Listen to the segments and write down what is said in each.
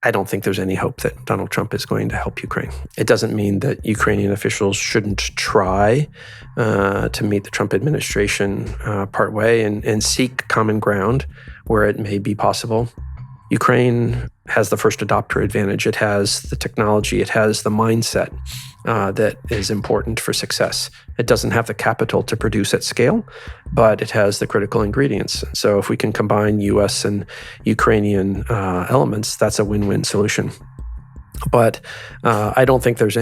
I don't think there's any hope that Donald Trump is going to help Ukraine. It doesn't mean that Ukrainian officials shouldn't try to meet the Trump administration partway and seek common ground where it may be possible. Ukraine has the first adopter advantage. It has the technology. It has the mindset that is important for success. It doesn't have the capital to produce at scale, but it has the critical ingredients. So if we can combine U.S. and Ukrainian elements, that's a win-win solution. But I don't think there's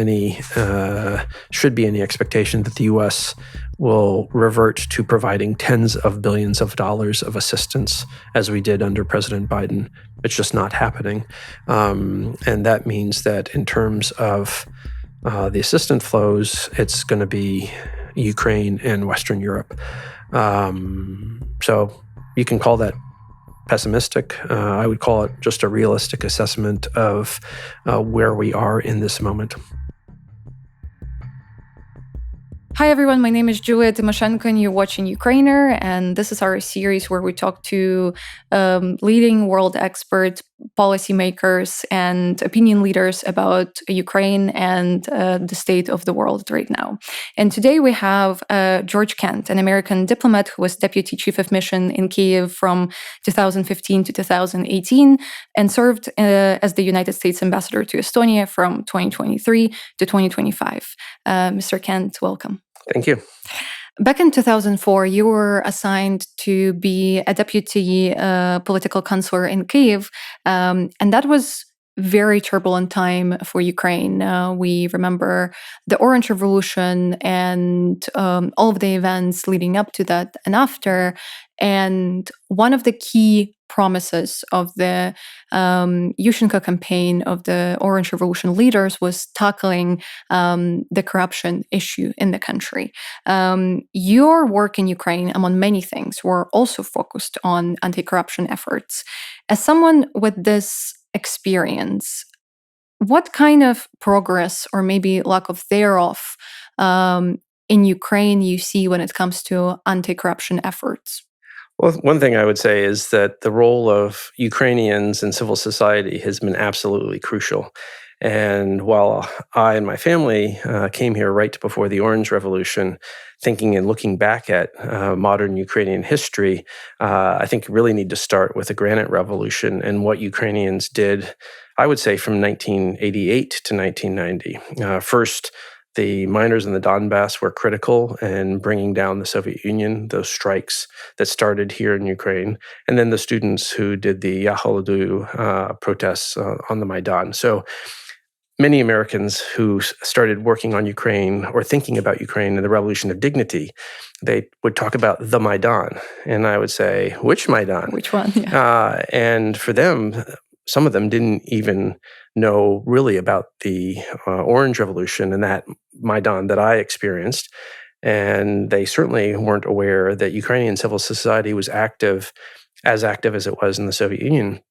should be any expectation that the U.S. will revert to providing tens of billions of dollars of assistance as we did under President Biden. It's just not happening. And that means that in terms of the assistance flows, it's going to be Ukraine and Western Europe. So you can call that pessimistic. I would call it just a realistic assessment of where we are in this moment. Hi, everyone. My name is Julia Tymoshenko, and you're watching Ukrainer. And this is our series where we talk to leading world experts, policymakers, and opinion leaders about Ukraine and the state of the world right now. And today we have George Kent, an American diplomat who was deputy chief of mission in Kyiv from 2015 to 2018 and served as the United States ambassador to Estonia from 2023 to 2025. Mr. Kent, welcome. Thank you. Back in 2004, you were assigned to be a deputy political counselor in Kyiv, and that was very turbulent time for Ukraine. We remember the Orange Revolution and all of the events leading up to that and after. And one of the key promises of the Yushchenko campaign of the Orange Revolution leaders was tackling the corruption issue in the country. Your work in Ukraine, among many things, were also focused on anti-corruption efforts. As someone with this experience, what kind of progress or maybe lack of thereof in Ukraine you see when it comes to anti-corruption efforts? Well, one thing I would say is that the role of Ukrainians in civil society has been absolutely crucial. And while I and my family came here right before the Orange Revolution, thinking and looking back at modern Ukrainian history, I think you really need to start with the Granite Revolution and what Ukrainians did, I would say, from 1988 to 1990. First, the miners in the Donbass were critical in bringing down the Soviet Union, those strikes that started here in Ukraine, and then the students who did the Yaholodu protests on the Maidan. So many Americans who started working on Ukraine or thinking about Ukraine and the Revolution of Dignity, they would talk about the Maidan. And I would say, which Maidan? Which one? Yeah. And for them, some of them didn't even know really about the Orange Revolution and that Maidan that I experienced. And they certainly weren't aware that Ukrainian civil society was active as it was in the Soviet Union.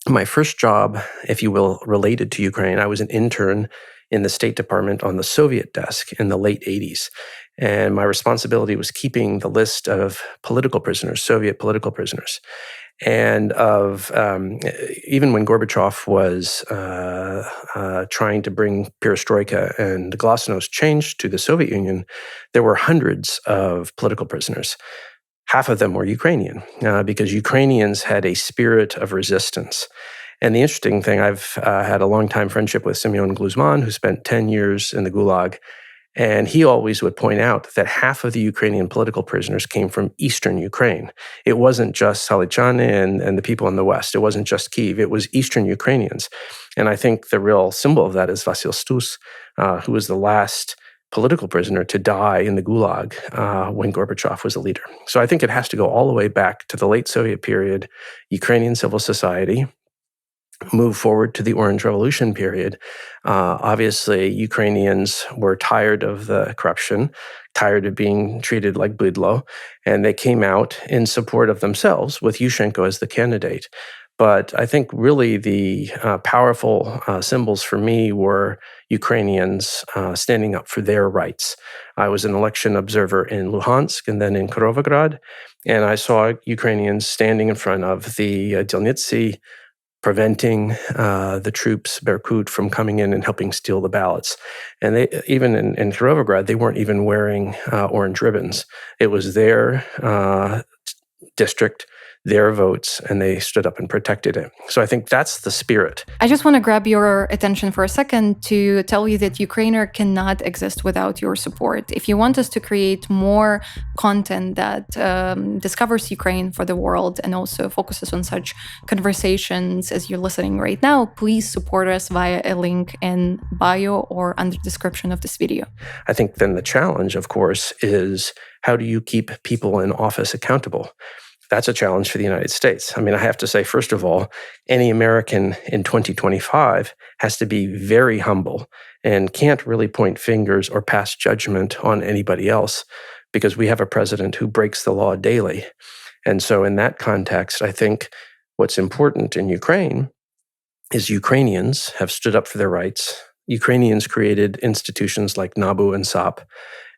My first job, if you will, related to Ukraine, I was an intern in the State Department on the Soviet desk in the late 80s. And my responsibility was keeping the list of political prisoners, Soviet political prisoners. And of even when Gorbachev was trying to bring perestroika and glasnost change to the Soviet Union, there were hundreds of political prisoners. Half of them were Ukrainian because Ukrainians had a spirit of resistance. And the interesting thing, I've had a long-time friendship with Semyon Gluzman, who spent 10 years in the Gulag. And he always would point out that half of the Ukrainian political prisoners came from eastern Ukraine. It wasn't just Salichane and the people in the west. It wasn't just Kyiv. It was eastern Ukrainians. And I think the real symbol of that is Vasil Stus, who was the last political prisoner to die in the Gulag when Gorbachev was the leader. So I think it has to go all the way back to the late Soviet period, Ukrainian civil society, move forward to the Orange Revolution period. Obviously, Ukrainians were tired of the corruption, tired of being treated like bydlo, and they came out in support of themselves with Yushchenko as the candidate. But I think really the powerful symbols for me were Ukrainians standing up for their rights. I was an election observer in Luhansk and then in Kirovograd, and I saw Ukrainians standing in front of the Dielnytsi preventing the troops, Berkut, from coming in and helping steal the ballots. And they, even in Kirovograd, they weren't even wearing orange ribbons. It was their district, their votes, and they stood up and protected it. So I think that's the spirit. I just want to grab your attention for a second to tell you that Ukrainer cannot exist without your support. If you want us to create more content that discovers Ukraine for the world and also focuses on such conversations as you're listening right now, please support us via a link in bio or under the description of this video. I think then the challenge, of course, is how do you keep people in office accountable? That's a challenge for the United States. I mean, I have to say, first of all, any American in 2025 has to be very humble and can't really point fingers or pass judgment on anybody else because we have a president who breaks the law daily. And so in that context, I think what's important in Ukraine is Ukrainians have stood up for their rights. Ukrainians created institutions like NABU and SAP.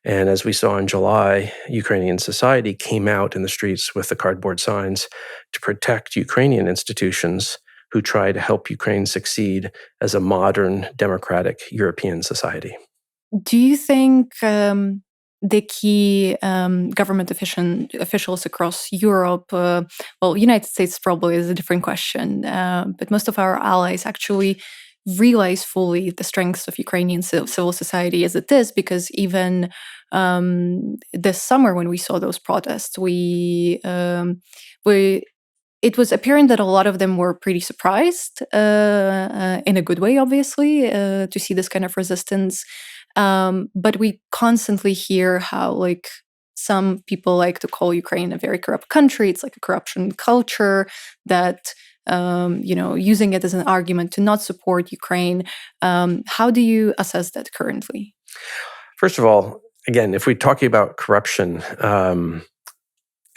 And as we saw in July, Ukrainian society came out in the streets with the cardboard signs to protect Ukrainian institutions who try to help Ukraine succeed as a modern, democratic European society. Do you think the key government officials across Europe, well, United States probably is a different question, but most of our allies actually realize fully the strengths of Ukrainian civil society as it is, because even this summer when we saw those protests, it was apparent that a lot of them were pretty surprised, in a good way, obviously, to see this kind of resistance. But we constantly hear how, like, some people like to call Ukraine a very corrupt country. It's like a corruption culture that, using it as an argument to not support Ukraine. How do you assess that currently? First of all, again, if we're talking about corruption, a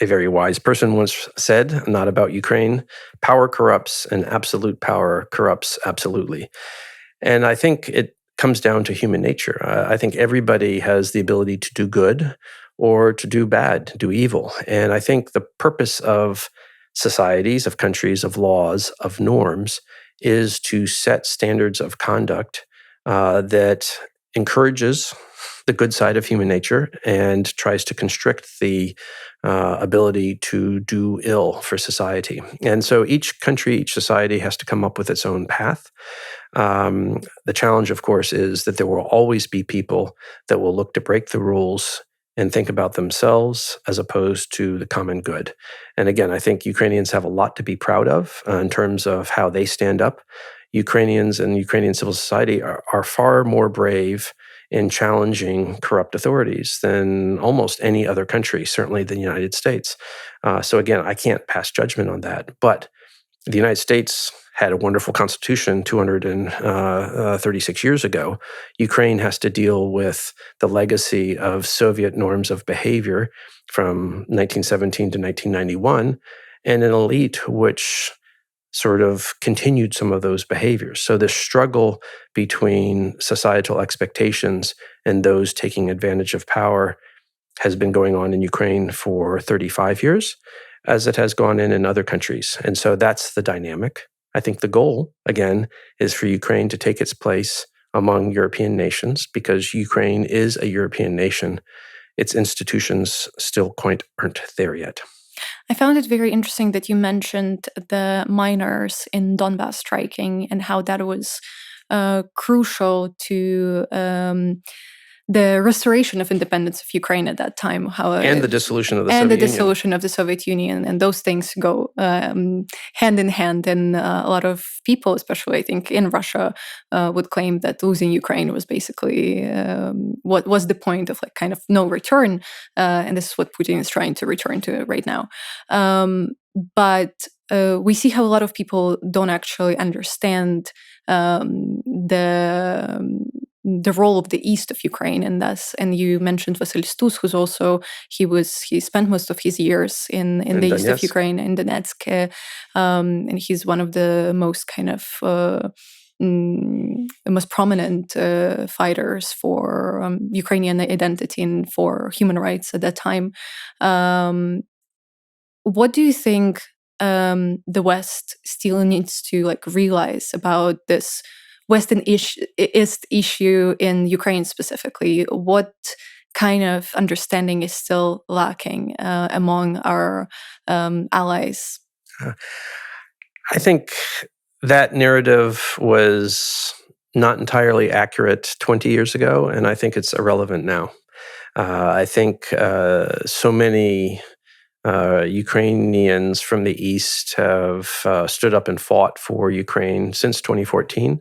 very wise person once said, not about Ukraine, power corrupts and absolute power corrupts absolutely. And I think it comes down to human nature. I think everybody has the ability to do good or to do bad, do evil. And I think the purpose of societies, of countries, of laws, of norms is to set standards of conduct that encourages the good side of human nature and tries to constrict the ability to do ill for society. And so each country, each society has to come up with its own path. The challenge, of course, is that there will always be people that will look to break the rules and think about themselves as opposed to the common good. And again, I think Ukrainians have a lot to be proud of in terms of how they stand up. Ukrainians and Ukrainian civil society are far more brave in challenging corrupt authorities than almost any other country, certainly the United States. So again, I can't pass judgment on that. But the United States had a wonderful constitution 236 years ago. Ukraine has to deal with the legacy of Soviet norms of behavior from 1917 to 1991, and an elite which sort of continued some of those behaviors. So the struggle between societal expectations and those taking advantage of power has been going on in Ukraine for 35 years, as it has gone in other countries. And so that's the dynamic. I think the goal, again, is for Ukraine to take its place among European nations, because Ukraine is a European nation. Its institutions still quite aren't there yet. I found it very interesting that you mentioned the miners in Donbass striking and how that was crucial to the restoration of independence of Ukraine at that time. And the dissolution of the Soviet and the Union. dissolution of the Soviet Union. And those things go hand in hand. And a lot of people, especially I think in Russia, would claim that losing Ukraine was basically what was the point of, like, kind of no return. And this is what Putin is trying to return to right now. But we see how a lot of people don't actually understand the role of the east of Ukraine in this. And you mentioned Vasyl Stus, who's also, he spent most of his years in the east of Ukraine, in Donetsk. And he's one of the most kind of most prominent fighters for Ukrainian identity and for human rights at that time. What do you think the West still needs to like realize about this Western East issue in Ukraine specifically? What kind of understanding is still lacking among our allies? Uh, I think that narrative was not entirely accurate 20 years ago, and I think it's irrelevant now. I think so many Ukrainians from the East have stood up and fought for Ukraine since 2014.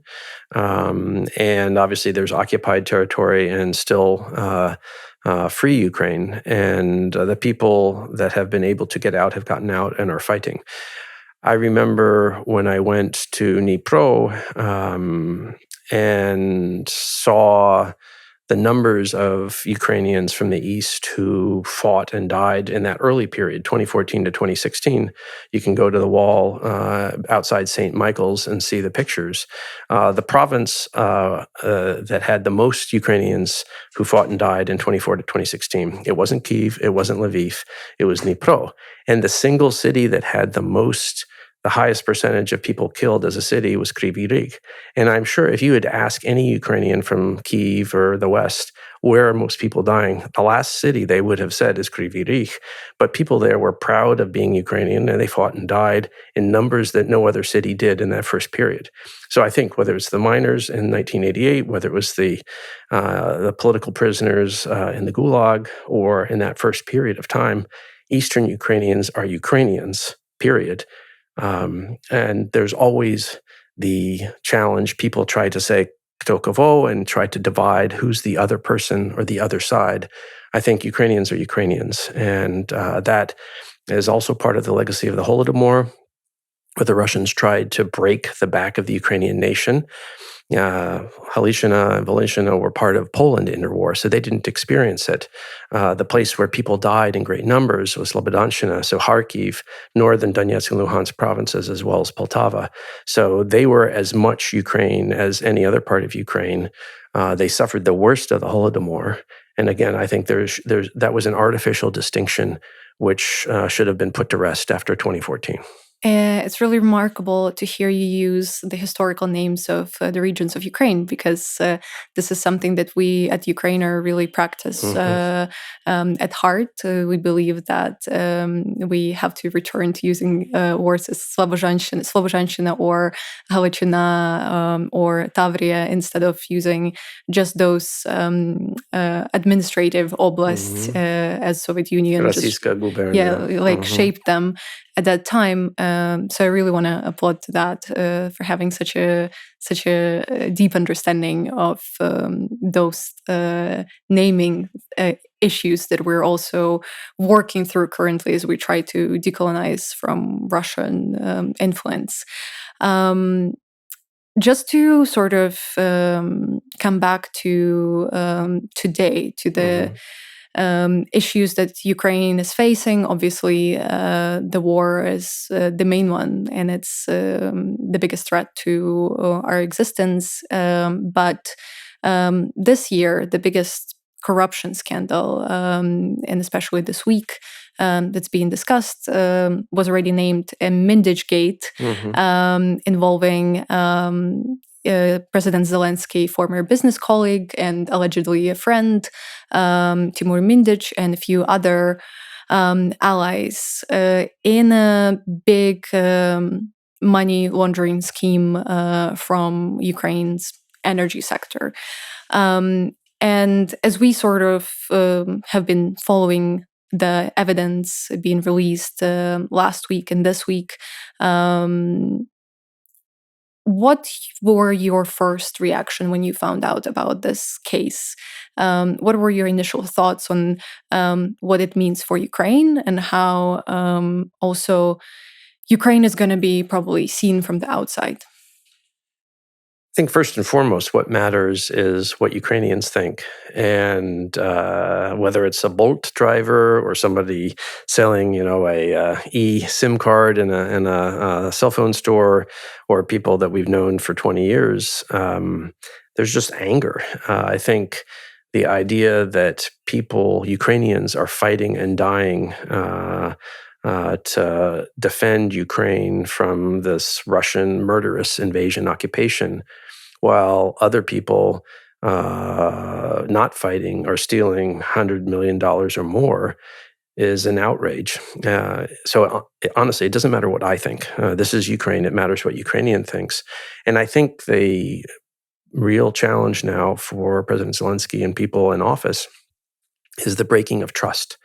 And obviously, there's occupied territory and still free Ukraine. And the people that have been able to get out have gotten out and are fighting. I remember when I went to Dnipro and saw the numbers of Ukrainians from the East who fought and died in that early period, 2014 to 2016. You can go to the wall outside St. Michael's and see the pictures. The province that had the most Ukrainians who fought and died in 2014 to 2016, it wasn't Kyiv, it wasn't Lviv, it was Dnipro. And the single city that had the highest percentage of people killed as a city was Kryvyi Rih. And I'm sure if you had asked any Ukrainian from Kyiv or the West, where are most people dying? The last city they would have said is Kryvyi Rih. But people there were proud of being Ukrainian, and they fought and died in numbers that no other city did in that first period. So I think whether it's the miners in 1988, whether it was the political prisoners in the Gulag, or in that first period of time, Eastern Ukrainians are Ukrainians, period. And there's always the challenge. People try to say kto kovo and try to divide who's the other person or the other side. I think Ukrainians are Ukrainians. And that is also part of the legacy of the Holodomor, where the Russians tried to break the back of the Ukrainian nation. Halishina and Volhynia were part of Poland interwar, so they didn't experience it. The place where people died in great numbers was Slobodanshina, so Kharkiv, northern Donetsk and Luhansk provinces, as well as Poltava. So they were as much Ukraine as any other part of Ukraine. They suffered the worst of the Holodomor. And again, I think that was an artificial distinction which should have been put to rest after 2014. It's really remarkable to hear you use the historical names of the regions of Ukraine, because this is something that we at Ukrainer really practice at heart. We believe that we have to return to using words as Slobozhanщина or Halachina or Tavria, instead of using just those administrative oblasts as Soviet Union shaped them at that time. So I really want to applaud to that for having such a deep understanding of those naming issues that we're also working through currently as we try to decolonize from Russian influence. Just to sort of come back to today, to the issues that Ukraine is facing. Obviously, the war is the main one, and it's the biggest threat to our existence. But this year, the biggest corruption scandal, and especially this week, that's being discussed, was already named Mindichgate, involving President Zelensky, former business colleague and allegedly a friend, Timur Mindich, and a few other allies in a big money laundering scheme from Ukraine's energy sector. And as we sort of have been following the evidence being released last week and this week, what were your first reaction when you found out about this case? What were your initial thoughts on what it means for Ukraine, and how also Ukraine is going to be probably seen from the outside? I think first and foremost, what matters is what Ukrainians think. And whether it's a Bolt driver or somebody selling, a e-SIM card in a cell phone store, or people that we've known for 20 years, there's just anger. I think the idea that Ukrainians are fighting and dying to defend Ukraine from this Russian murderous invasion occupation, while other people not fighting or stealing $100 million or more is an outrage. Honestly, it doesn't matter what I think. This is Ukraine. It matters what Ukrainian thinks. And I think the real challenge now for President Zelensky and people in office is the breaking of trust,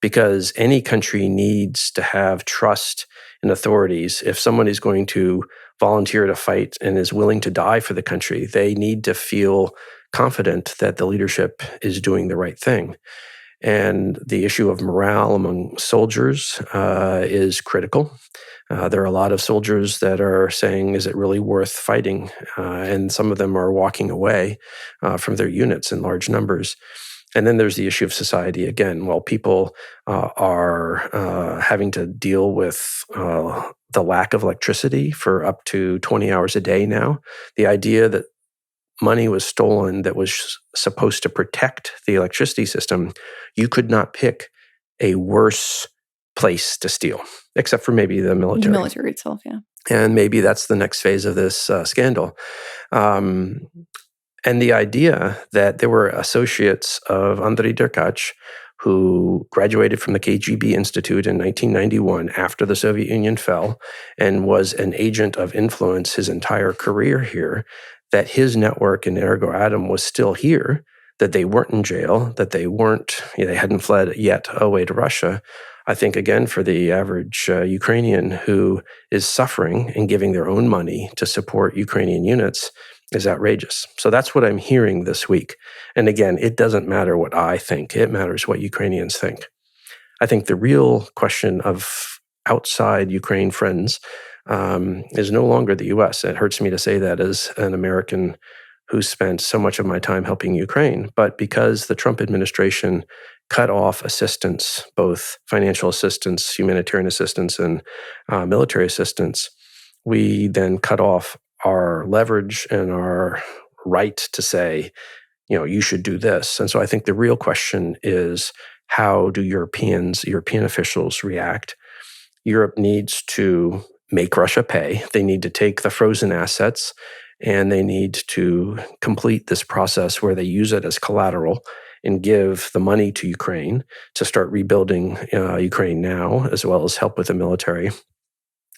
because any country needs to have trust in authorities. If someone is going to volunteer to fight and is willing to die for the country, they need to feel confident that the leadership is doing the right thing. And the issue of morale among soldiers is critical. There are a lot of soldiers that are saying, is it really worth fighting? And some of them are walking away from their units in large numbers. And then there's the issue of society again. While people are having to deal with the lack of electricity for up to 20 hours a day now, the idea that money was stolen that was supposed to protect the electricity system, you could not pick a worse place to steal, except for maybe the military. The military itself, yeah. And maybe that's the next phase of this scandal. And the idea that there were associates of Andrei Derkach who graduated from the KGB Institute in 1991 after the Soviet Union fell and was an agent of influence his entire career here, that his network in Ergo Atom was still here, that they weren't in jail, that they hadn't fled yet away to Russia. I think, again, for the average Ukrainian who is suffering and giving their own money to support Ukrainian units is outrageous. So that's what I'm hearing this week. And again, it doesn't matter what I think. It matters what Ukrainians think. I think the real question of outside Ukraine friends is no longer the U.S. It hurts me to say that as an American who spent so much of my time helping Ukraine. But because the Trump administration cut off assistance, both financial assistance, humanitarian assistance, and military assistance, we then cut off our leverage and our right to say, you should do this. And so I think the real question is, how do European officials react? Europe needs to make Russia pay. They need to take the frozen assets and they need to complete this process where they use it as collateral and give the money to Ukraine to start rebuilding Ukraine now, as well as help with the military.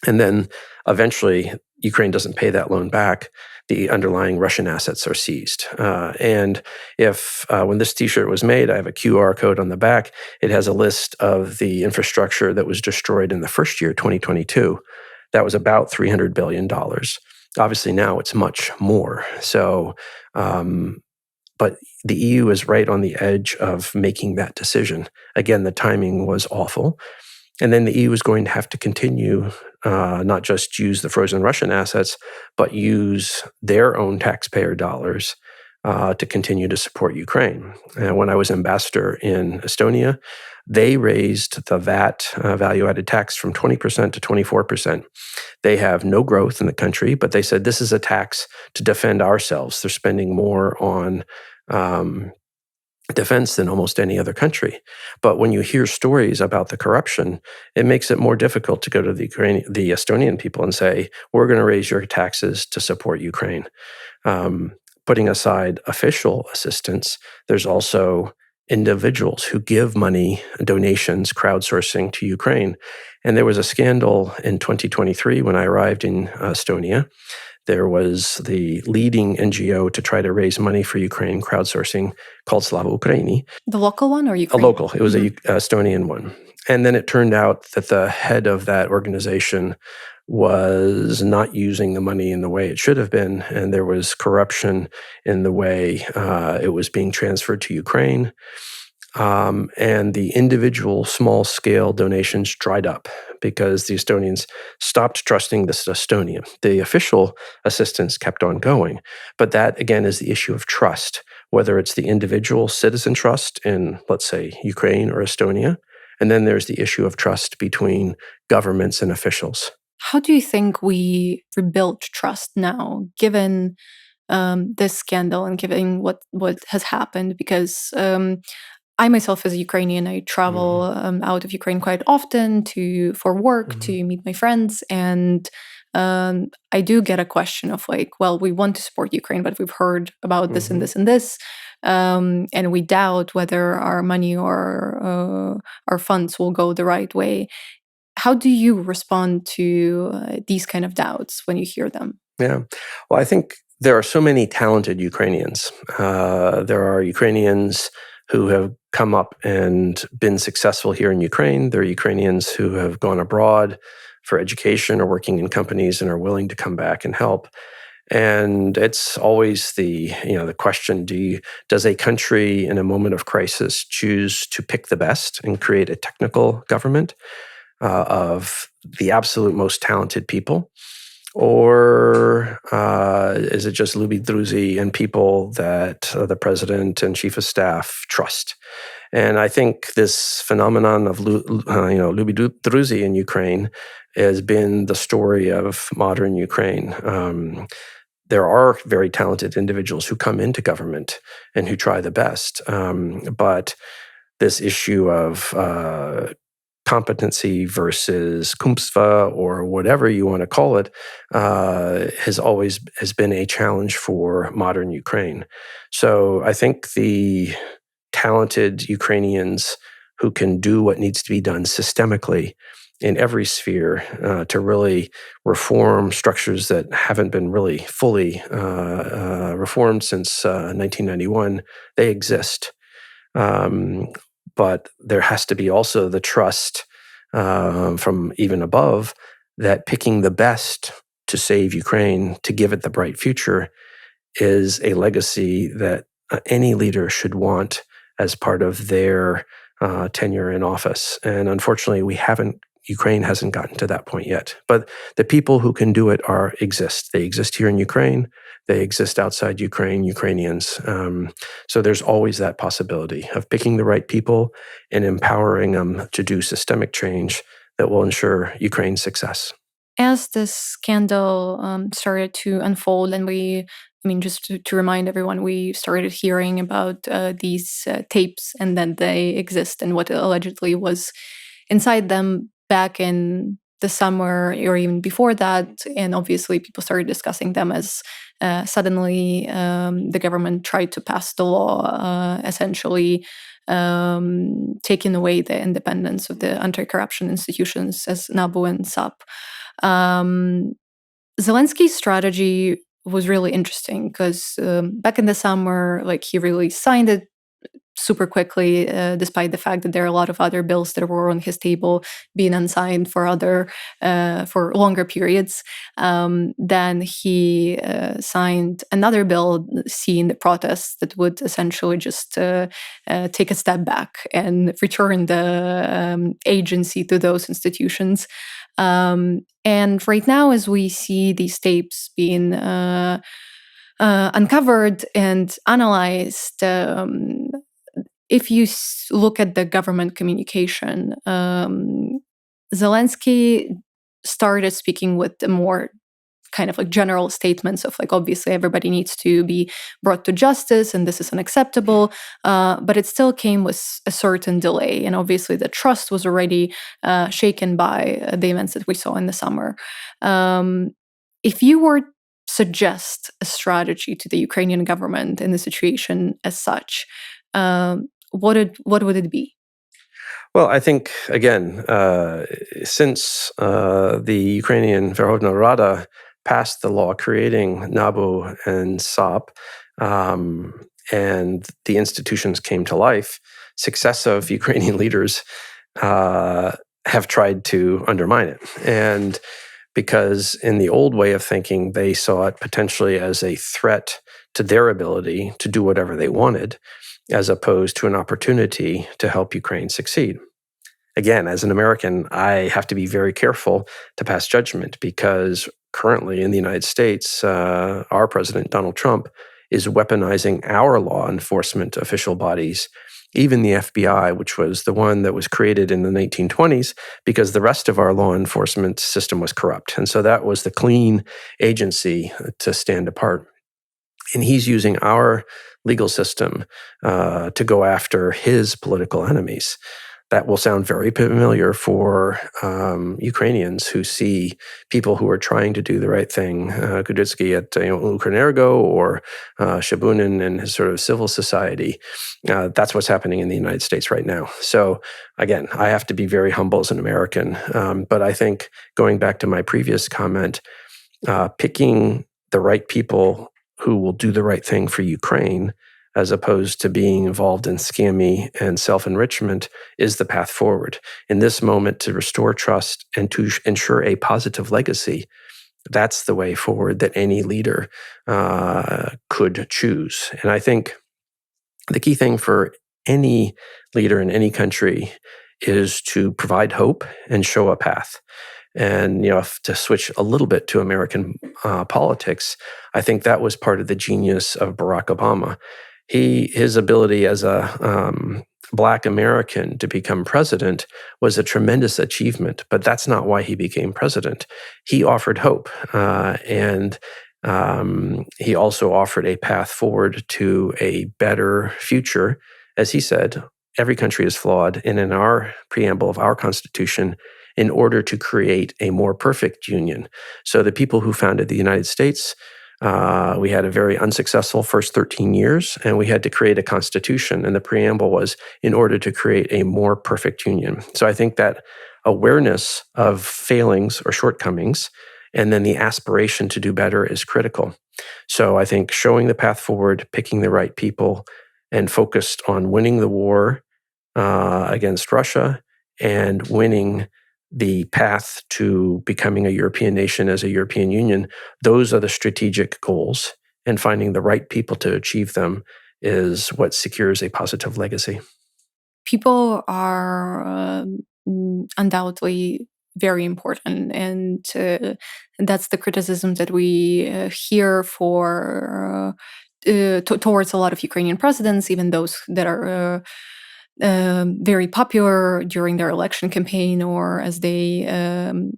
And then eventually, Ukraine doesn't pay that loan back, the underlying Russian assets are seized. And if when this T-shirt was made, I have a QR code on the back. It has a list of the infrastructure that was destroyed in the first year, 2022. That was about $300 billion. Obviously, now it's much more. So, but the EU is right on the edge of making that decision. Again, the timing was awful. And then the EU is going to have to continue, not just use the frozen Russian assets, but use their own taxpayer dollars to continue to support Ukraine. When I was ambassador in Estonia, they raised the VAT, value-added tax, from 20% to 24%. They have no growth in the country, but they said this is a tax to defend ourselves. They're spending more on defense than almost any other country. But when you hear stories about the corruption, it makes it more difficult to go to the Estonian people and say, we're going to raise your taxes to support Ukraine. Putting aside official assistance, there's also individuals who give money, donations, crowdsourcing to Ukraine. And there was a scandal in 2023 when I arrived in Estonia. There was the leading NGO to try to raise money for Ukraine, crowdsourcing, called Slava Ukraini. The local one or Ukraine? A local. It was a Estonian one. And then it turned out that the head of that organization was not using the money in the way it should have been, and there was corruption in the way it was being transferred to Ukraine. And the individual small-scale donations dried up because the Estonians stopped trusting this Estonia. The official assistance kept on going. But that, again, is the issue of trust, whether it's the individual citizen trust in, let's say, Ukraine or Estonia, and then there's the issue of trust between governments and officials. How do you think we rebuild trust now, given this scandal and given what has happened? Because I myself, as a Ukrainian, I travel out of Ukraine quite often for work, to meet my friends, and I do get a question of like, well, we want to support Ukraine, but we've heard about this and this and this, and we doubt whether our money or our funds will go the right way. How do you respond to these kind of doubts when you hear them? Yeah. Well, I think there are so many talented Ukrainians. There are Ukrainians who have come up and been successful here in Ukraine. There are Ukrainians who have gone abroad for education or working in companies and are willing to come back and help. And it's always the question: does a country in a moment of crisis choose to pick the best and create a technical government of the absolute most talented people? Or is it just Lubi Druzi and people that the president and chief of staff trust? And I think this phenomenon of Lubi Druzi in Ukraine has been the story of modern Ukraine. There are very talented individuals who come into government and who try the best, but this issue of competency versus kumpstva, or whatever you want to call it, has been a challenge for modern Ukraine. So I think the talented Ukrainians who can do what needs to be done systemically in every sphere to really reform structures that haven't been really fully reformed since 1991, they exist. But there has to be also the trust from even above that picking the best to save Ukraine, to give it the bright future, is a legacy that any leader should want as part of their tenure in office. And unfortunately, Ukraine hasn't gotten to that point yet. But the people who can do it exist. They exist here in Ukraine. They exist outside Ukraine, Ukrainians. So there's always that possibility of picking the right people and empowering them to do systemic change that will ensure Ukraine's success. As this scandal started to unfold, and just to remind everyone, we started hearing about these tapes and that they exist and what allegedly was inside them back in the summer or even before that. And obviously people started discussing them as suddenly the government tried to pass the law, essentially taking away the independence of the anti-corruption institutions as NABU and SAP. Zelensky's strategy was really interesting because back in the summer, he really signed it super quickly, despite the fact that there are a lot of other bills that were on his table being unsigned for longer periods. Then he signed another bill, seeing the protests, that would essentially just take a step back and return the agency to those institutions. And right now, as we see these tapes being uncovered and analyzed, if you look at the government communication, Zelensky started speaking with the more kind of general statements of obviously everybody needs to be brought to justice and this is unacceptable, but it still came with a certain delay, and obviously the trust was already shaken by the events that we saw in the summer. If you were suggest a strategy to the Ukrainian government in the situation as such, what would it be? Well, I think, again, since the Ukrainian Verkhovna Rada passed the law creating NABU and SAP, and the institutions came to life, successive Ukrainian leaders have tried to undermine it. And because in the old way of thinking, they saw it potentially as a threat to their ability to do whatever they wanted, as opposed to an opportunity to help Ukraine succeed. Again, as an American, I have to be very careful to pass judgment because currently in the United States, our president, Donald Trump, is weaponizing our law enforcement official bodies, even the FBI, which was the one that was created in the 1920s, because the rest of our law enforcement system was corrupt. And so that was the clean agency to stand apart. And he's using our legal system to go after his political enemies. That will sound very familiar for Ukrainians who see people who are trying to do the right thing, Kuditsky at Ukrainian or Shabunin and his sort of civil society. That's what's happening in the United States right now. So again, I have to be very humble as an American. But I think going back to my previous comment, picking the right people who will do the right thing for Ukraine as opposed to being involved in scammy and self-enrichment is the path forward. In this moment, to restore trust and to ensure a positive legacy, that's the way forward that any leader could choose. And I think the key thing for any leader in any country is to provide hope and show a path. And to switch a little bit to American politics, I think that was part of the genius of Barack Obama. His ability as a Black American to become president was a tremendous achievement, but that's not why he became president. He offered hope, and he also offered a path forward to a better future. As he said, every country is flawed, and in our preamble of our Constitution, in order to create a more perfect union. So the people who founded the United States, we had a very unsuccessful first 13 years, and we had to create a constitution. And the preamble was in order to create a more perfect union. So I think that awareness of failings or shortcomings, and then the aspiration to do better is critical. So I think showing the path forward, picking the right people, and focused on winning the war against Russia and winning the path to becoming a European nation as a European Union, those are the strategic goals. And finding the right people to achieve them is what secures a positive legacy. People are undoubtedly very important, and that's the criticism that we hear for towards a lot of Ukrainian presidents, even those that are very popular during their election campaign, or as they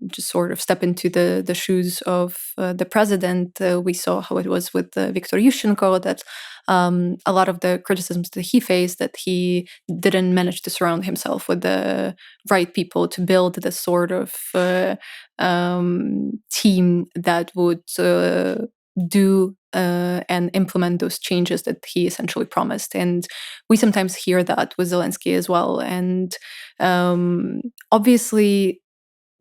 just sort of step into the shoes of the president. We saw how it was with Viktor Yushchenko, that a lot of the criticisms that he faced, that he didn't manage to surround himself with the right people to build this sort of team that would do and implement those changes that he essentially promised. And we sometimes hear that with Zelensky as well. And obviously,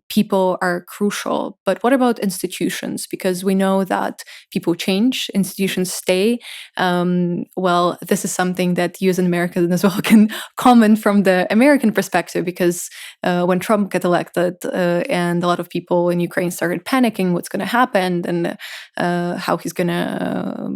people are crucial, but what about institutions? Because we know that people change, institutions stay. Well, this is something that you as an American as well can comment from the American perspective, because when Trump got elected and a lot of people in Ukraine started panicking what's going to happen and how he's going to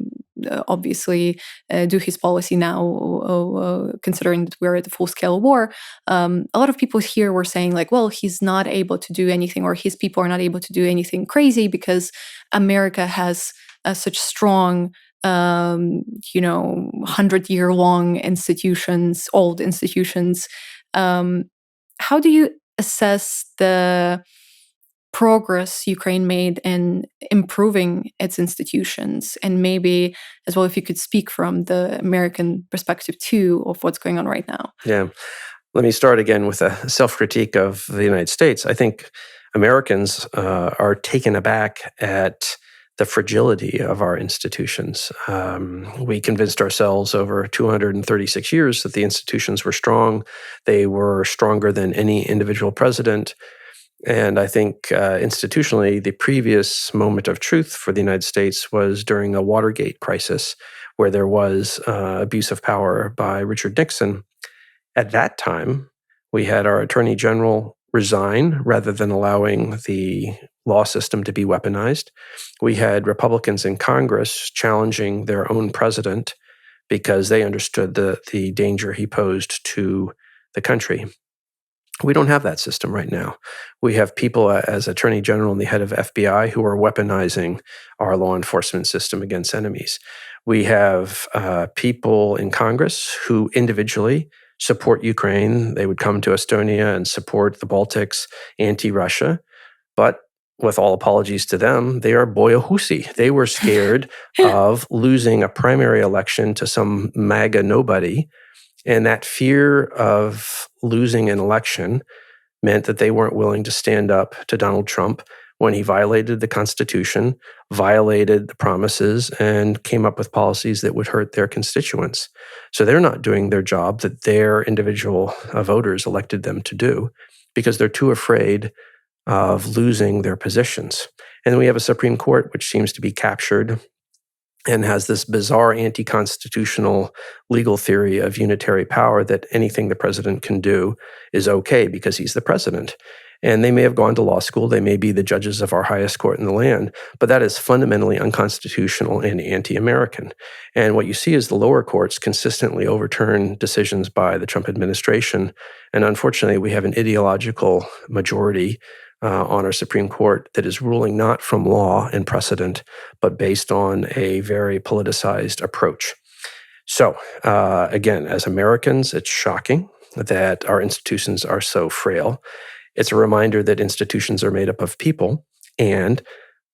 obviously do his policy now, considering that we're at a full-scale war. A lot of people here were saying, like, well, he's not able to do anything, or his people are not able to do anything crazy because America has such strong 100-year-long institutions, old institutions. How do you assess the progress Ukraine made in improving its institutions? And maybe as well, if you could speak from the American perspective too of what's going on right now. Yeah. Let me start again with a self-critique of the United States. I think Americans are taken aback at the fragility of our institutions. We convinced ourselves over 236 years that the institutions were strong. They were stronger than any individual president. And I think institutionally, the previous moment of truth for the United States was during the Watergate crisis, where there was abuse of power by Richard Nixon. At that time, we had our Attorney General resign rather than allowing the law system to be weaponized. We had Republicans in Congress challenging their own president because they understood the danger he posed to the country. We don't have that system right now. We have people as Attorney General and the head of FBI who are weaponizing our law enforcement system against enemies. We have people in Congress who individually support Ukraine. They would come to Estonia and support the Baltics, anti-Russia. But with all apologies to them, they are boyahusi. They were scared of losing a primary election to some MAGA nobody. And that fear of losing an election meant that they weren't willing to stand up to Donald Trump when he violated the Constitution, violated the promises, and came up with policies that would hurt their constituents. So they're not doing their job that their individual voters elected them to do because they're too afraid of losing their positions. And we have a Supreme Court which seems to be captured and has this bizarre anti-constitutional legal theory of unitary power that anything the president can do is okay because he's the president. And they may have gone to law school, they may be the judges of our highest court in the land, but that is fundamentally unconstitutional and anti-American. And what you see is the lower courts consistently overturn decisions by the Trump administration. And unfortunately, we have an ideological majority on our Supreme Court that is ruling not from law and precedent, but based on a very politicized approach. So again, as Americans, it's shocking that our institutions are so frail. It's a reminder that institutions are made up of people and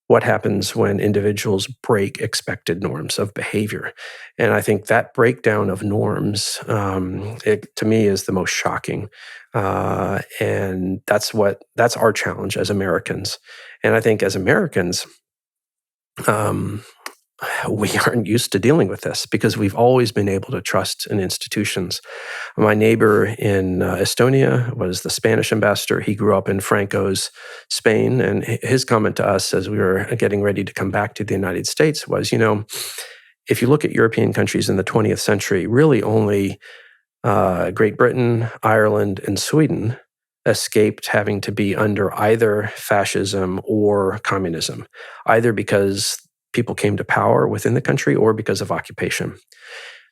what happens when individuals break expected norms of behavior. And I think that breakdown of norms, to me, is the most shocking. And that's our challenge as Americans. And I think as Americans, we aren't used to dealing with this because we've always been able to trust in institutions. My neighbor in Estonia was the Spanish ambassador. He grew up in Franco's Spain. And his comment to us as we were getting ready to come back to the United States was, if you look at European countries in the 20th century, really only Great Britain, Ireland, and Sweden escaped having to be under either fascism or communism, either because people came to power within the country or because of occupation.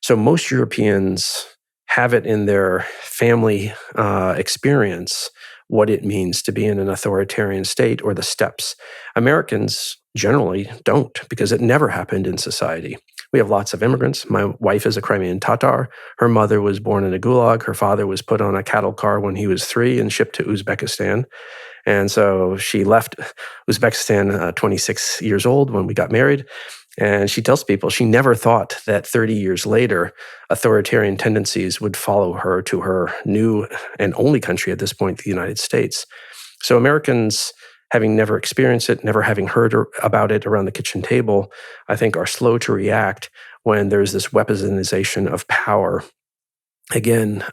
So most Europeans have it in their family experience what it means to be in an authoritarian state or the steps. Americans generally don't because it never happened in society. We have lots of immigrants. My wife is a Crimean Tatar. Her mother was born in a gulag. Her father was put on a cattle car when he was 3 and shipped to Uzbekistan. And so she left Uzbekistan 26 years old when we got married. And she tells people she never thought that 30 years later, authoritarian tendencies would follow her to her new and only country at this point, the United States. So Americans, having never experienced it, never having heard about it around the kitchen table, I think are slow to react when there's this weaponization of power. Again,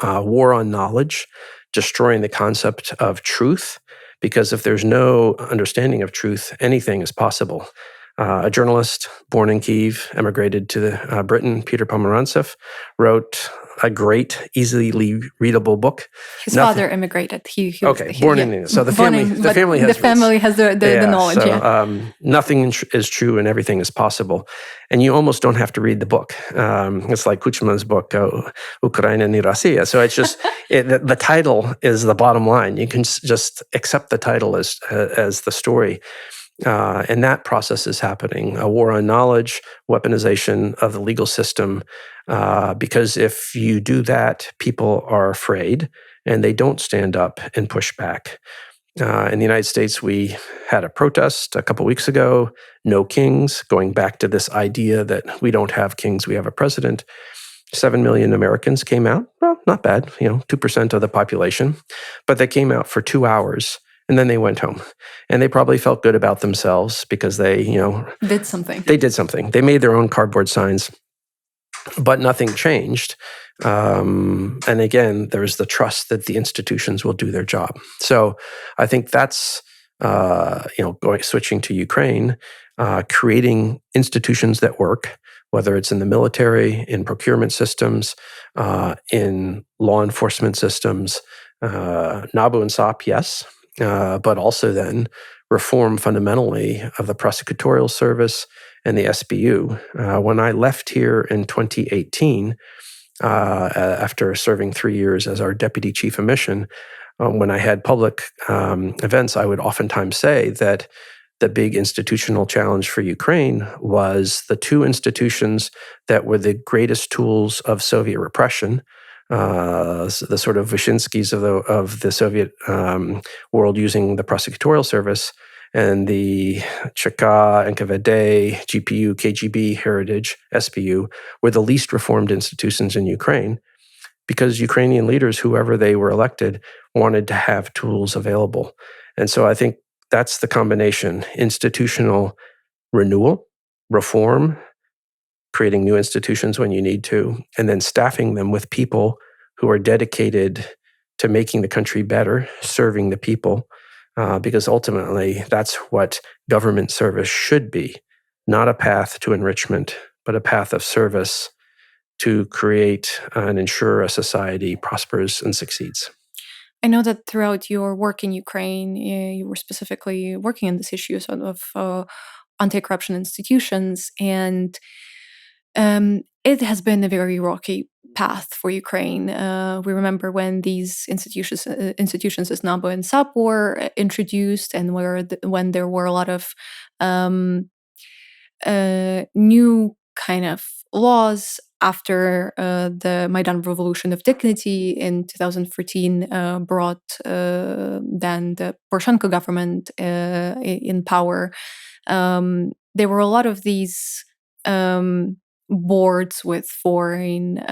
war on knowledge, destroying the concept of truth, because if there's no understanding of truth, anything is possible. A journalist born in Kyiv, emigrated to Britain, Peter Pomerantsev, wrote a great, easily readable book. His father immigrated. He born in India. So the family has the knowledge. So nothing is true and everything is possible. And you almost don't have to read the book. It's like Kuchma's book, Ukrainian International. So it's just, the title is the bottom line. You can just accept the title as the story. And that process is happening, a war on knowledge, weaponization of the legal system, because if you do that, people are afraid and they don't stand up and push back. In the United States, we had a protest a couple weeks ago, no kings, going back to this idea that we don't have kings, we have a president. 7 million Americans came out. Well, not bad, 2% of the population, but they came out for 2 hours. And then they went home. And they probably felt good about themselves because they, did something. They did something. They made their own cardboard signs, but nothing changed. And again, there's the trust that the institutions will do their job. So I think that's, switching to Ukraine, creating institutions that work, whether it's in the military, in procurement systems, in law enforcement systems, NABU and SOP, yes. But also then reform fundamentally of the prosecutorial service and the SBU. When I left here in 2018, after serving 3 years as our deputy chief of mission, when I had public events, I would oftentimes say that the big institutional challenge for Ukraine was the two institutions that were the greatest tools of Soviet repression, the sort of Wyszynskis of the Soviet world using the prosecutorial service, and the ČK, NKVD, GPU, KGB, Heritage, SBU were the least reformed institutions in Ukraine, because Ukrainian leaders, whoever they were elected, wanted to have tools available. And so I think that's the combination: institutional renewal, reform, creating new institutions when you need to, and then staffing them with people who are dedicated to making the country better, serving the people, because ultimately that's what government service should be: not a path to enrichment, but a path of service to create and ensure a society prospers and succeeds. I know that throughout your work in Ukraine, you were specifically working on these issues of anti-corruption institutions, and it has been a very rocky path for Ukraine. We remember when these institutions as NABU and SAP were introduced, and when there were a lot of new kind of laws after the Maidan Revolution of Dignity in 2014 brought then the Poroshenko government in power. There were a lot of these boards with foreign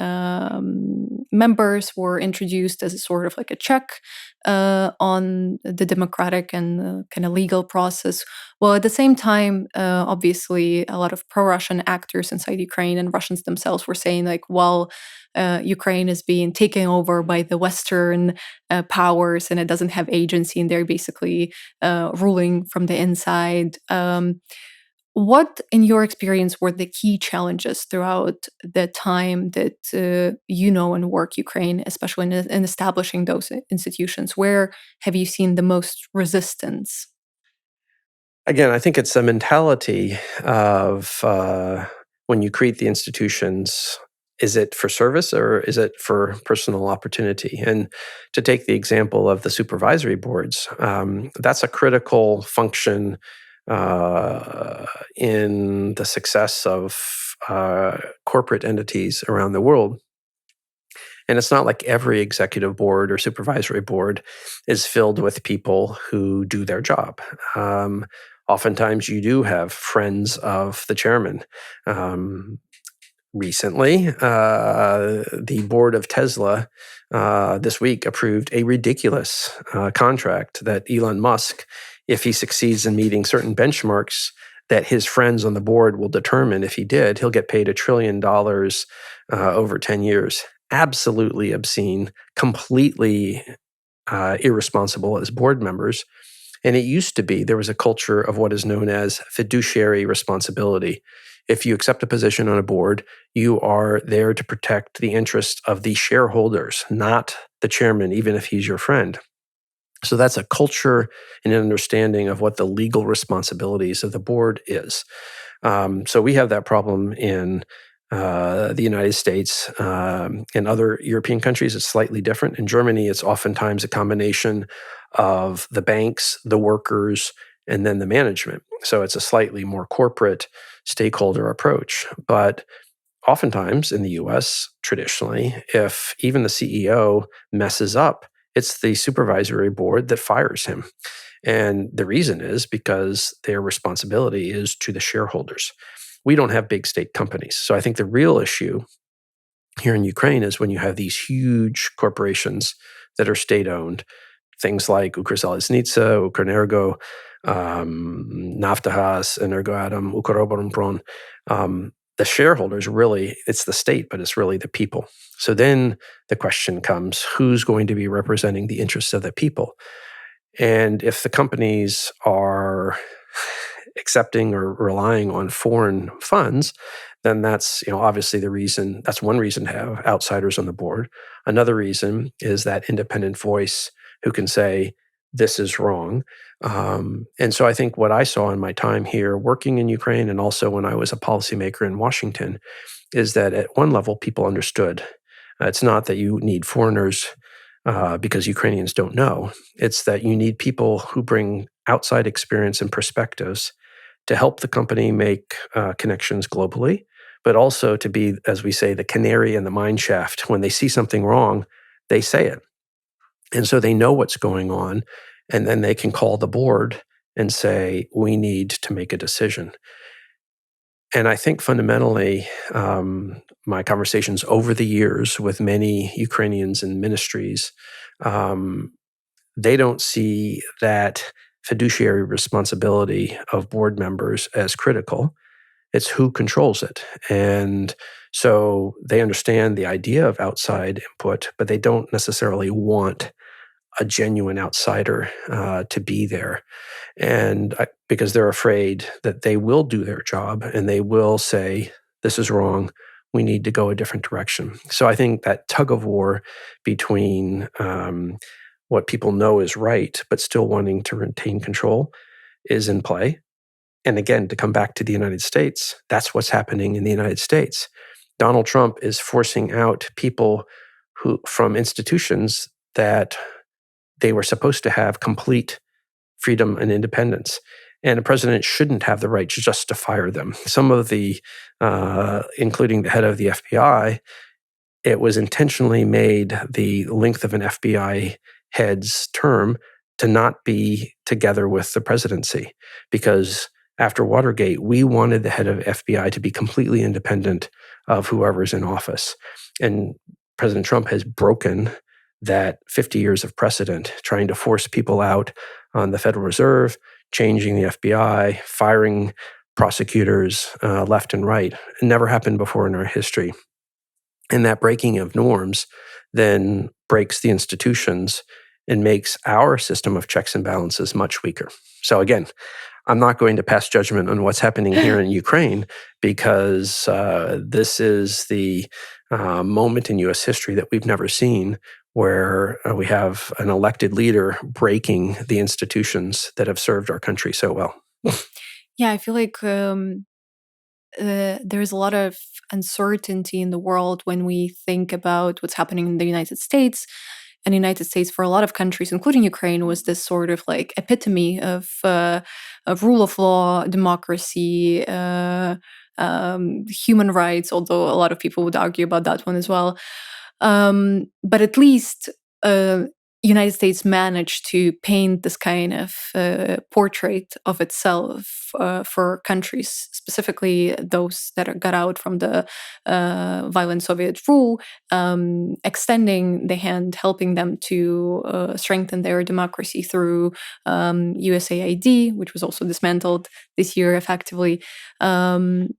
members were introduced as a sort of like a check on the democratic and kind of legal process. Well, at the same time, obviously, a lot of pro-Russian actors inside Ukraine and Russians themselves were saying, like, well, Ukraine is being taken over by the Western powers and it doesn't have agency, and they're basically ruling from the inside. What, in your experience, were the key challenges throughout the time that you know and work Ukraine, especially in establishing those institutions? Where have you seen the most resistance? Again, I think it's the mentality of when you create the institutions, is it for service or is it for personal opportunity? And to take the example of the supervisory boards, that's a critical function in the success of corporate entities around the world. And it's not like every executive board or supervisory board is filled with people who do their job. Oftentimes you do have friends of the chairman. Recently, the board of Tesla this week approved a ridiculous contract that Elon Musk, if he succeeds in meeting certain benchmarks that his friends on the board will determine, if he did, he'll get paid $1 trillion over 10 years. Absolutely obscene, completely irresponsible as board members. And it used to be there was a culture of what is known as fiduciary responsibility. If you accept a position on a board, you are there to protect the interests of the shareholders, not the chairman, even if he's your friend. So that's a culture and an understanding of what the legal responsibilities of the board is. So we have that problem in the United States. In other European countries, it's slightly different. In Germany, it's oftentimes a combination of the banks, the workers, and then the management. So it's a slightly more corporate stakeholder approach. But oftentimes in the US, traditionally, if even the CEO messes up, it's the supervisory board that fires him. And the reason is because their responsibility is to the shareholders. We don't have big state companies. So I think the real issue here in Ukraine is when you have these huge corporations that are state-owned, things like Ukrzaliznytsia, Ukrenergo, Naftogaz, Energoatom, Ukroboronpron. The shareholders really, it's the state, but it's really the people. So then the question comes, who's going to be representing the interests of the people? And if the companies are accepting or relying on foreign funds, then that's obviously the reason. That's one reason to have outsiders on the board. Another reason is that independent voice who can say, this is wrong. And so I think what I saw in my time here working in Ukraine and also when I was a policymaker in Washington is that at one level, people understood. It's not that you need foreigners because Ukrainians don't know. It's that you need people who bring outside experience and perspectives to help the company make connections globally, but also to be, as we say, the canary in the mine shaft. When they see something wrong, they say it. And so they know what's going on, and then they can call the board and say, we need to make a decision. And I think fundamentally, my conversations over the years with many Ukrainians in ministries, they don't see that fiduciary responsibility of board members as critical. It's who controls it. And so they understand the idea of outside input, but they don't necessarily want a genuine outsider to be there. And because they're afraid that they will do their job and they will say, this is wrong, we need to go a different direction. So I think that tug of war between what people know is right, but still wanting to retain control is in play. And again, to come back to the United States, that's what's happening in the United States. Donald Trump is forcing out people from institutions that they were supposed to have complete freedom and independence. And a president shouldn't have the right just to fire them. Some of the, including the head of the FBI, it was intentionally made the length of an FBI head's term to not be together with the presidency. Because after Watergate, we wanted the head of FBI to be completely independent of whoever's in office. And President Trump has broken that 50 years of precedent, trying to force people out on the Federal Reserve, changing the FBI, firing prosecutors left and right. It never happened before in our history. And that breaking of norms then breaks the institutions and makes our system of checks and balances much weaker. So again, I'm not going to pass judgment on what's happening here in Ukraine because this is the moment in U.S. history that we've never seen where we have an elected leader breaking the institutions that have served our country so well. Yeah, I feel like there's a lot of uncertainty in the world when we think about what's happening in the United States. And the United States, for a lot of countries, including Ukraine, was this sort of like epitome of rule of law, democracy, human rights, although a lot of people would argue about that one as well. But at least United States managed to paint this kind of portrait of itself for countries, specifically those that got out from the violent Soviet rule, extending the hand, helping them to strengthen their democracy through USAID, which was also dismantled this year effectively. And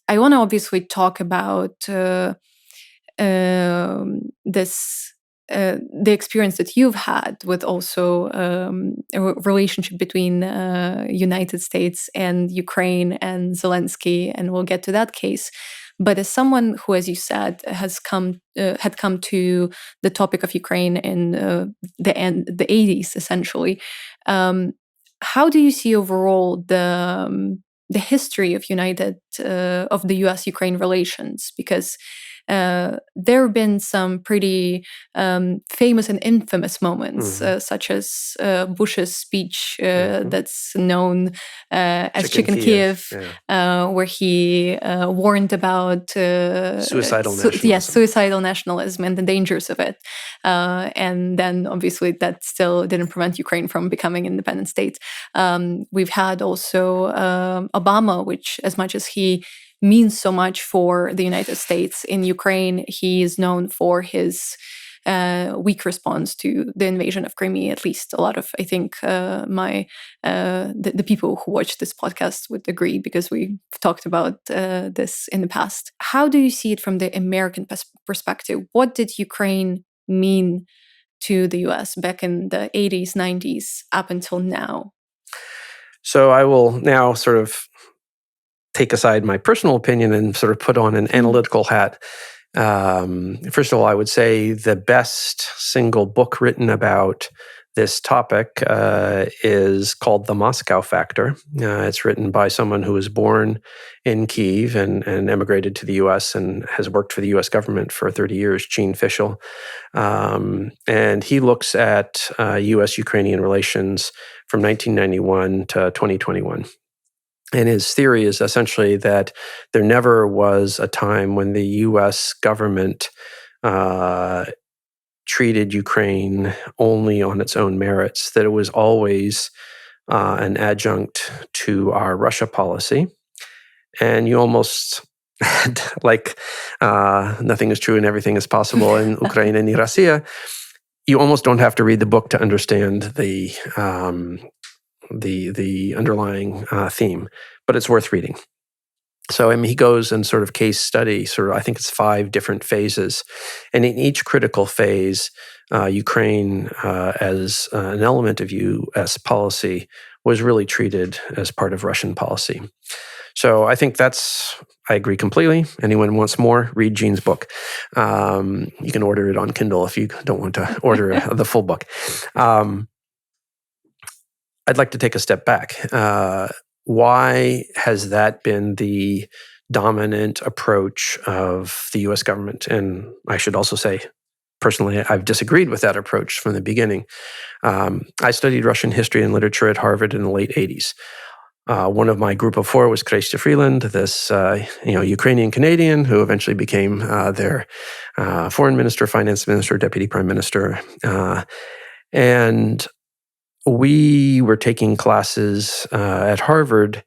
I want to obviously talk about the experience that you've had with also a relationship between United States and Ukraine and Zelensky, and we'll get to that case. But as someone who, as you said, had come to the topic of Ukraine in the 80s, essentially, how do you see overall the history of of the U.S.-Ukraine relations? Because there have been some pretty famous and infamous moments, such as Bush's speech that's known as Chicken Kyiv, where he warned about suicidal nationalism. Yes, suicidal nationalism and the dangers of it. And then, obviously, that still didn't prevent Ukraine from becoming an independent state. We've had also Obama, which, as much as he means so much for the United States, in Ukraine, he is known for his weak response to the invasion of Crimea. At least a lot of, I think, the people who watch this podcast would agree, because we've talked about this in the past. How do you see it from the American perspective? What did Ukraine mean to the US back in the 80s, 90s, up until now? So I will now sort of take aside my personal opinion and sort of put on an analytical hat. First of all, I would say the best single book written about this topic is called The Moscow Factor. It's written by someone who was born in Kyiv and emigrated to the U.S. and has worked for the U.S. government for 30 years, Gene Fishel. And he looks at U.S.-Ukrainian relations from 1991 to 2021. And his theory is essentially that there never was a time when the U.S. government treated Ukraine only on its own merits, that it was always an adjunct to our Russia policy. And you almost like nothing is true and everything is possible in Ukrainian International. You almost don't have to read the book to understand the underlying theme, but it's worth reading. So he goes and sort of case study, I think it's 5 different phases. And in each critical phase, Ukraine, as an element of U.S. policy, was really treated as part of Russian policy. So I think I agree completely. Anyone wants more, read Gene's book. You can order it on Kindle if you don't want to order the full book. I'd like to take a step back. Why has that been the dominant approach of the U.S. government? And I should also say, personally, I've disagreed with that approach from the beginning. I studied Russian history and literature at Harvard in the late 80s. One of my group of 4 was Chrystia Freeland, this Ukrainian Canadian who eventually became their foreign minister, finance minister, deputy prime minister. And we were taking classes at Harvard,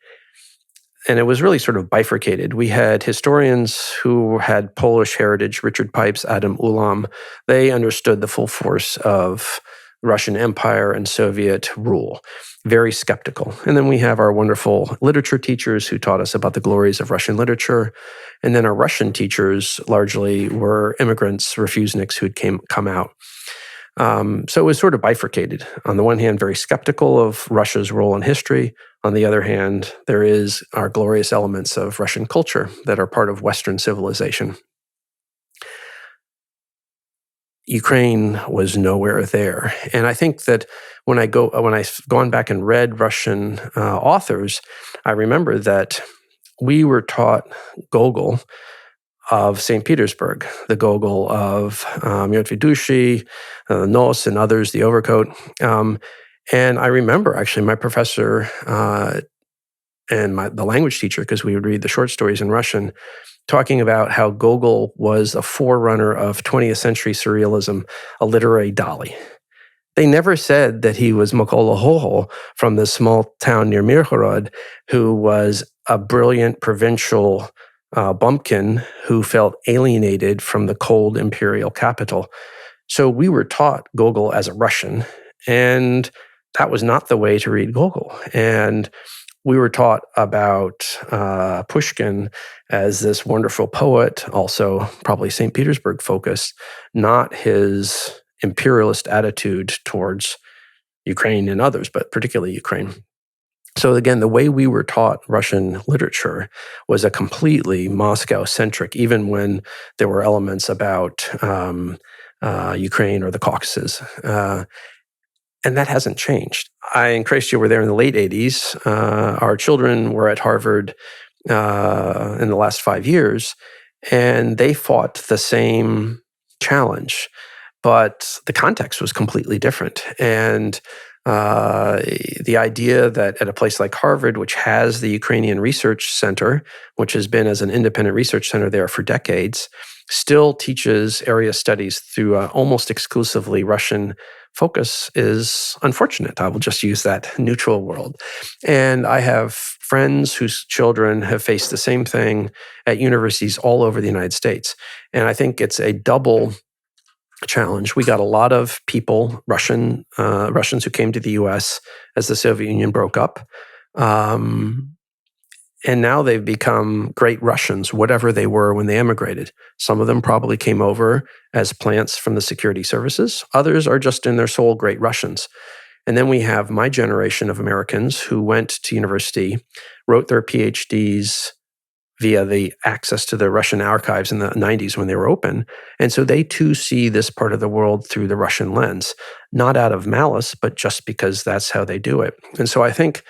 and it was really sort of bifurcated. We had historians who had Polish heritage, Richard Pipes, Adam Ulam. They understood the full force of Russian Empire and Soviet rule, very skeptical. And then we have our wonderful literature teachers who taught us about the glories of Russian literature. And then our Russian teachers largely were immigrants, refuseniks who'd come out. So it was sort of bifurcated. On the one hand, very skeptical of Russia's role in history. On the other hand, there is our glorious elements of Russian culture that are part of Western civilization. Ukraine was nowhere there. And I think that when I've gone back and read Russian authors, I remember that we were taught Gogol of St. Petersburg, the Gogol of Mертвые души, Nos and others, The Overcoat. And I remember actually my professor and the language teacher, because we would read the short stories in Russian, talking about how Gogol was a forerunner of 20th century surrealism, a literary Dali. They never said that he was Mykola Hoho from this small town near Mirhorod, who was a brilliant provincial bumpkin who felt alienated from the cold imperial capital. So we were taught Gogol as a Russian, and that was not the way to read Gogol. And we were taught about Pushkin as this wonderful poet, also probably St. Petersburg focused, not his imperialist attitude towards Ukraine and others, but particularly Ukraine. So again, the way we were taught Russian literature was a completely Moscow-centric, even when there were elements about Ukraine or the Caucasus. And that hasn't changed. I and Chrystia were there in the late 80s. Our children were at Harvard in the last 5 years, and they fought the same challenge, but the context was completely different. And the idea that at a place like Harvard, which has the Ukrainian Research Center, which has been as an independent research center there for decades, still teaches area studies through almost exclusively Russian focus is unfortunate. I will just use that neutral world. And I have friends whose children have faced the same thing at universities all over the United States. And I think it's a double challenge. We got a lot of people, Russians who came to the U.S. as the Soviet Union broke up. And now they've become great Russians, whatever they were when they emigrated. Some of them probably came over as plants from the security services. Others are just in their soul great Russians. And then we have my generation of Americans who went to university, wrote their PhDs via the access to the Russian archives in the 90s when they were open. And so they too see this part of the world through the Russian lens, not out of malice, but just because that's how they do it. And so I think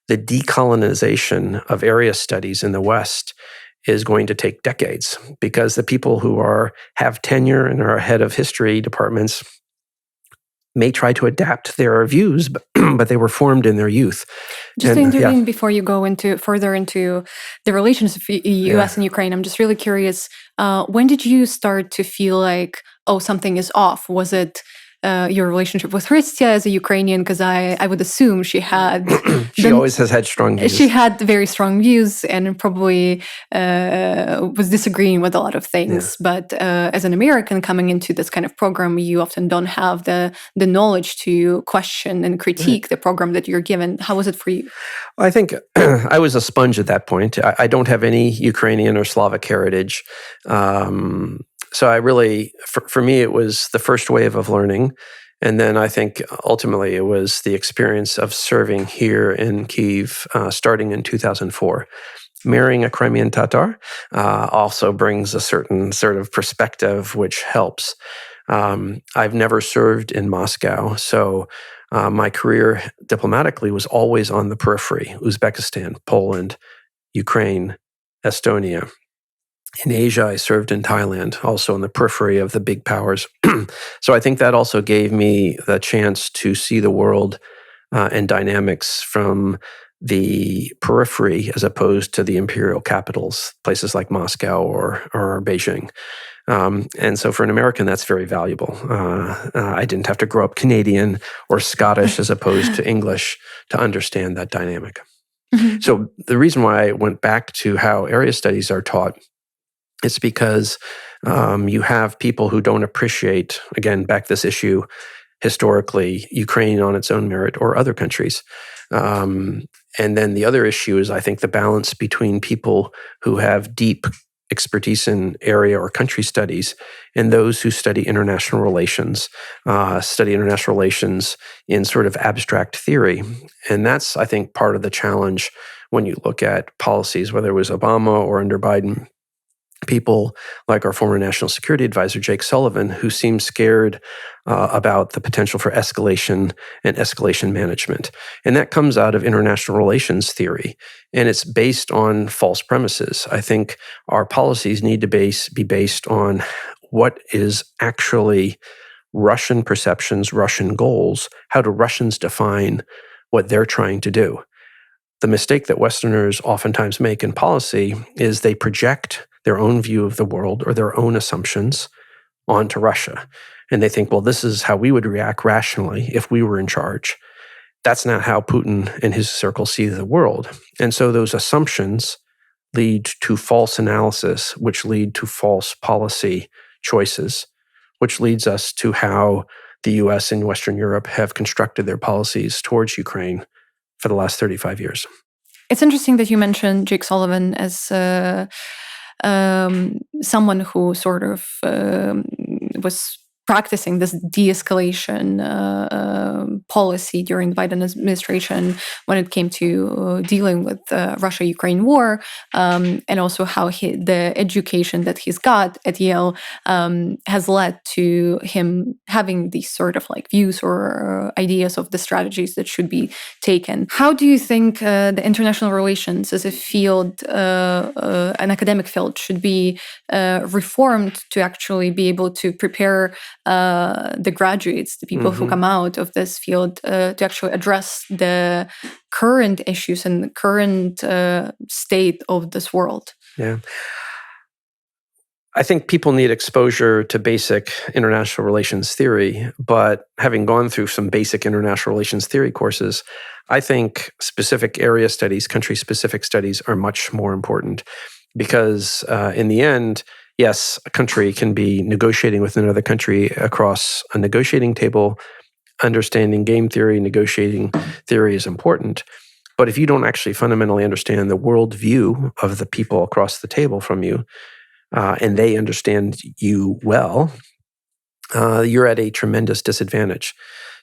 the decolonization of area studies in the West is going to take decades, because the people who have tenure and are head of history departments may try to adapt their views, but they were formed in their youth. Just to intervene before you go further into the relations of U.S. and Ukraine, I'm just really curious. When did you start to feel like, oh, something is off? Was it your relationship with Hristia as a Ukrainian? Because I would assume she had... She always has had strong views. She had very strong views and probably was disagreeing with a lot of things. Yeah. But as an American coming into this kind of program, you often don't have the knowledge to question and critique the program that you're given. How was it for you? I think I was a sponge at that point. I don't have any Ukrainian or Slavic heritage. So I really, for me, it was the first wave of learning. And then I think ultimately it was the experience of serving here in Kyiv starting in 2004. Marrying a Crimean Tatar also brings a certain sort of perspective, which helps. I've never served in Moscow, so my career diplomatically was always on the periphery: Uzbekistan, Poland, Ukraine, Estonia. In Asia, I served in Thailand, also in the periphery of the big powers. So I think that also gave me the chance to see the world and dynamics from the periphery as opposed to the imperial capitals, places like Moscow or Beijing. And so for an American, that's very valuable. I didn't have to grow up Canadian or Scottish as opposed to English to understand that dynamic. Mm-hmm. So the reason why I went back to how area studies are taught, it's because you have people who don't appreciate, again, back this issue historically, Ukraine on its own merit or other countries. And then the other issue is, I think, the balance between people who have deep expertise in area or country studies and those who study international relations in sort of abstract theory. And that's, I think, part of the challenge when you look at policies, whether it was Obama or under Biden. People like our former national security advisor, Jake Sullivan, who seems scared about the potential for escalation and escalation management. And that comes out of international relations theory. And it's based on false premises. I think our policies need to be based on what is actually Russian perceptions, Russian goals. How do Russians define what they're trying to do? The mistake that Westerners oftentimes make in policy is they project their own view of the world or their own assumptions onto Russia. And they think, well, this is how we would react rationally if we were in charge. That's not how Putin and his circle see the world. And so those assumptions lead to false analysis, which lead to false policy choices, which leads us to how the US and Western Europe have constructed their policies towards Ukraine for the last 35 years. It's interesting that you mentioned Jake Sullivan as someone who sort of was practicing this de-escalation policy during the Biden administration when it came to dealing with the Russia-Ukraine war, and also how the education that he's got at Yale has led to him having these sort of like views or ideas of the strategies that should be taken. How do you think the international relations as a field, an academic field, should be reformed to actually be able to prepare the graduates, the people who come out of this field, to actually address the current issues and the current state of this world? Yeah. I think people need exposure to basic international relations theory, but having gone through some basic international relations theory courses, I think specific area studies, country-specific studies are much more important because in the end, yes, a country can be negotiating with another country across a negotiating table. Understanding game theory, negotiating theory is important. But if you don't actually fundamentally understand the worldview of the people across the table from you, and they understand you well, you're at a tremendous disadvantage.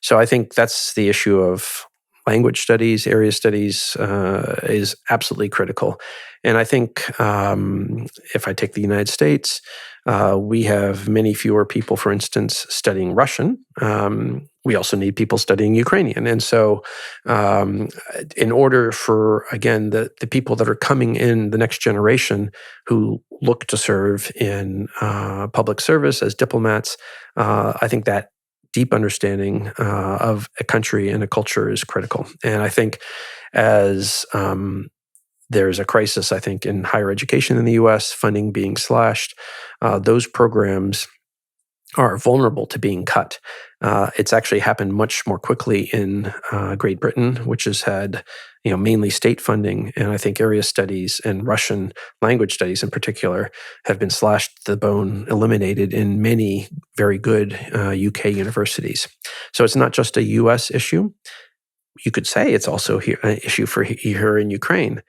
So I think that's the issue of language studies, area studies is absolutely critical. And I think if I take the United States, we have many fewer people, for instance, studying Russian. We also need people studying Ukrainian. And so in order for, again, the people that are coming in, the next generation who look to serve in public service as diplomats, I think that deep understanding of a country and a culture is critical. And I think as there's a crisis, I think, in higher education in the U.S., funding being slashed, those programs are vulnerable to being cut. It's actually happened much more quickly in Great Britain, which has had mainly state funding, and I think area studies and Russian language studies in particular have been slashed to the bone, eliminated in many very good UK universities. So it's not just a US issue. You could say it's also an issue for here in Ukraine.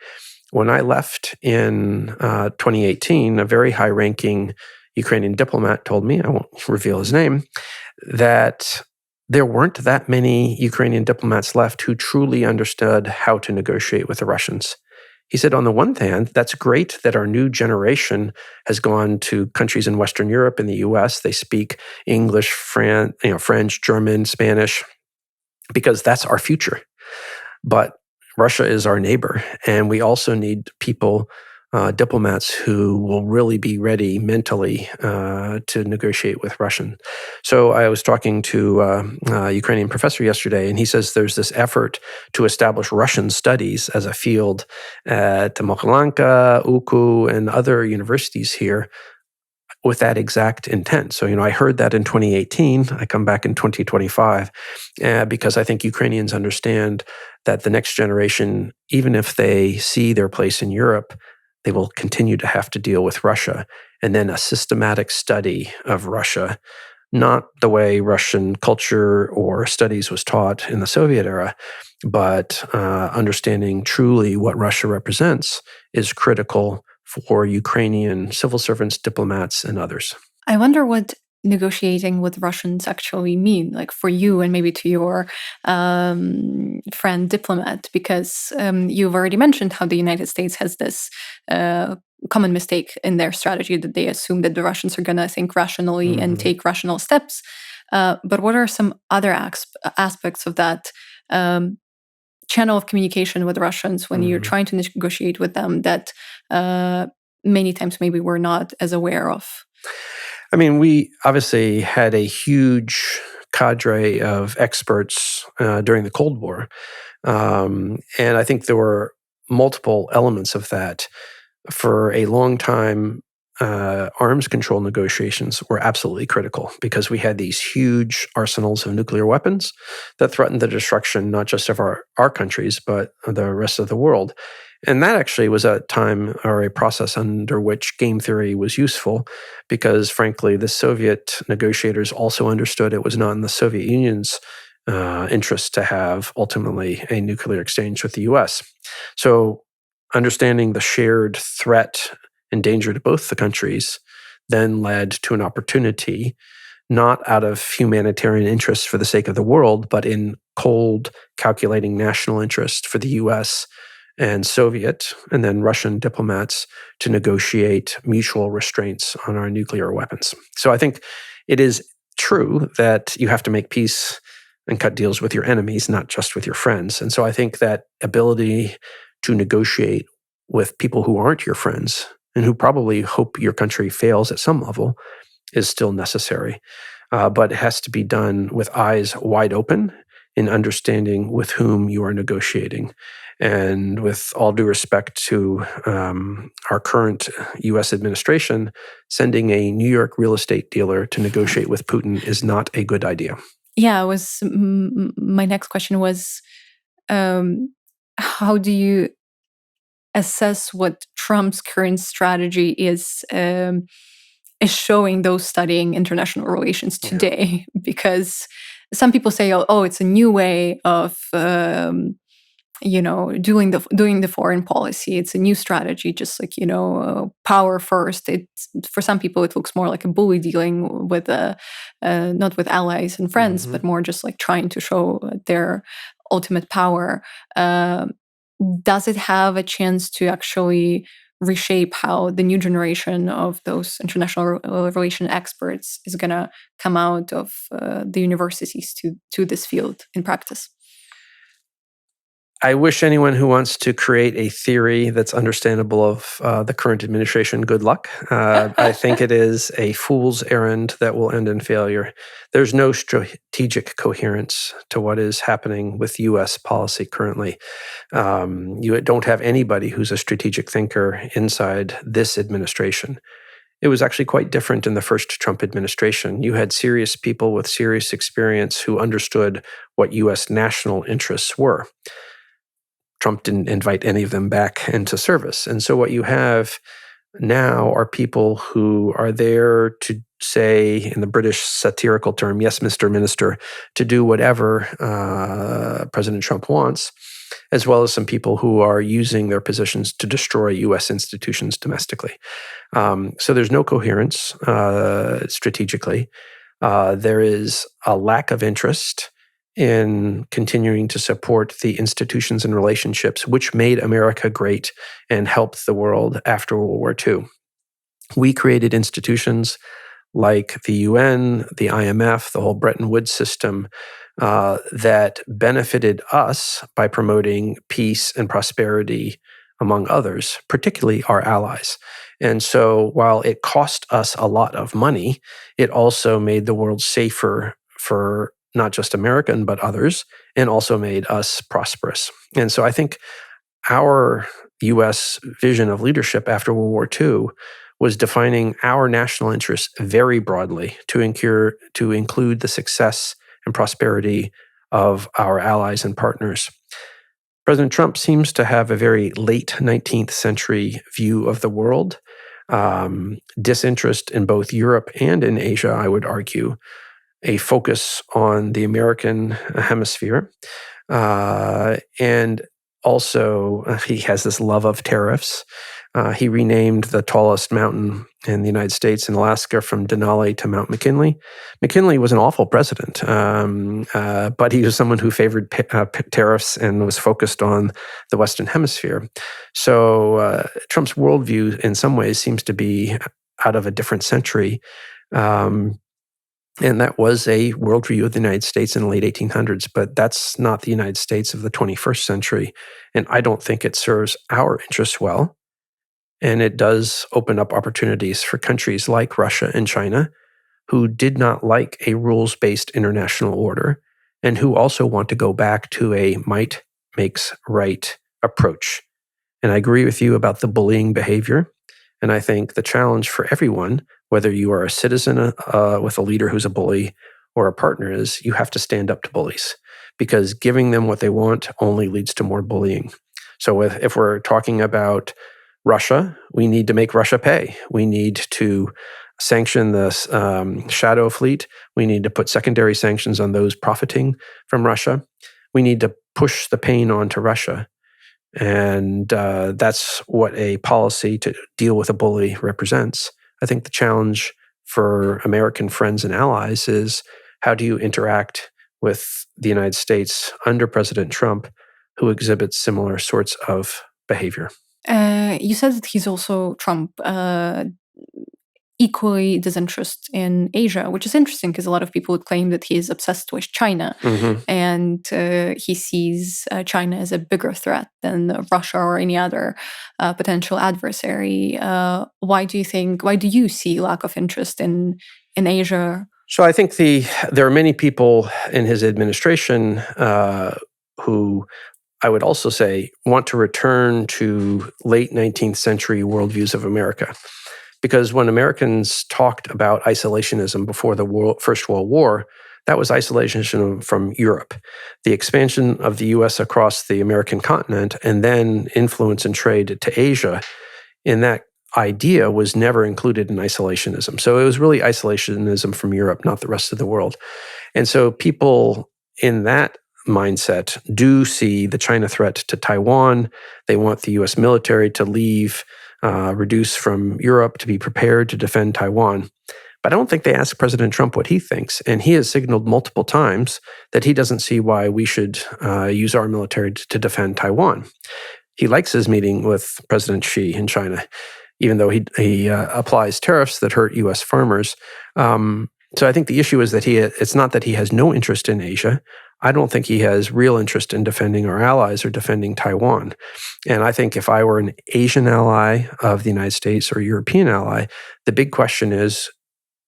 When I left in 2018, a very high-ranking Ukrainian diplomat told me, I won't reveal his name, that there weren't that many Ukrainian diplomats left who truly understood how to negotiate with the Russians. He said, on the one hand, that's great that our new generation has gone to countries in Western Europe and the US. They speak English, French, German, Spanish, because that's our future. But Russia is our neighbor, and we also need people, diplomats who will really be ready mentally to negotiate with Russian. So I was talking to a Ukrainian professor yesterday, and he says there's this effort to establish Russian studies as a field at Mokolanka, UKU, and other universities here with that exact intent. So, I heard that in 2018. I come back in 2025 because I think Ukrainians understand that the next generation, even if they see their place in Europe, they will continue to have to deal with Russia. And then a systematic study of Russia, not the way Russian culture or studies was taught in the Soviet era, but understanding truly what Russia represents is critical for Ukrainian civil servants, diplomats, and others. I wonder what negotiating with Russians actually mean, like for you and maybe to your friend diplomat, because you've already mentioned how the United States has this common mistake in their strategy that they assume that the Russians are going to think rationally and take rational steps. But what are some other aspects of that channel of communication with Russians when you're trying to negotiate with them that many times maybe we're not as aware of? I mean, we obviously had a huge cadre of experts during the Cold War. And I think there were multiple elements of that. For a long time, arms control negotiations were absolutely critical because we had these huge arsenals of nuclear weapons that threatened the destruction not just of our countries, but the rest of the world. And that actually was a time or a process under which game theory was useful because, frankly, the Soviet negotiators also understood it was not in the Soviet Union's interest to have ultimately a nuclear exchange with the US. So understanding the shared threat and danger to both the countries then led to an opportunity, not out of humanitarian interests for the sake of the world, but in cold, calculating national interest for the US and Soviet and then Russian diplomats to negotiate mutual restraints on our nuclear weapons. So I think it is true that you have to make peace and cut deals with your enemies, not just with your friends. And so I think that ability to negotiate with people who aren't your friends and who probably hope your country fails at some level is still necessary. But it has to be done with eyes wide open in understanding with whom you are negotiating. And with all due respect to our current U.S. administration, sending a New York real estate dealer to negotiate with Putin is not a good idea. Yeah, my next question was, how do you assess what Trump's current strategy is showing those studying international relations today? Yeah. Because some people say, oh, it's a new way of doing the foreign policy. It's a new strategy, just like power first. It's for some people it looks more like a bully dealing with not with allies and friends, but more just like trying to show their ultimate power. Does it have a chance to actually reshape how the new generation of those international relation experts is going to come out of the universities to this field in practice? I wish anyone who wants to create a theory that's understandable of the current administration good luck. I think it is a fool's errand that will end in failure. There's no strategic coherence to what is happening with U.S. policy currently. You don't have anybody who's a strategic thinker inside this administration. It was actually quite different in the first Trump administration. You had serious people with serious experience who understood what U.S. national interests were. Trump didn't invite any of them back into service. And so what you have now are people who are there to say, in the British satirical term, yes, Mr. Minister, to do whatever President Trump wants, as well as some people who are using their positions to destroy U.S. institutions domestically. So there's no coherence strategically. There is a lack of interest in continuing to support the institutions and relationships which made America great and helped the world after World War II. We created institutions like the UN, the IMF, the whole Bretton Woods system that benefited us by promoting peace and prosperity among others, particularly our allies. And so while it cost us a lot of money, it also made the world safer for not just American, but others, and also made us prosperous. And so I think our U.S. vision of leadership after World War II was defining our national interests very broadly to include the success and prosperity of our allies and partners. President Trump seems to have a very late 19th century view of the world, disinterest in both Europe and in Asia, I would argue, a focus on the American hemisphere. And also, he has this love of tariffs. He renamed the tallest mountain in the United States in Alaska from Denali to Mount McKinley. McKinley was an awful president, but he was someone who favored tariffs and was focused on the Western Hemisphere. So Trump's worldview in some ways seems to be out of a different century. And that was a worldview of the United States in the late 1800s, but that's not the United States of the 21st century. And I don't think it serves our interests well. And it does open up opportunities for countries like Russia and China, who did not like a rules-based international order, and who also want to go back to a might makes right approach. And I agree with you about the bullying behavior. And I think the challenge for everyone, whether you are a citizen with a leader who's a bully or a partner, is you have to stand up to bullies, because giving them what they want only leads to more bullying. So if we're talking about Russia, we need to make Russia pay. We need to sanction the shadow fleet. We need to put secondary sanctions on those profiting from Russia. We need to push the pain onto Russia. And that's what a policy to deal with a bully represents. I think the challenge for American friends and allies is, how do you interact with the United States under President Trump, who exhibits similar sorts of behavior? You said that he's also, Trump, equally disinterested in Asia, which is interesting because a lot of people would claim that he is obsessed with China, and he sees China as a bigger threat than Russia or any other potential adversary. Why do you see lack of interest in Asia? So I think there are many people in his administration who, I would also say, want to return to late 19th century worldviews of America. Because when Americans talked about isolationism before the First World War, that was isolationism from Europe. The expansion of the U.S. across the American continent and then influence and trade to Asia, in that idea was never included in isolationism. So it was really isolationism from Europe, not the rest of the world. And so people in that mindset do see the China threat to Taiwan. They want the U.S. military to leave, reduce from Europe, to be prepared to defend Taiwan. But I don't think they ask President Trump what he thinks. And he has signaled multiple times that he doesn't see why we should use our military to defend Taiwan. He likes his meeting with President Xi in China, even though he applies tariffs that hurt U.S. farmers. So I think the issue is that it's not that he has no interest in Asia. I don't think he has real interest in defending our allies or defending Taiwan. And I think if I were an Asian ally of the United States or European ally, the big question is,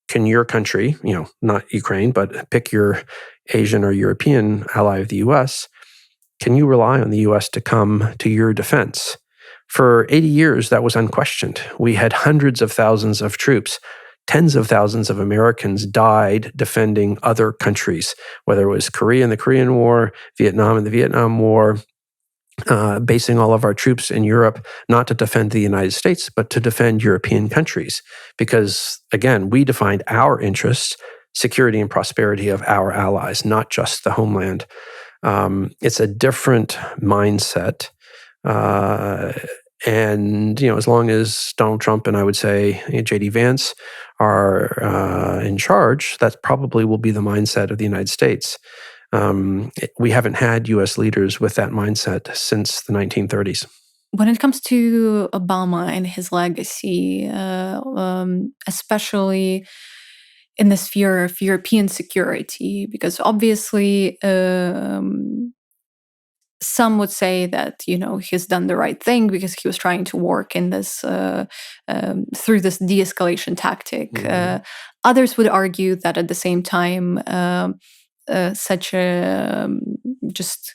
can your country, not Ukraine, but pick your Asian or European ally of the US, can you rely on the US to come to your defense? For 80 years, that was unquestioned. We had hundreds of thousands of troops. Tens of thousands of Americans died defending other countries, whether it was Korea in the Korean War, Vietnam in the Vietnam War, basing all of our troops in Europe, not to defend the United States, but to defend European countries. Because, again, we defined our interests, security and prosperity of our allies, not just the homeland. It's a different mindset. And as long as Donald Trump and I would say J.D. Vance are in charge, that probably will be the mindset of the United States. We haven't had U.S. leaders with that mindset since the 1930s. When it comes to Obama and his legacy, especially in the sphere of European security, because obviously some would say that he's done the right thing because he was trying to work in this through this de-escalation tactic. Mm-hmm. Others would argue that at the same time, such a just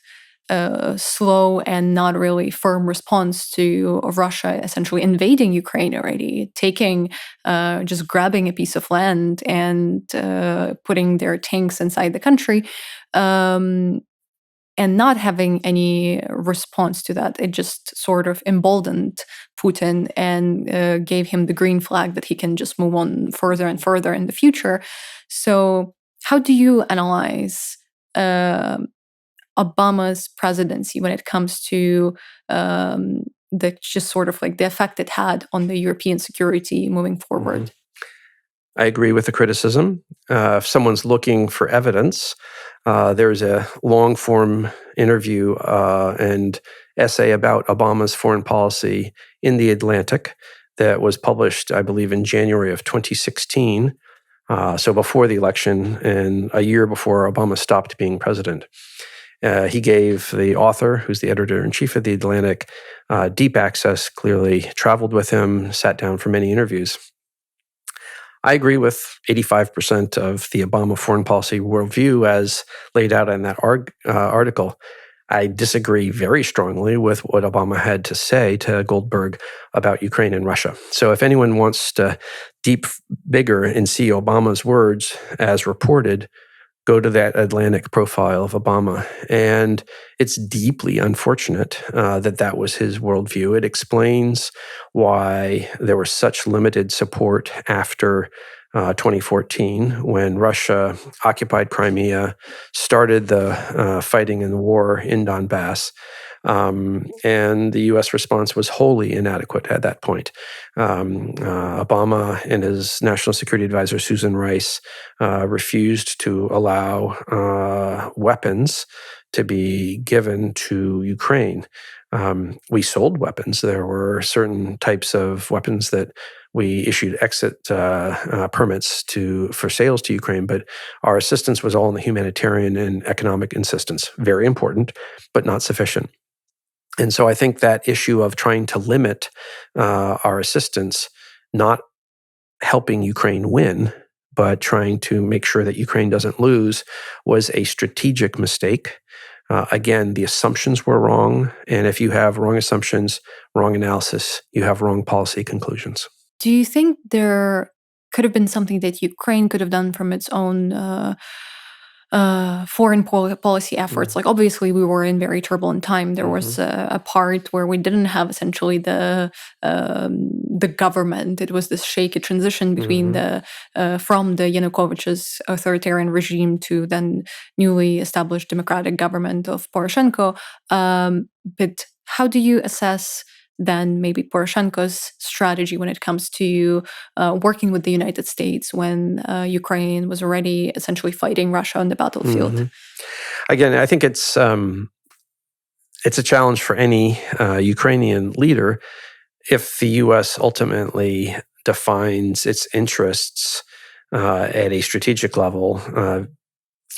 slow and not really firm response to Russia essentially invading Ukraine already, just grabbing a piece of land and putting their tanks inside the country. And not having any response to that. It just sort of emboldened Putin and gave him the green flag that he can just move on further and further in the future. So how do you analyze Obama's presidency when it comes to the just sort of like the effect it had on the European security moving forward? Mm-hmm. I agree with the criticism. If someone's looking for evidence, there's a long-form interview and essay about Obama's foreign policy in The Atlantic that was published, I believe, in January of 2016, so before the election and a year before Obama stopped being president. He gave the author, who's the editor-in-chief of The Atlantic, deep access, clearly traveled with him, sat down for many interviews. I agree with 85% of the Obama foreign policy worldview as laid out in that article. I disagree very strongly with what Obama had to say to Goldberg about Ukraine and Russia. So if anyone wants to deep bigger and see Obama's words as reported, go to that Atlantic profile of Obama. And it's deeply unfortunate that was his worldview. It explains why there was such limited support after 2014 when Russia occupied Crimea, started the fighting and the war in Donbass. And the U.S. response was wholly inadequate at that point. Obama and his national security advisor, Susan Rice, refused to allow weapons to be given to Ukraine. We sold weapons. There were certain types of weapons that we issued exit permits for sales to Ukraine, but our assistance was all in the humanitarian and economic assistance. Very important, but not sufficient. And so I think that issue of trying to limit our assistance, not helping Ukraine win, but trying to make sure that Ukraine doesn't lose, was a strategic mistake. Again, the assumptions were wrong. And if you have wrong assumptions, wrong analysis, you have wrong policy conclusions. Do you think there could have been something that Ukraine could have done from its own foreign policy efforts? Like, obviously, we were in very turbulent time. There was a part where we didn't have essentially the government. It was this shaky transition between from the Yanukovych's authoritarian regime to then newly established democratic government of Poroshenko. But how do you assess then maybe Poroshenko's strategy when it comes to working with the United States when Ukraine was already essentially fighting Russia on the battlefield? Again, I think it's a challenge for any Ukrainian leader if the U.S. ultimately defines its interests at a strategic level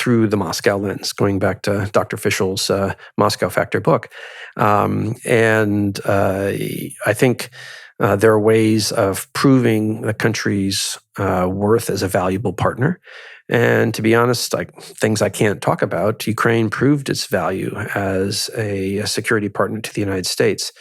through the Moscow lens, going back to Dr. Fischl's Moscow Factor book. I think there are ways of proving the country's worth as a valuable partner. And to be honest, things I can't talk about, Ukraine proved its value as a security partner to the United States.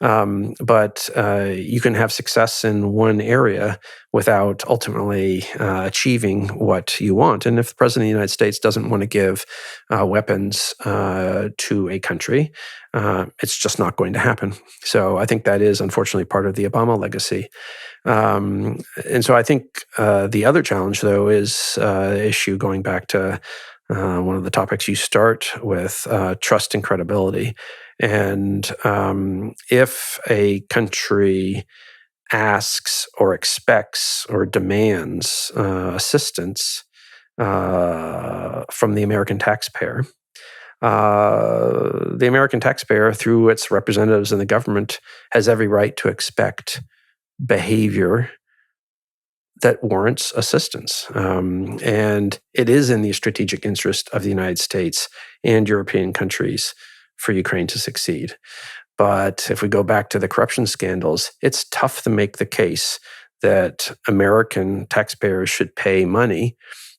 But you can have success in one area without ultimately achieving what you want. And if the President of the United States doesn't want to give weapons to a country, it's just not going to happen. So I think that is unfortunately part of the Obama legacy. And so I think the other challenge, though, is the issue going back to one of the topics you start with, trust and credibility. And if a country asks or expects or demands assistance from the American taxpayer, the American taxpayer, through its representatives in the government, has every right to expect behavior that warrants assistance. And it is in the strategic interest of the United States and European countries for Ukraine to succeed. But if we go back to the corruption scandals, it's tough to make the case that American taxpayers should pay money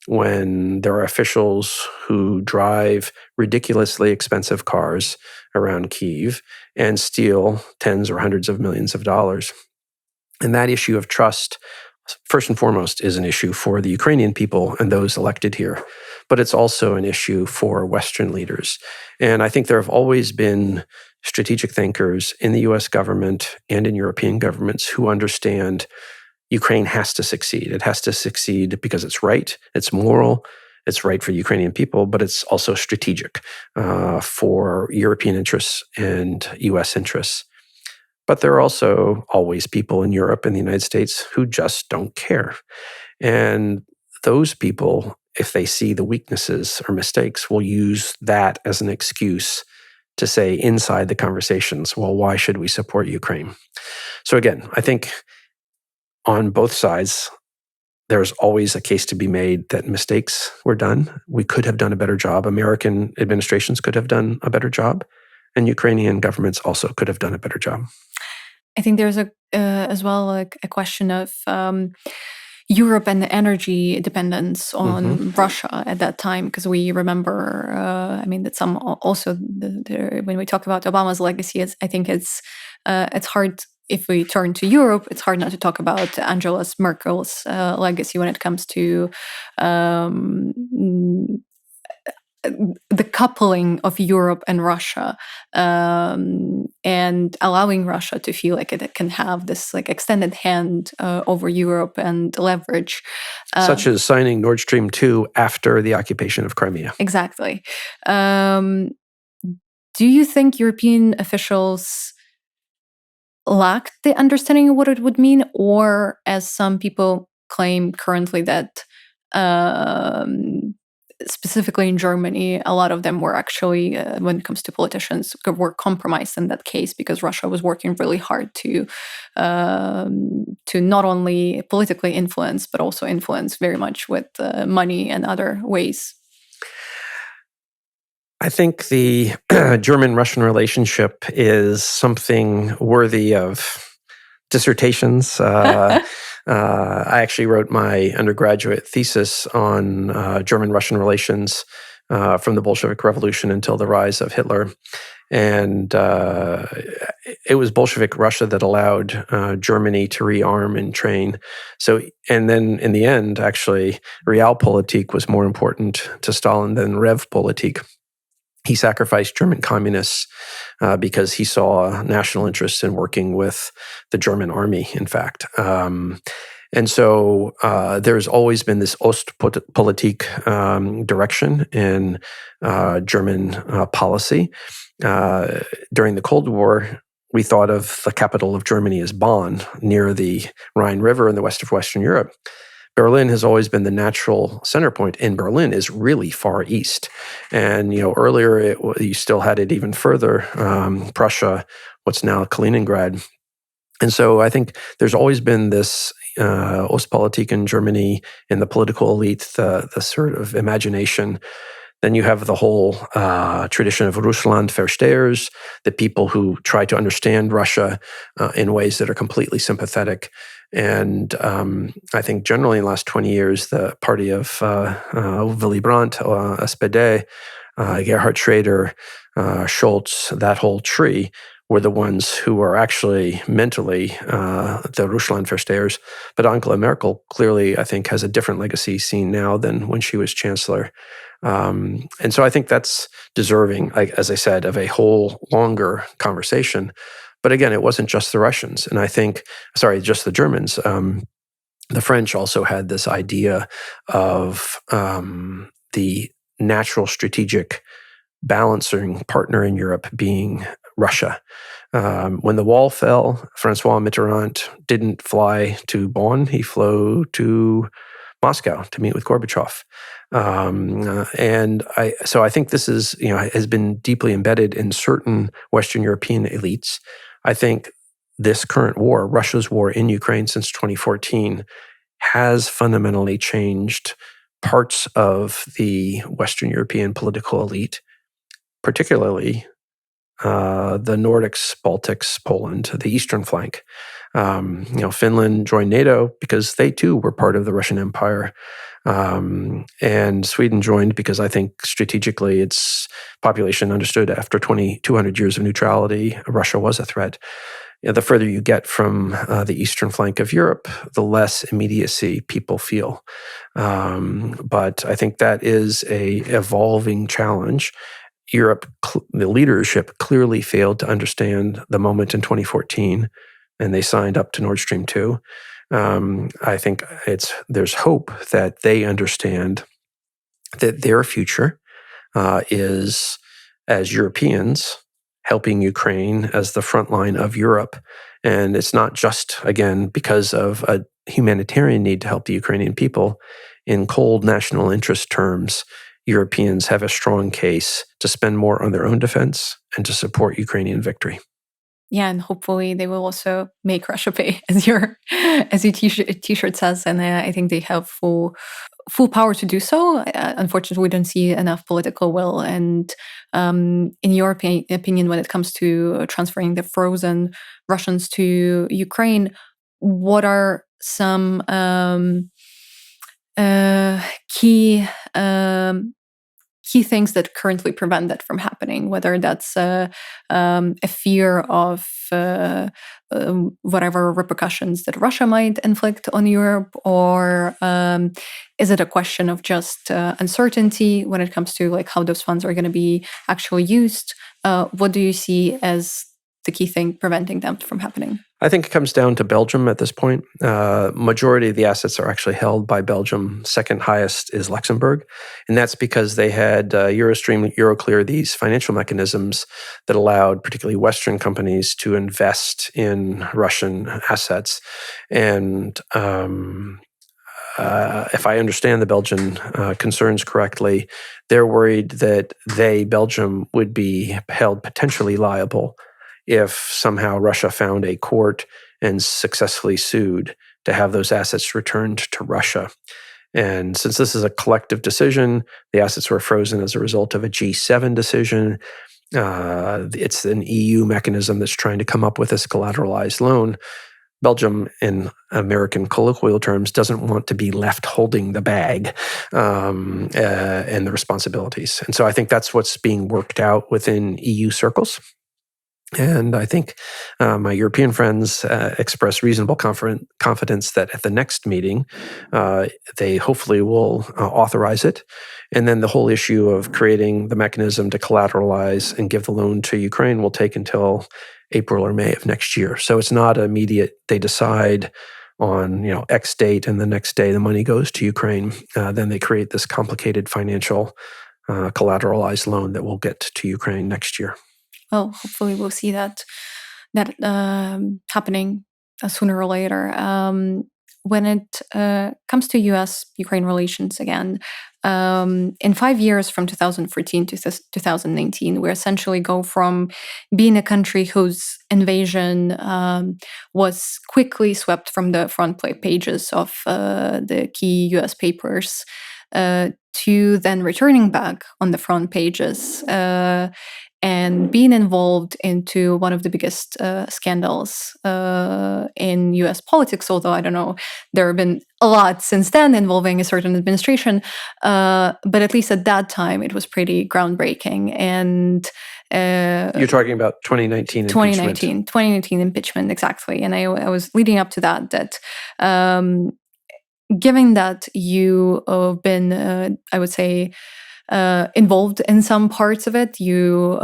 when there are officials who drive ridiculously expensive cars around Kyiv and steal tens or hundreds of millions of dollars. And that issue of trust, first and foremost, is an issue for the Ukrainian people and those elected here. But it's also an issue for Western leaders. And I think there have always been strategic thinkers in the US government and in European governments who understand Ukraine has to succeed. It has to succeed because it's right, it's moral, it's right for Ukrainian people, but it's also strategic for European interests and US interests. But there are also always people in Europe and the United States who just don't care. And those people, if they see the weaknesses or mistakes, will use that as an excuse to say inside the conversations, well, why should we support Ukraine? So again, I think on both sides, there's always a case to be made that mistakes were done. We could have done a better job. American administrations could have done a better job. And Ukrainian governments also could have done a better job. I think there's as well a question of Europe and the energy dependence on Russia at that time, because we remember, that some also when we talk about Obama's legacy, I think it's hard. If we turn to Europe, it's hard not to talk about Angela Merkel's legacy when it comes to the coupling of Europe and Russia, and allowing Russia to feel like it can have this extended hand over Europe and leverage. Such as signing Nord Stream 2 after the occupation of Crimea. Exactly. Do you think European officials lacked the understanding of what it would mean, or as some people claim currently that specifically in Germany, a lot of them were actually, when it comes to politicians, were compromised in that case because Russia was working really hard to not only politically influence, but also influence very much with money and other ways? I think the German-Russian relationship is something worthy of dissertations. I actually wrote my undergraduate thesis on German-Russian relations from the Bolshevik Revolution until the rise of Hitler. And it was Bolshevik Russia that allowed Germany to rearm and train. So, and then in the end, actually, Realpolitik was more important to Stalin than Revpolitik. He sacrificed German communists because he saw national interests in working with the German army, in fact. And so there's always been this Ostpolitik direction in German policy. During the Cold War, we thought of the capital of Germany as Bonn, near the Rhine River in the west of Western Europe. Berlin has always been the natural center point, and Berlin is really far east. And earlier you still had it even further. Prussia, what's now Kaliningrad, And so I think there's always been this Ostpolitik in Germany, in the political elite, the sort of imagination. Then you have the whole tradition of Russlandverstehers, the people who try to understand Russia in ways that are completely sympathetic. And I think generally in the last 20 years, the party of Willy Brandt, SPD, Gerhard Schroeder, Scholz, that whole tree, were the ones who are actually mentally the Russlandverstehers. But Angela Merkel clearly, I think, has a different legacy seen now than when she was chancellor. And so I think that's deserving, as I said, of a whole longer conversation. But again, it wasn't just the Russians. And I think, just the Germans. The French also had this idea of the natural strategic balancing partner in Europe being Russia. When the wall fell, Francois Mitterrand didn't fly to Bonn. He flew to Moscow to meet with Gorbachev. So I think this is, has been deeply embedded in certain Western European elites. I think this current war, Russia's war in Ukraine since 2014, has fundamentally changed parts of the Western European political elite, particularly the Nordics, Baltics, Poland, the eastern flank. Finland joined NATO because they too were part of the Russian Empire. And Sweden joined because I think strategically its population understood after 200 years of neutrality, Russia was a threat. The further you get from the eastern flank of Europe, the less immediacy people feel. But I think that is a evolving challenge. Europe, the leadership clearly failed to understand the moment in 2014, and they signed up to Nord Stream 2. I think there's hope that they understand that their future is as Europeans helping Ukraine as the front line of Europe. And it's not just, again, because of a humanitarian need to help the Ukrainian people. In cold national interest terms, Europeans have a strong case to spend more on their own defense and to support Ukrainian victory. Yeah, and hopefully they will also make Russia pay, as your t-shirt says, and I think they have full power to do so. Unfortunately, we don't see enough political will. And in your opinion, when it comes to transferring the frozen Russians to Ukraine, what are some key things that currently prevent that from happening, whether that's a fear of whatever repercussions that Russia might inflict on Europe, or is it a question of just uncertainty when it comes to how those funds are going to be actually used? What do you see as the key thing preventing them from happening? I think it comes down to Belgium at this point. Majority of the assets are actually held by Belgium. Second highest is Luxembourg. And that's because they had Eurostream, Euroclear, these financial mechanisms that allowed particularly Western companies to invest in Russian assets. And if I understand the Belgian concerns correctly, they're worried that Belgium, would be held potentially liable if somehow Russia found a court and successfully sued to have those assets returned to Russia. And since this is a collective decision, the assets were frozen as a result of a G7 decision. It's an EU mechanism that's trying to come up with this collateralized loan. Belgium, in American colloquial terms, doesn't want to be left holding the bag and the responsibilities. And so I think that's what's being worked out within EU circles. And I think my European friends express reasonable confidence that at the next meeting, they hopefully will authorize it. And then the whole issue of creating the mechanism to collateralize and give the loan to Ukraine will take until April or May of next year. So it's not immediate. They decide on X date, and the next day the money goes to Ukraine. Then they create this complicated financial collateralized loan that will get to Ukraine next year. Well, hopefully we'll see that happening sooner or later. when it comes to U.S.-Ukraine relations again, in 5 years from 2014 to 2019, we essentially go from being a country whose invasion was quickly swept from the front pages of the key U.S. papers to then returning back on the front pages and being involved into one of the biggest scandals in U.S. politics, although I don't know, there have been a lot since then involving a certain administration, but at least at that time it was pretty groundbreaking. And you're talking about 2019 impeachment. 2019 impeachment, exactly. And I was leading up to that given that you have been, I would say, involved in some parts of it, you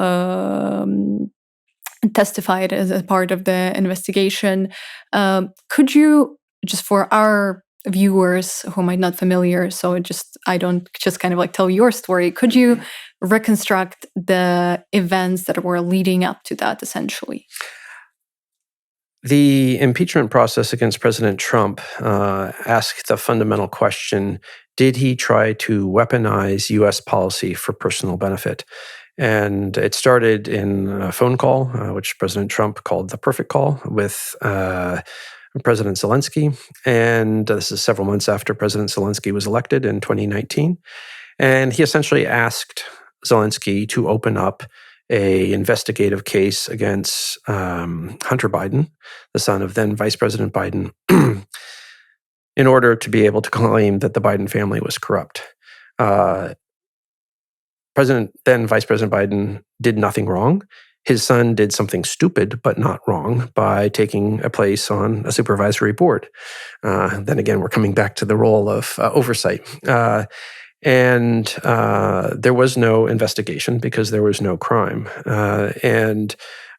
testified as a part of the investigation. Could you, just for our viewers who might not familiar, so I don't just kind of like tell your story, could you reconstruct the events that were leading up to that, essentially? The impeachment process against President Trump asked the fundamental question, did he try to weaponize U.S. policy for personal benefit? And it started in a phone call, which President Trump called the perfect call, with President Zelensky. And this is several months after President Zelensky was elected in 2019. And he essentially asked Zelensky to open up an investigative case against Hunter Biden, the son of then Vice President Biden, in order to be able to claim that the Biden family was corrupt. Then Vice President Biden did nothing wrong. His son did something stupid but not wrong by taking a place on a supervisory board. Then again, we're coming back to the role of oversight. And there was no investigation because there was no crime.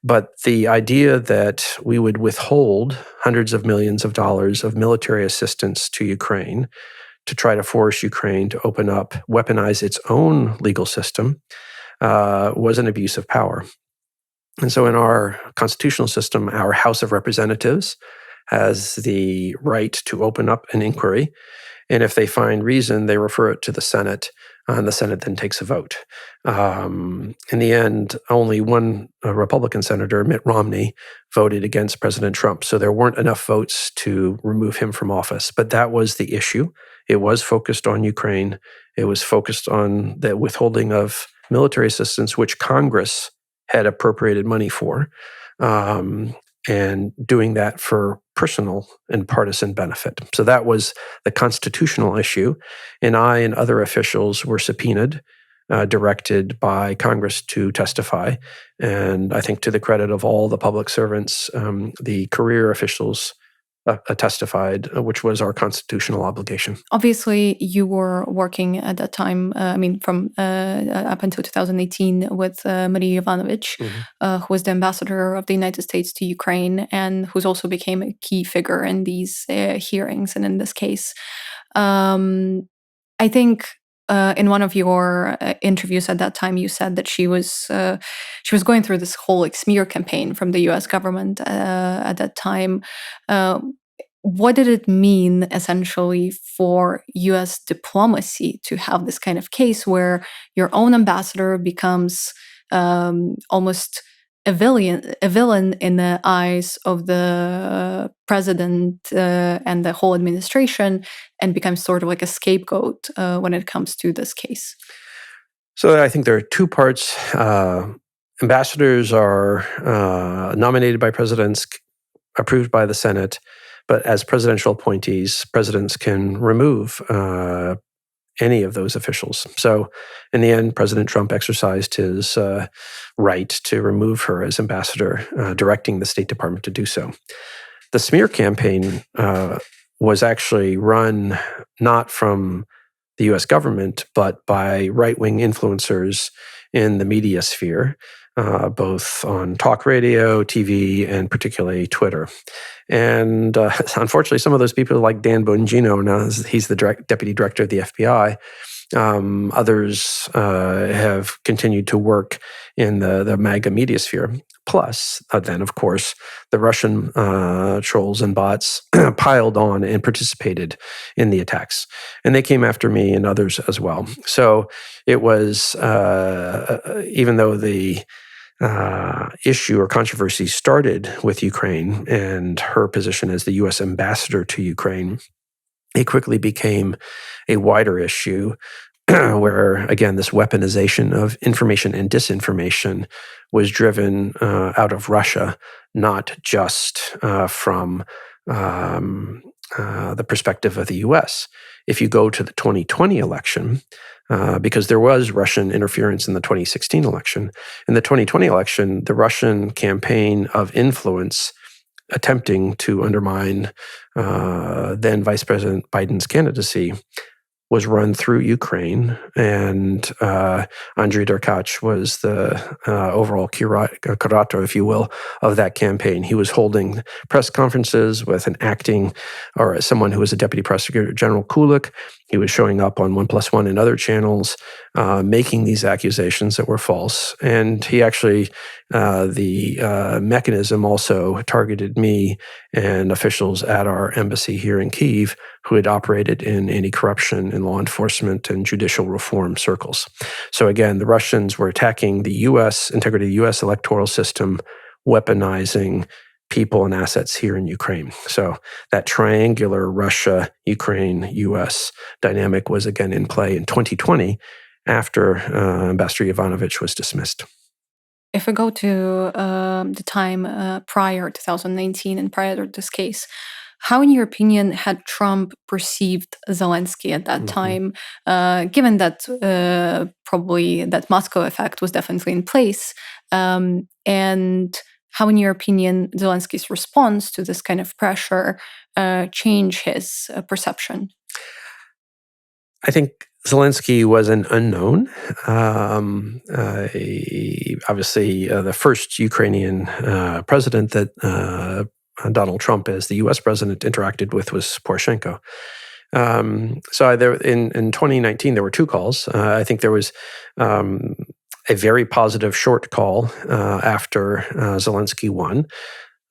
But the idea that we would withhold hundreds of millions of dollars of military assistance to Ukraine to try to force Ukraine to open up, weaponize its own legal system, was an abuse of power. And so in our constitutional system, our House of Representatives has the right to open up an inquiry. And if they find reason, they refer it to the Senate, and the Senate then takes a vote. In the end, only one Republican senator, Mitt Romney, voted against President Trump. So there weren't enough votes to remove him from office. But that was the issue. It was focused on Ukraine. It was focused on the withholding of military assistance, which Congress had appropriated money for, and doing that for personal and partisan benefit. So that was the constitutional issue. And I and other officials were subpoenaed, directed by Congress to testify. And I think to the credit of all the public servants, the career officials testified, which was our constitutional obligation. Obviously, you were working at that time, from up until 2018 with Marie Yovanovitch, who was the ambassador of the United States to Ukraine and who's also became a key figure in these hearings and in this case. I think in one of your interviews at that time, you said that she was going through this whole smear campaign from the U.S. government at that time. What did it mean essentially for U.S. diplomacy to have this kind of case where your own ambassador becomes almost a villain in the eyes of the president and the whole administration, and becomes sort of like a scapegoat when it comes to this case? So I think there are two parts. Ambassadors are nominated by presidents, approved by the Senate, but as presidential appointees, presidents can remove any of those officials. So in the end, President Trump exercised his right to remove her as ambassador, directing the State Department to do so. The smear campaign was actually run not from the U.S. government, but by right-wing influencers in the media sphere, both on talk radio, TV, and particularly Twitter. And unfortunately, some of those people, like Dan Bongino, now he's the deputy director of the FBI. Others have continued to work in the MAGA media sphere. Plus, then, of course, the Russian trolls and bots piled on and participated in the attacks. And they came after me and others as well. So it was, even though the issue or controversy started with Ukraine and her position as the U.S. ambassador to Ukraine, it quickly became a wider issue where, again, this weaponization of information and disinformation was driven out of Russia, not just from the perspective of the U.S. If you go to the 2020 election, because there was Russian interference in the 2016 election, in the 2020 election, the Russian campaign of influence attempting to undermine then Vice President Biden's candidacy was run through Ukraine, and Andrei Derkach was the overall curator, if you will, of that campaign. He was holding press conferences with an acting, or someone who was a deputy prosecutor general, Kulik. He was showing up on 1+1 and other channels, making these accusations that were false. And he actually, the mechanism also targeted me and officials at our embassy here in Kyiv who had operated in anti-corruption and law enforcement and judicial reform circles. So again, the Russians were attacking the U.S., integrity of the U.S. electoral system, weaponizing people and assets here in Ukraine. So that triangular Russia, Ukraine, U.S. dynamic was again in play in 2020 after Ambassador Yovanovitch was dismissed. If we go to the time prior 2019 and prior to this case, how, in your opinion, had Trump perceived Zelensky at that time, given that probably that Moscow effect was definitely in place? And how, in your opinion, Zelensky's response to this kind of pressure changed his perception? I think Zelensky was an unknown. Obviously, the first Ukrainian president that Donald Trump, as the U.S. president, interacted with was Poroshenko. So there, in 2019, there were two calls. I think there was a very positive short call after Zelensky won.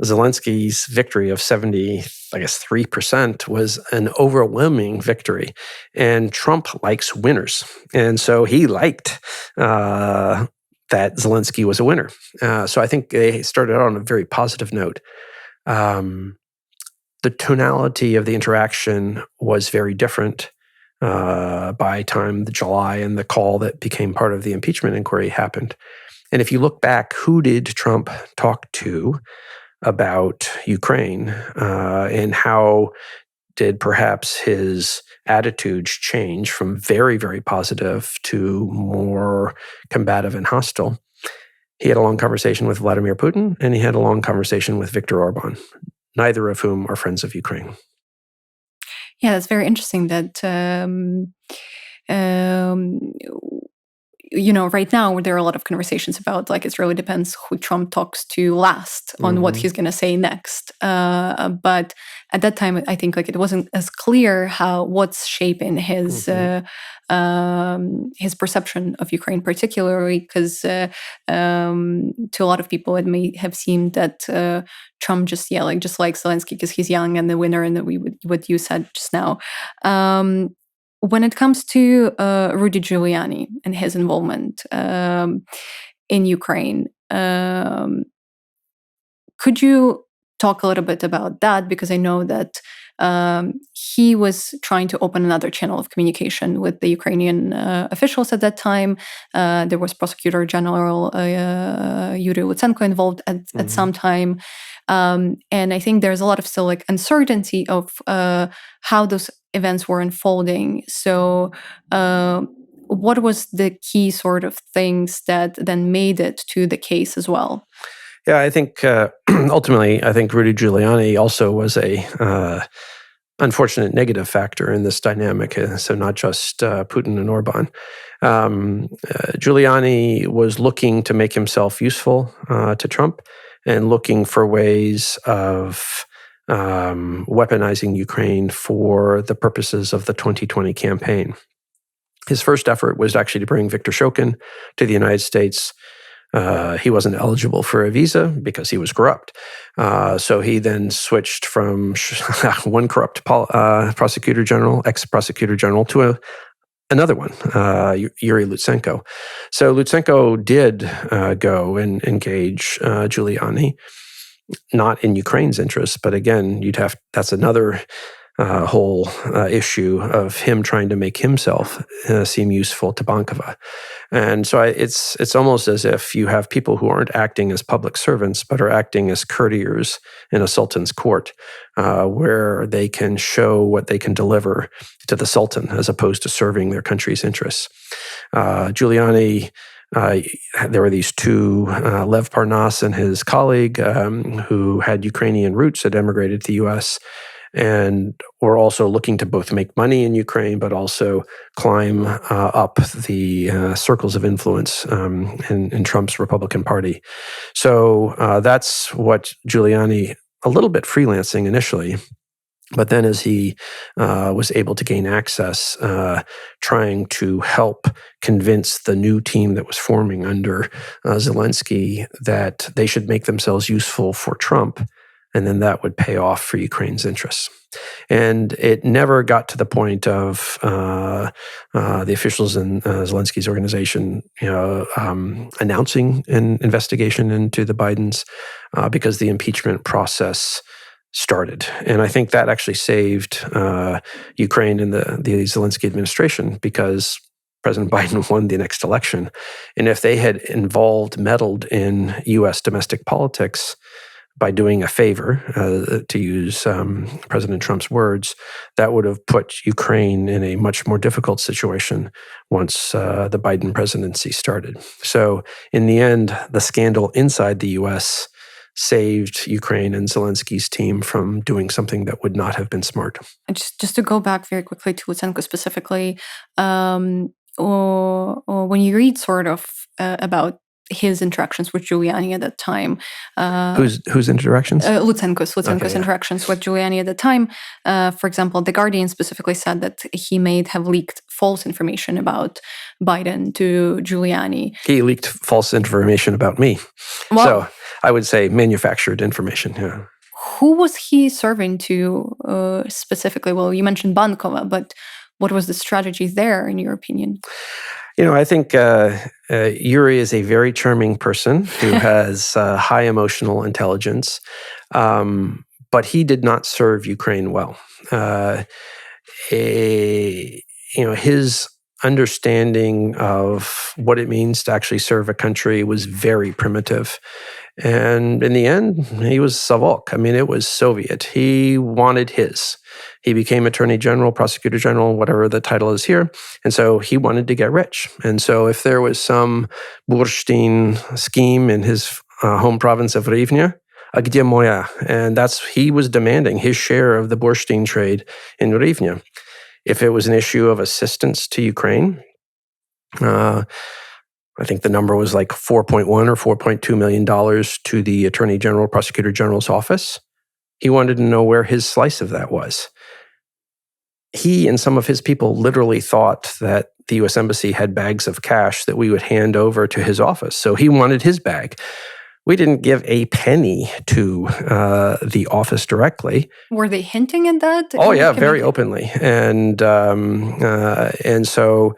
Zelensky's victory of 3% was an overwhelming victory. And Trump likes winners. And so he liked that Zelensky was a winner. So I think they started out on a very positive note. The tonality of the interaction was very different by time the July and the call that became part of the impeachment inquiry happened. And if you look back, who did Trump talk to about Ukraine, and how did perhaps his attitudes change from very, very positive to more combative and hostile? He had a long conversation with Vladimir Putin, and he had a long conversation with Viktor Orban, neither of whom are friends of Ukraine. Yeah, that's very interesting that right now there are a lot of conversations about, like, it really depends who Trump talks to last on what he's going to say next. But at that time, I think, like, it wasn't as clear what's shaping his perception of Ukraine, particularly because to a lot of people it may have seemed that Trump just like Zelensky because he's young and the winner, and what you said just now. When it comes to Rudy Giuliani and his involvement in Ukraine, could you talk a little bit about that? Because I know that he was trying to open another channel of communication with the Ukrainian officials at that time. There was Prosecutor General Yuri Lutsenko involved at some time. And I think there's a lot of still uncertainty of how those events were unfolding. So what was the key sort of things that then made it to the case as well? Yeah, I think ultimately, I think Rudy Giuliani also was a unfortunate negative factor in this dynamic. So not just Putin and Orban. Giuliani was looking to make himself useful to Trump and looking for ways of weaponizing Ukraine for the purposes of the 2020 campaign. His first effort was actually to bring Viktor Shokin to the United States. He wasn't eligible for a visa because he was corrupt. So he then switched from one corrupt prosecutor general, ex-prosecutor general, to another one, Yuri Lutsenko. So Lutsenko did go and engage Giuliani, not in Ukraine's interest, but again, that's another whole issue of him trying to make himself seem useful to Bankova. And so it's almost as if you have people who aren't acting as public servants, but are acting as courtiers in a sultan's court, where they can show what they can deliver to the sultan as opposed to serving their country's interests. Giuliani, there were these two, Lev Parnas and his colleague, who had Ukrainian roots, had emigrated to the U.S., and were also looking to both make money in Ukraine, but also climb up the circles of influence in Trump's Republican Party. So that's what Giuliani, a little bit freelancing initially, but then as he was able to gain access, trying to help convince the new team that was forming under Zelensky that they should make themselves useful for Trump, and then that would pay off for Ukraine's interests. And it never got to the point of the officials in Zelensky's organization, announcing an investigation into the Bidens, because the impeachment process started. And I think that actually saved Ukraine and the Zelensky administration, because President Biden won the next election. And if they had meddled in U.S. domestic politics by doing a favor, to use President Trump's words, that would have put Ukraine in a much more difficult situation once the Biden presidency started. So in the end, the scandal inside the U.S. saved Ukraine and Zelensky's team from doing something that would not have been smart. Just to go back very quickly to Lutsenko specifically, or when you read sort of about his interactions with Giuliani at that time. Whose interactions? Lutsenko's interactions with Giuliani at the time. For example, The Guardian specifically said that he may have leaked false information about Biden to Giuliani. He leaked false information about me. Well, so I would say manufactured information, yeah. Who was he serving to specifically? Well, you mentioned Bankova, but what was the strategy there, in your opinion? I think Yuri is a very charming person who has high emotional intelligence, but he did not serve Ukraine well. His understanding of what it means to actually serve a country was very primitive. And in the end, he was Savok. I mean, it was Soviet. He wanted his. He became Attorney General, Prosecutor General, whatever the title is here. And so he wanted to get rich. And so if there was some Burштyn scheme in his home province of Rivne, a где moya? And he was demanding his share of the Burштyn trade in Rivne. If it was an issue of assistance to Ukraine, I think the number was like $4.1 or $4.2 million to the Attorney General, Prosecutor General's office. He wanted to know where his slice of that was. He and some of his people literally thought that the U.S. Embassy had bags of cash that we would hand over to his office. So he wanted his bag. We didn't give a penny to the office directly. Were they hinting at that? Oh yeah, very openly, and so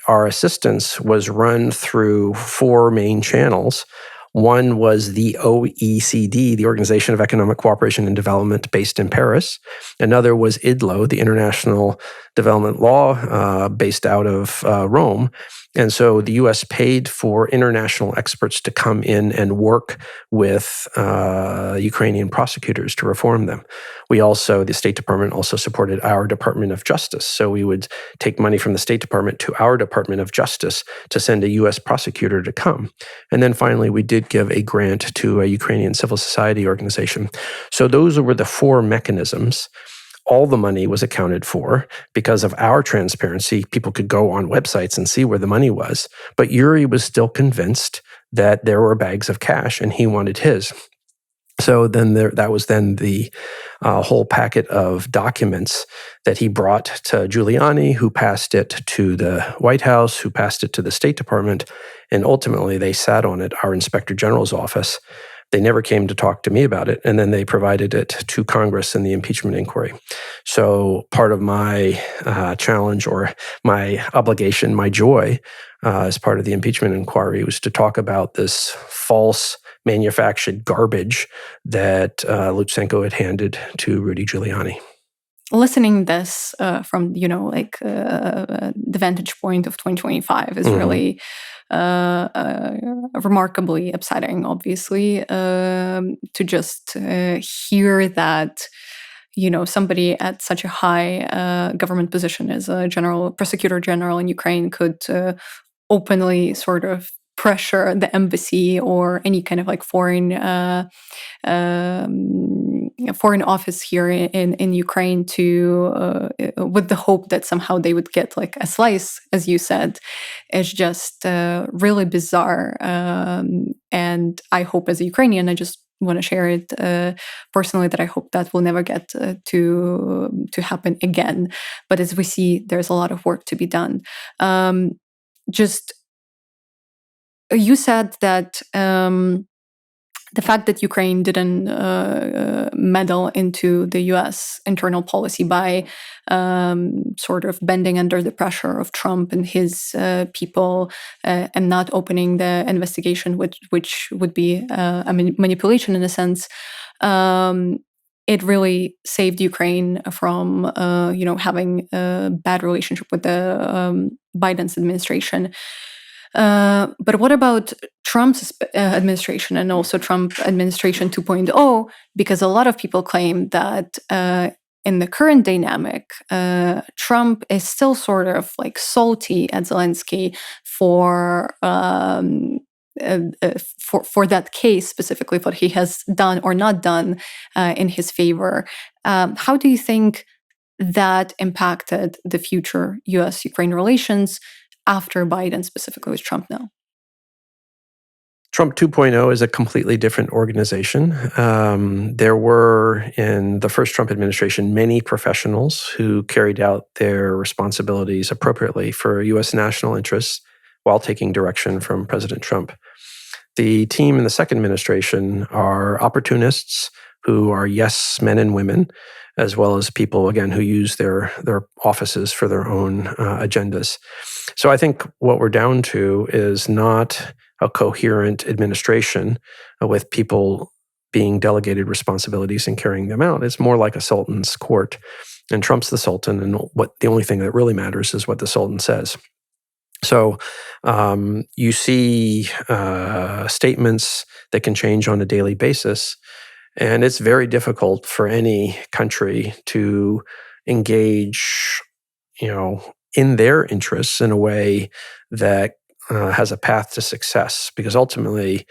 our assistance was run through four main channels. One was the OECD, the Organization of Economic Cooperation and Development, based in Paris. Another was IDLO, the International Development Law, based out of Rome. And so the U.S. paid for international experts to come in and work with Ukrainian prosecutors to reform them. The State Department also supported our Department of Justice. So we would take money from the State Department to our Department of Justice to send a U.S. prosecutor to come. And then finally, we did give a grant to a Ukrainian civil society organization. So those were the four mechanisms. All the money was accounted for because of our transparency. People could go on websites and see where the money was. But Yuri was still convinced that there were bags of cash and he wanted his. So then that was then the whole packet of documents that he brought to Giuliani, who passed it to the White House, who passed it to the State Department, and ultimately they sat on it, our Inspector General's office. They never came to talk to me about it, and then they provided it to Congress in the impeachment inquiry. So part of my challenge or my obligation, my joy, as part of the impeachment inquiry was to talk about this false manufactured garbage that Lutsenko had handed to Rudy Giuliani. Listening this from the vantage point of 2025 is really remarkably upsetting, obviously, to just hear that somebody at such a high government position as a prosecutor general in Ukraine could openly sort of pressure the embassy or any kind of like foreign office here in Ukraine to with the hope that somehow they would get like a slice, as you said, is just really bizarre. And I hope as a Ukrainian, I just want to share it personally that I hope that will never get to happen again. But as we see, there's a lot of work to be done. You said that the fact that Ukraine didn't meddle into the U.S. internal policy by sort of bending under the pressure of Trump and his people and not opening the investigation, which would be a manipulation in a sense, it really saved Ukraine from having a bad relationship with the Biden's administration. But what about Trump's administration and also Trump administration 2.0? Because a lot of people claim that in the current dynamic, Trump is still sort of like salty at Zelensky for that case, specifically what he has done or not done in his favor. How do you think that impacted the future U.S.-Ukraine relations after Biden, specifically with Trump now? Trump 2.0 is a completely different organization. There were, in the first Trump administration, many professionals who carried out their responsibilities appropriately for U.S. national interests while taking direction from President Trump. The team in the second administration are opportunists who are yes men and women, as well as people, again, who use their offices for their own agendas. So I think what we're down to is not a coherent administration with people being delegated responsibilities and carrying them out. It's more like a sultan's court. And Trump's the sultan, and the only thing that really matters is what the sultan says. So you see statements that can change on a daily basis, and it's very difficult for any country to engage, in their interests in a way that has a path to success, because ultimately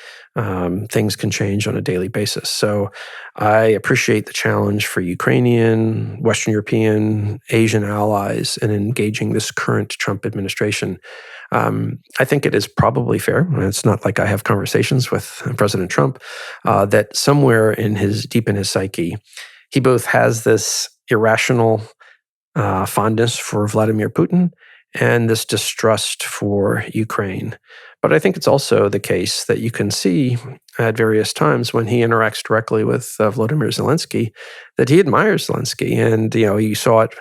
things can change on a daily basis. So I appreciate the challenge for Ukrainian, Western European, Asian allies in engaging this current Trump administration. I think it is probably fair, and it's not like I have conversations with President Trump, that somewhere deep in his psyche, he both has this irrational fondness for Vladimir Putin and this distrust for Ukraine. But I think it's also the case that you can see at various times when he interacts directly with Volodymyr Zelensky that he admires Zelensky. And, you saw it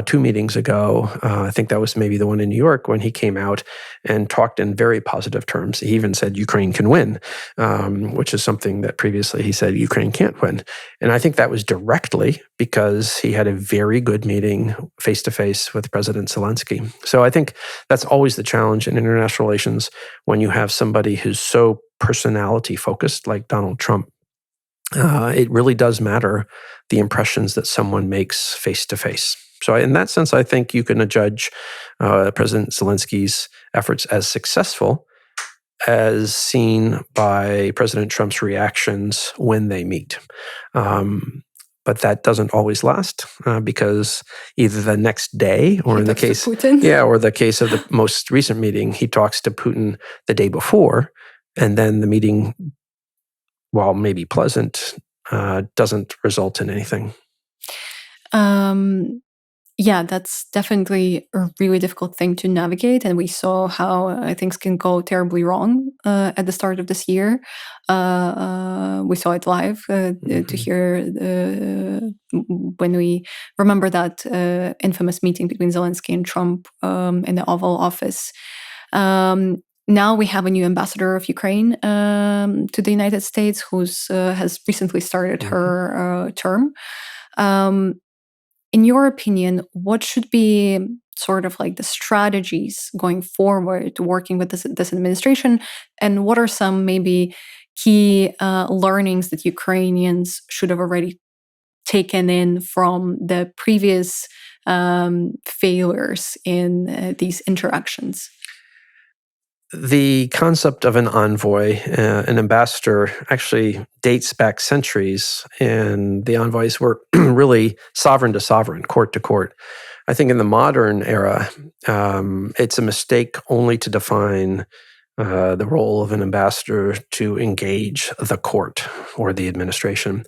2 meetings ago. I think that was maybe the one in New York when he came out and talked in very positive terms. He even said Ukraine can win, which is something that previously he said Ukraine can't win. And I think that was directly because he had a very good meeting face-to-face with President Zelensky. So I think that's always the challenge in international relations when you have somebody who's so personality-focused like Donald Trump. It really does matter the impressions that someone makes face-to-face. So in that sense, I think you can judge President Zelensky's efforts as successful as seen by President Trump's reactions when they meet. But that doesn't always last because either the next day or in the case, or the case of the most recent meeting, he talks to Putin the day before, and then the meeting while maybe pleasant, doesn't result in anything. Yeah, that's definitely a really difficult thing to navigate, and we saw how things can go terribly wrong at the start of this year. We saw it live to hear when we remember that infamous meeting between Zelensky and Trump in the Oval Office. Now we have a new ambassador of Ukraine to the United States, who has recently started her term. In your opinion, what should be sort of like the strategies going forward working with this administration? And what are some maybe key learnings that Ukrainians should have already taken in from the previous failures in these interactions? The concept of an envoy, an ambassador, actually dates back centuries, and the envoys were really sovereign to sovereign, court to court. I think in the modern era, it's a mistake only to define the role of an ambassador to engage the court or the administration.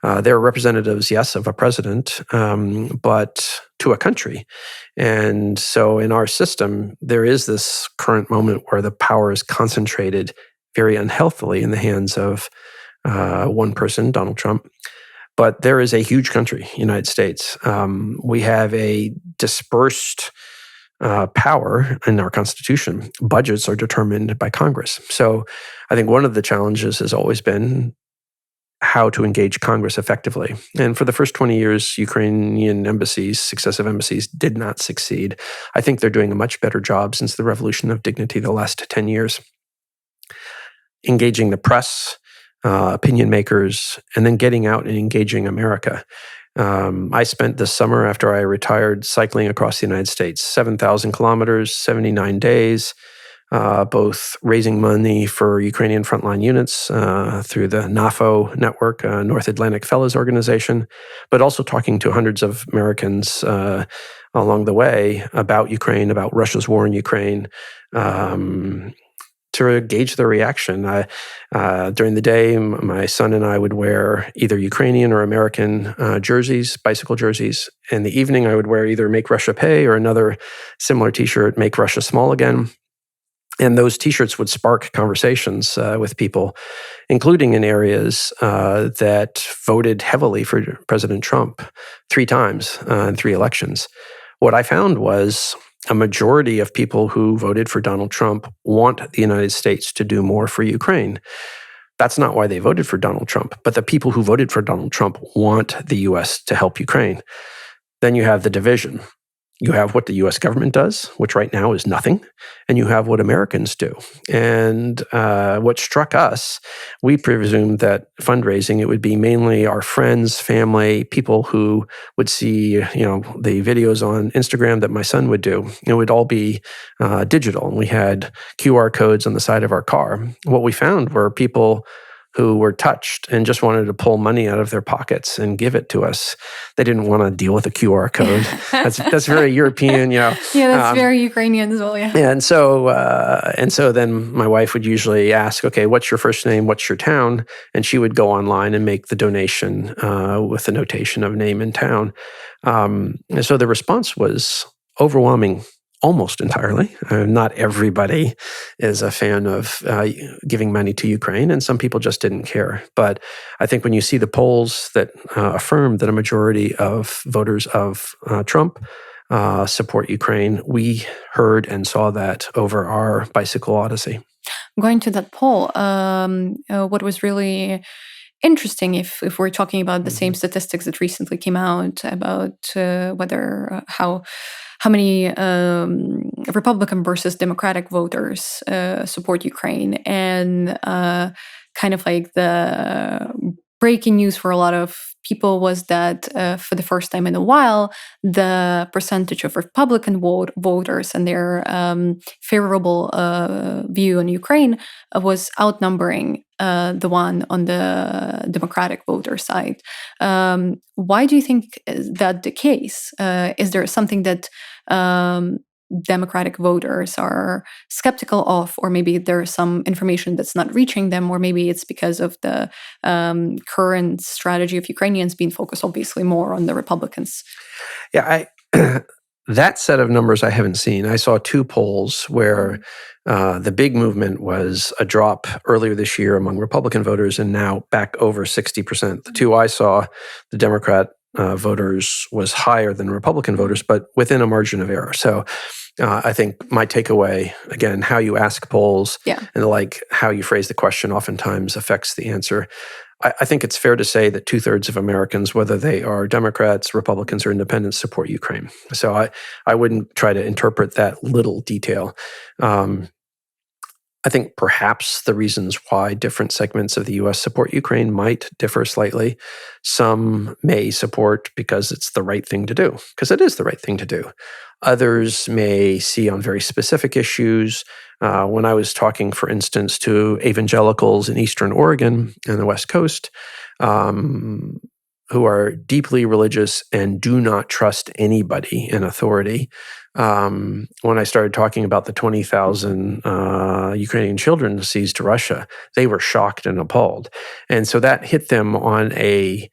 They're representatives, yes, of a president, but to a country. And so in our system, there is this current moment where the power is concentrated very unhealthily in the hands of one person, Donald Trump. But there is a huge country, United States. We have a dispersed power in our Constitution. Budgets are determined by Congress. So I think one of the challenges has always been how to engage Congress effectively. And for the first 20 years, Ukrainian embassies, successive embassies, did not succeed. I think they're doing a much better job since the Revolution of Dignity the last 10 years. Engaging the press, opinion makers, and then getting out and engaging America. I spent this summer after I retired cycling across the United States, 7,000 kilometers, 79 days, both raising money for Ukrainian frontline units through the NAFO network, North Atlantic Fellows Organization, but also talking to hundreds of Americans along the way about Ukraine, about Russia's war in Ukraine, to gauge their reaction. During the day, my son and I would wear either Ukrainian or American jerseys, bicycle jerseys. In the evening, I would wear either Make Russia Pay or another similar t-shirt, Make Russia Small Again. And those t-shirts would spark conversations with people, including in areas that voted heavily for President Trump 3 times in 3 elections. What I found was a majority of people who voted for Donald Trump want the United States to do more for Ukraine. That's not why they voted for Donald Trump, but the people who voted for Donald Trump want the U.S. to help Ukraine. Then you have the division. You have what the U.S. government does, which right now is nothing, and you have what Americans do. And what struck us, we presumed that fundraising, it would be mainly our friends, family, people who would see, the videos on Instagram that my son would do. It would all be digital, and we had QR codes on the side of our car. What we found were people who were touched and just wanted to pull money out of their pockets and give it to us. They didn't want to deal with a QR code. That's very European, Yeah, that's very Ukrainian as well. Yeah. And so then my wife would usually ask, "Okay, what's your first name? What's your town?" And she would go online and make the donation with the notation of name and town. And so the response was overwhelming. Almost entirely. Not everybody is a fan of giving money to Ukraine, and some people just didn't care. But I think when you see the polls that affirm that a majority of voters of Trump support Ukraine, we heard and saw that over our bicycle odyssey. Going to that poll, what was really interesting, if we're talking about the same statistics that recently came out about whether how many Republican versus Democratic voters support Ukraine, and kind of like the breaking news for a lot of people was that for the first time in a while, the percentage of Republican voters and their favorable view on Ukraine was outnumbering the one on the Democratic voter side. Why do you think that the case? Is there something that Democratic voters are skeptical of, or maybe there's some information that's not reaching them, or maybe it's because of the current strategy of Ukrainians being focused obviously more on the Republicans? Yeah, that set of numbers I haven't seen. I saw two polls where the big movement was a drop earlier this year among Republican voters and now back over 60%. The two I saw, the Democrat voters was higher than Republican voters, but within a margin of error. So I think my takeaway, again, how you ask polls and like how you phrase the question oftentimes affects the answer. I think it's fair to say that 2/3 of Americans, whether they are Democrats, Republicans, or independents, support Ukraine. So I wouldn't try to interpret that little detail. I think perhaps the reasons why different segments of the U.S. support Ukraine might differ slightly. Some may support because it's the right thing to do, because it is the right thing to do. Others may see on very specific issues. When I was talking, for instance, to evangelicals in Eastern Oregon and the West Coast, who are deeply religious and do not trust anybody in authority, when I started talking about the 20,000 Ukrainian children seized to Russia, they were shocked and appalled. And so that hit them on a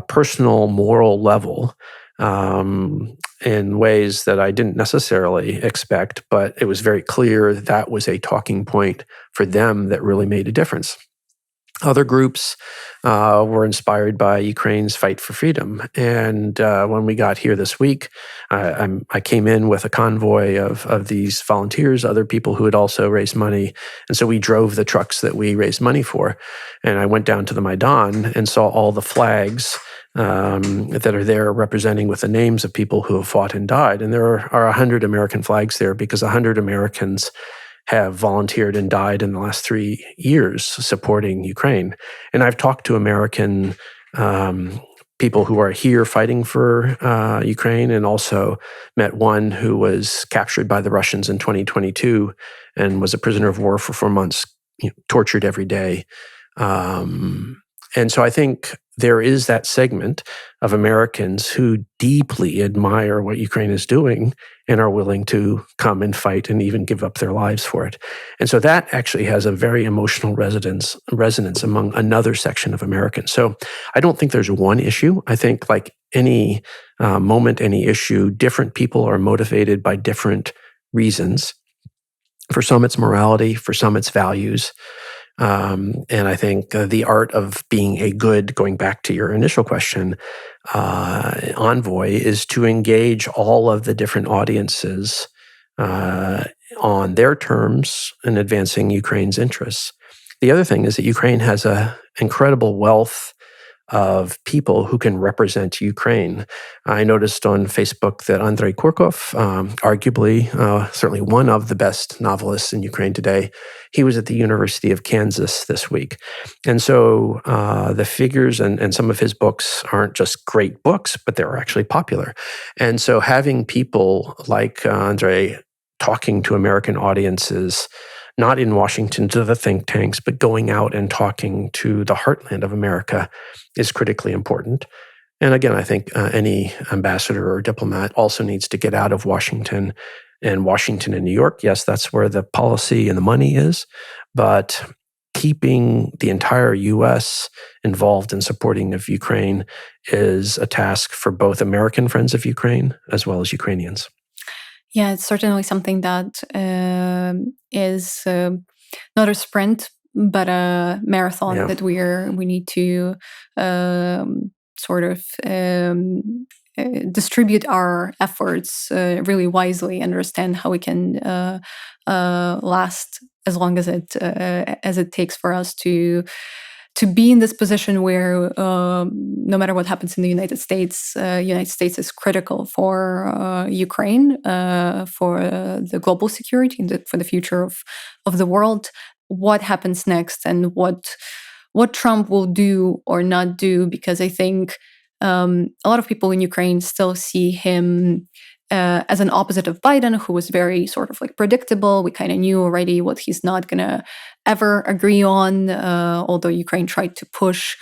personal, moral level in ways that I didn't necessarily expect, but it was very clear that was a talking point for them that really made a difference. Other groups were inspired by Ukraine's fight for freedom. And when we got here this week, I came in with a convoy of these volunteers, other people who had also raised money. And so we drove the trucks that we raised money for. And I went down to the Maidan and saw all the flags that are there representing with the names of people who have fought and died. And there are 100 American flags there because 100 Americans have volunteered and died in the last 3 years supporting Ukraine. And I've talked to American people who are here fighting for Ukraine, and also met one who was captured by the Russians in 2022 and was a prisoner of war for 4 months, tortured every day. And so I think there is that segment of Americans who deeply admire what Ukraine is doing and are willing to come and fight and even give up their lives for it. And so that actually has a very emotional resonance among another section of Americans. So I don't think there's one issue. I think like any moment, any issue, different people are motivated by different reasons. For some, it's morality. For some, it's values. And I think the art of being a good, going back to your initial question, envoy is to engage all of the different audiences on their terms in advancing Ukraine's interests. The other thing is that Ukraine has an incredible wealth of people who can represent Ukraine. I noticed on Facebook that Andrei Kurkov, arguably certainly one of the best novelists in Ukraine today, he was at the University of Kansas this week. And so the figures and some of his books aren't just great books, but they're actually popular. And so having people like Andrei talking to American audiences, not in Washington to the think tanks, but going out and talking to the heartland of America is critically important. And again, I think any ambassador or diplomat also needs to get out of Washington. And Washington and New York, yes, that's where the policy and the money is. But keeping the entire U.S. involved in supporting of Ukraine is a task for both American friends of Ukraine as well as Ukrainians. Yeah, it's certainly something that is not a sprint, but a marathon that we need to sort of distribute our efforts really wisely, understand how we can last as long as it takes for us to be in this position where no matter what happens in the United States is critical for Ukraine, for the global security, and for the future of the world. What happens next, and what Trump will do or not do, because I think a lot of people in Ukraine still see him as an opposite of Biden, who was very sort of like predictable. We kind of knew already what he's not going to ever agree on, although Ukraine tried to push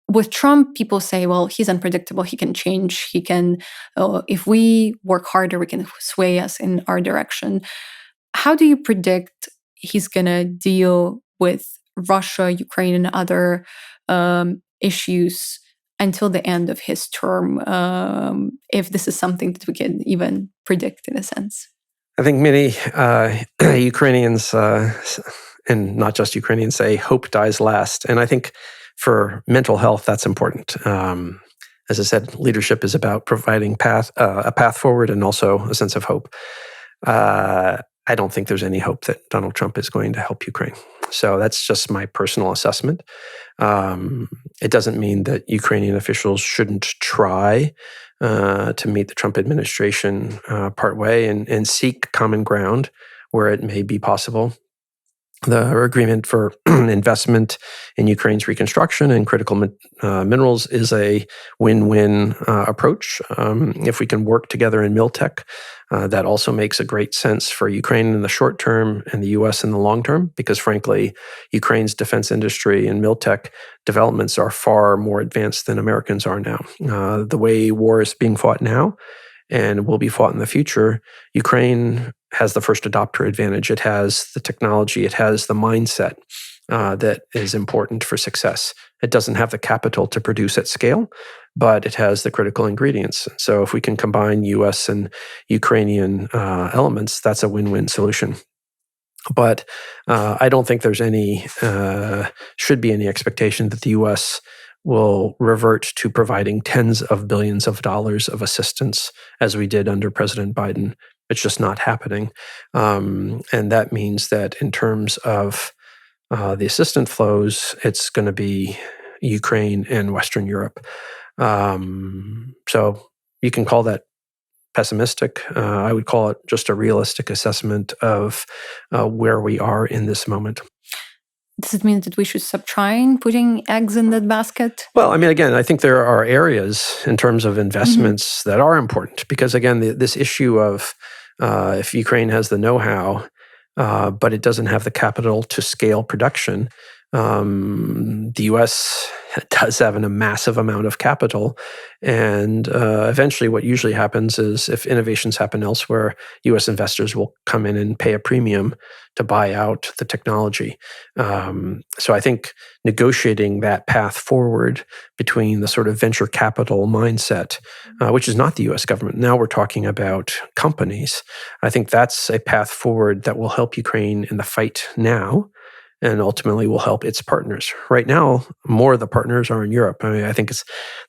with Trump, people say, well, he's unpredictable. He can change. He can, if we work harder, we can sway us in our direction. How do you predict he's going to deal with Russia, Ukraine, and other issues until the end of his term, if this is something that we can even predict in a sense? I think many Ukrainians, and not just Ukrainians, say hope dies last. And I think for mental health, that's important. As I said, leadership is about providing a path forward and also a sense of hope. I don't think there's any hope that Donald Trump is going to help Ukraine. So that's just my personal assessment. It doesn't mean that Ukrainian officials shouldn't try to meet the Trump administration partway and seek common ground where it may be possible. The agreement for investment in Ukraine's reconstruction and critical minerals is a win-win approach. If we can work together in Miltech, that also makes a great sense for Ukraine in the short term and the U.S. in the long term, because frankly, Ukraine's defense industry and Miltech developments are far more advanced than Americans are now. The way war is being fought now and will be fought in the future, Ukraine has the first adopter advantage. It has the technology, it has the mindset that is important for success. It doesn't have the capital to produce at scale, but it has the critical ingredients. So if we can combine US and Ukrainian elements, that's a win-win solution. But I don't think there's should be any expectation that the US will revert to providing tens of billions of dollars of assistance as we did under President Biden. It's just not happening. And that means that in terms of the assistance flows, it's going to be Ukraine and Western Europe. So you can call that pessimistic. I would call it just a realistic assessment of where we are in this moment. Does it mean that we should stop trying putting eggs in that basket? Well, I mean, again, I think there are areas in terms of investments that are important because, again, this issue of if Ukraine has the know-how, but it doesn't have the capital to scale production, the U.S. does have a massive amount of capital. And eventually what usually happens is if innovations happen elsewhere, U.S. investors will come in and pay a premium to buy out the technology. So I think negotiating that path forward between the sort of venture capital mindset, which is not the U.S. government, now we're talking about companies. I think that's a path forward that will help Ukraine in the fight now, and ultimately will help its partners. Right now, more of the partners are in Europe. I mean, I think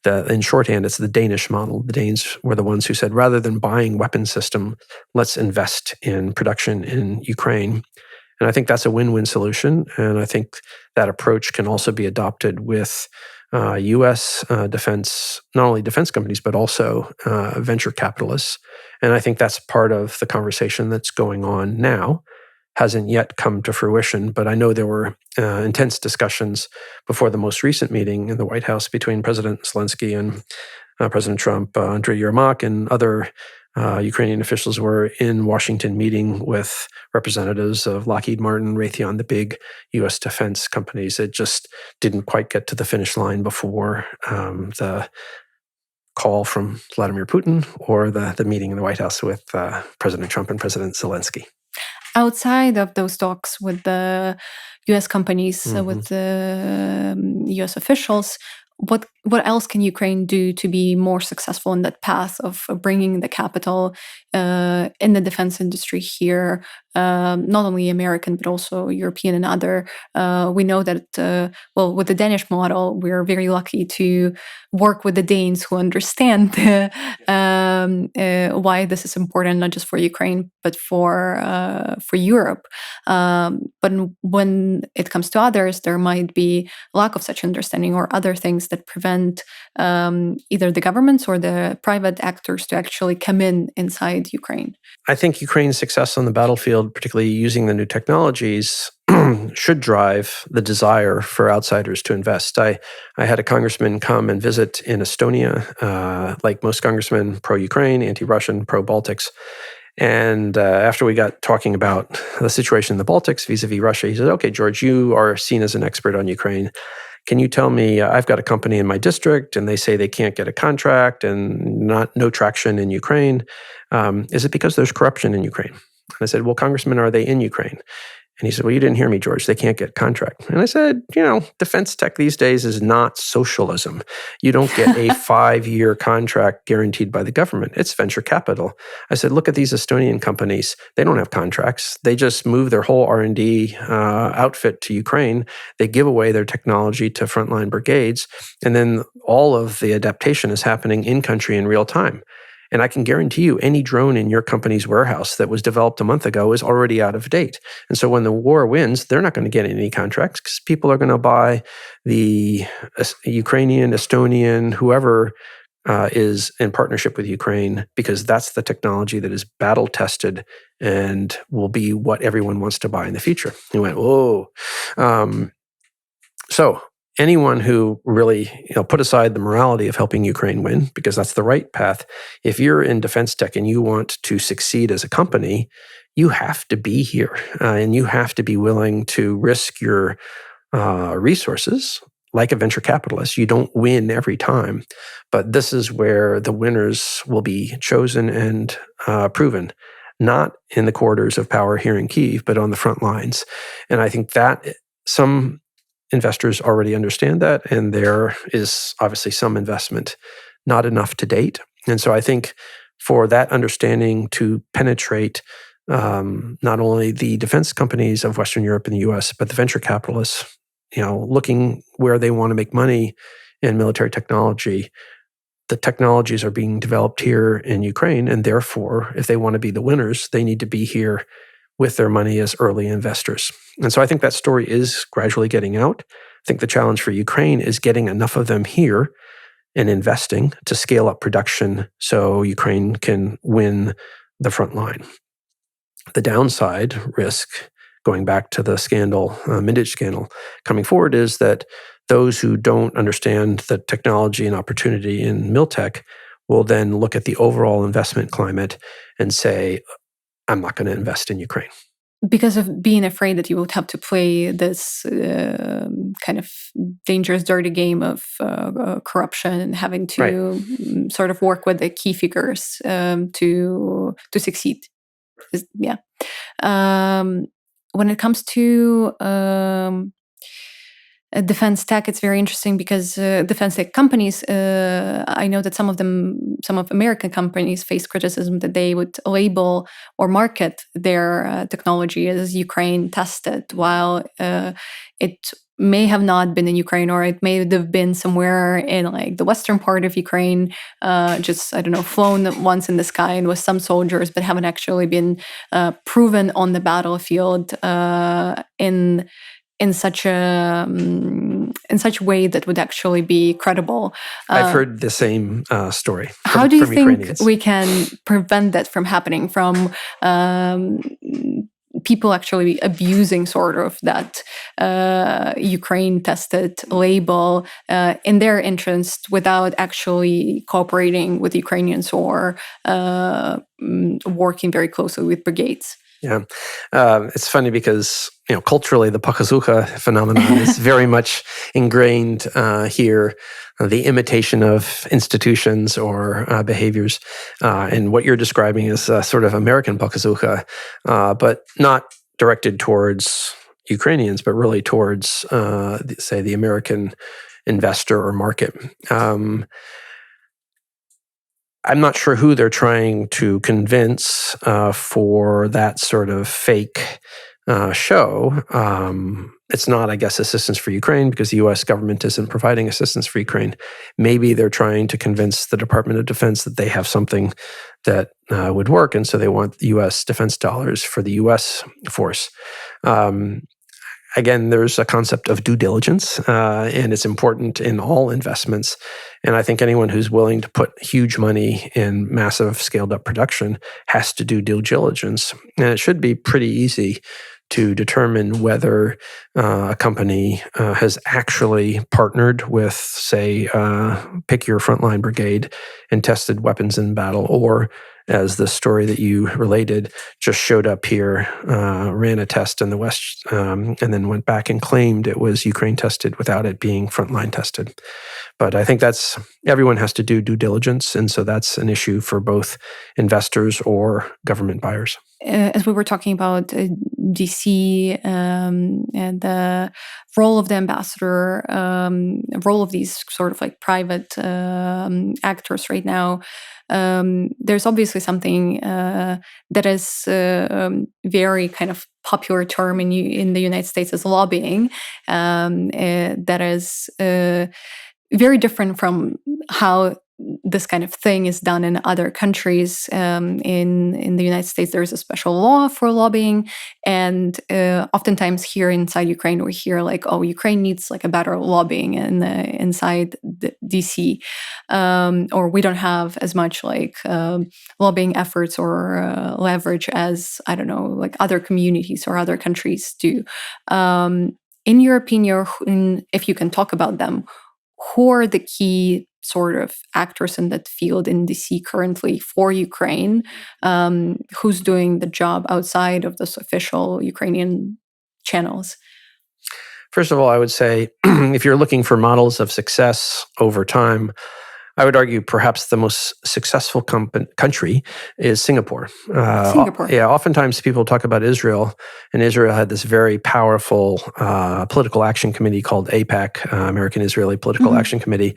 in shorthand, it's the Danish model. The Danes were the ones who said, rather than buying weapon system, let's invest in production in Ukraine. And I think that's a win-win solution. And I think that approach can also be adopted with U.S. defense, not only defense companies, but also venture capitalists. And I think that's part of the conversation that's going on now. Hasn't yet come to fruition, but I know there were intense discussions before the most recent meeting in the White House between President Zelensky and President Trump. Andriy Yermak and other Ukrainian officials were in Washington meeting with representatives of Lockheed Martin, Raytheon, the big U.S. defense companies. It just didn't quite get to the finish line before the call from Vladimir Putin or the meeting in the White House with President Trump and President Zelensky. Outside of those talks with the U.S. companies, with the U.S. officials, what else can Ukraine do to be more successful in that path of bringing the capital in the defense industry here, not only American, but also European and other? We know that, with the Danish model, we're very lucky to work with the Danes who understand why this is important, not just for Ukraine, but for Europe. But when it comes to others, there might be lack of such understanding or other things that prevent either the governments or the private actors to actually come inside Ukraine. I think Ukraine's success on the battlefield, particularly using the new technologies, should drive the desire for outsiders to invest. I had a congressman come and visit in Estonia, like most congressmen, pro-Ukraine, anti-Russian, pro-Baltics. And after we got talking about the situation in the Baltics vis-a-vis Russia, he said, okay, George, you are seen as an expert on Ukraine. can you tell me, I've got a company in my district and they say they can't get a contract and no traction in Ukraine. Is it because there's corruption in Ukraine? And I said, well, Congressman, are they in Ukraine? And he said, well, you didn't hear me, George. They can't get contract. And I said, defense tech these days is not socialism. You don't get a 5-year contract guaranteed by the government. It's venture capital. I said, look at these Estonian companies. They don't have contracts. They just move their whole R&D outfit to Ukraine. They give away their technology to frontline brigades. And then all of the adaptation is happening in country in real time. And I can guarantee you any drone in your company's warehouse that was developed a month ago is already out of date. And so when the war wins, they're not going to get any contracts because people are going to buy the Ukrainian, Estonian, whoever is in partnership with Ukraine, because that's the technology that is battle tested and will be what everyone wants to buy in the future. He went, whoa. So anyone who really, put aside the morality of helping Ukraine win, because that's the right path. If you're in defense tech and you want to succeed as a company, you have to be here and you have to be willing to risk your resources. Like a venture capitalist, you don't win every time, but this is where the winners will be chosen and proven, not in the corridors of power here in Kyiv, but on the front lines. And I think that some investors already understand that, and there is obviously some investment, not enough to date. And so I think for that understanding to penetrate not only the defense companies of Western Europe and the US, but the venture capitalists, looking where they want to make money in military technology, the technologies are being developed here in Ukraine, and therefore, if they want to be the winners, they need to be here with their money as early investors. And so I think that story is gradually getting out. I think the challenge for Ukraine is getting enough of them here and investing to scale up production so Ukraine can win the front line. The downside risk, going back to the scandal, Mindichgate scandal, coming forward is that those who don't understand the technology and opportunity in Miltech will then look at the overall investment climate and say, I'm not going to invest in Ukraine. Because of being afraid that you would have to play this kind of dangerous, dirty game of corruption and having to sort of work with the key figures to succeed. Yeah. When it comes to defense tech, it's very interesting because defense tech companies, I know that some of American companies face criticism that they would label or market their technology as Ukraine tested, while it may have not been in Ukraine, or it may have been somewhere in like the western part of Ukraine, just, I don't know, flown once in the sky and with some soldiers, but haven't actually been proven on the battlefield in such a way that would actually be credible. I've heard the same story. How do you think Ukrainians. We can prevent that from happening, from people actually abusing sort of that Ukraine tested label in their interest without actually cooperating with Ukrainians or working very closely with brigades? Yeah. It's funny because, culturally, the pokazucha phenomenon is very much ingrained here, the imitation of institutions or behaviors. And what you're describing is sort of American pokazucha, but not directed towards Ukrainians, but really towards, say, the American investor or market. I'm not sure who they're trying to convince for that sort of fake show. It's not, I guess, assistance for Ukraine because the U.S. government isn't providing assistance for Ukraine. Maybe they're trying to convince the Department of Defense that they have something that would work, and so they want U.S. defense dollars for the U.S. force. Again, there's a concept of due diligence, and it's important in all investments. And I think anyone who's willing to put huge money in massive scaled-up production has to do due diligence. And it should be pretty easy to determine whether a company has actually partnered with, say, pick your frontline brigade and tested weapons in battle, or as the story that you related, just showed up here, ran a test in the West, and then went back and claimed it was Ukraine tested without it being frontline tested. But I think everyone has to do due diligence, and so that's an issue for both investors or government buyers. As we were talking about DC and the role of the ambassador, role of these sort of like private actors right now, there's obviously something that is very kind of popular term in the United States as lobbying, that is very different from how this kind of thing is done in other countries. In the United States, there's a special law for lobbying, and oftentimes here inside Ukraine, we hear like, "Oh, Ukraine needs like a better lobbying inside the DC," or we don't have as much like lobbying efforts or leverage as, I don't know, like other communities or other countries do. In your opinion, if you can talk about them, who are the key sort of actors in that field in DC currently for Ukraine? Who's doing the job outside of those official Ukrainian channels? First of all, I would say if you're looking for models of success over time, I would argue perhaps the most successful country is Singapore. Singapore. Yeah, oftentimes people talk about Israel, and Israel had this very powerful political action committee called AIPAC, American Israeli Political Action Committee.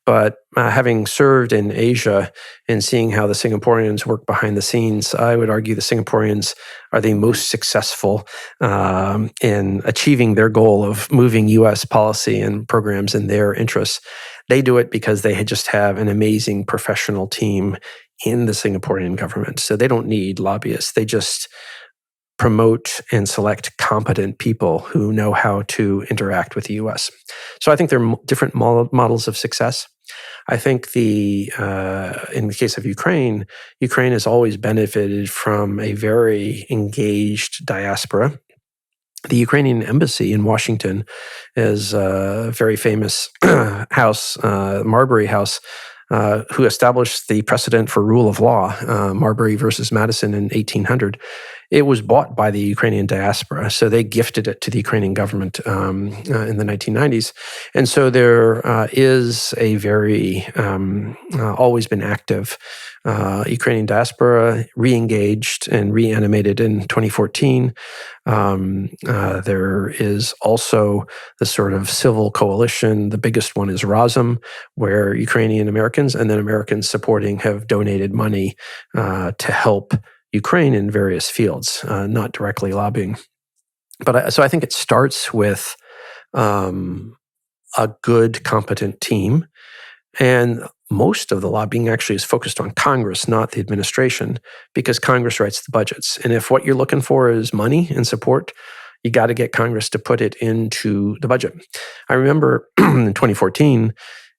But having served in Asia and seeing how the Singaporeans work behind the scenes, I would argue the Singaporeans are the most successful in achieving their goal of moving U.S. policy and programs in their interests. They do it because they just have an amazing professional team in the Singaporean government. So they don't need lobbyists. They just promote and select competent people who know how to interact with the U.S. So I think there are different models of success. I think in the case of Ukraine has always benefited from a very engaged diaspora. The Ukrainian embassy in Washington is a very famous house, Marbury House, who established the precedent for rule of law, Marbury versus Madison in 1800. It was bought by the Ukrainian diaspora, so they gifted it to the Ukrainian government in the 1990s. And so there is a very, always been active Ukrainian diaspora, re-engaged and reanimated in 2014. There is also the sort of civil coalition. The biggest one is Razom, where Ukrainian Americans and then Americans supporting have donated money to help Ukraine in various fields, not directly lobbying. But so I think it starts with a good, competent team. And most of the lobbying actually is focused on Congress, not the administration, because Congress writes the budgets. And if what you're looking for is money and support, you got to get Congress to put it into the budget. I remember in 2014,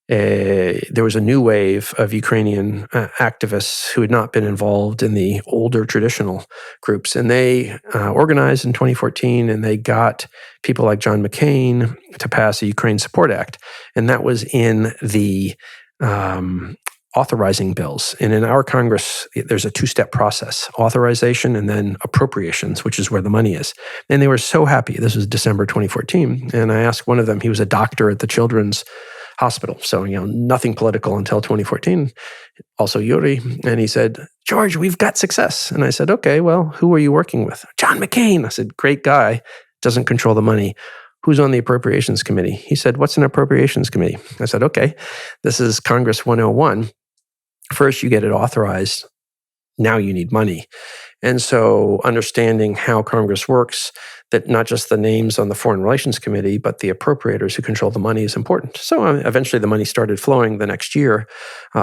there was a new wave of Ukrainian activists who had not been involved in the older traditional groups. And they organized in 2014, and they got people like John McCain to pass a Ukraine Support Act. And that was in the authorizing bills. And in our Congress, there's a two-step process: authorization and then appropriations, which is where the money is. And they were so happy. This was December 2014. And I asked one of them, he was a doctor at the Children's Hospital. So, nothing political until 2014. Also Yuri. And he said, "George, we've got success." And I said, "Okay, well, who are you working with?" "John McCain." I said, "Great guy, doesn't control the money. Who's on the Appropriations Committee?" He said, "What's an Appropriations Committee?" I said, "Okay, this is Congress 101. First, you get it authorized. Now you need money." And so understanding how Congress works, that not just the names on the Foreign Relations Committee, but the appropriators who control the money is important. So eventually the money started flowing the next year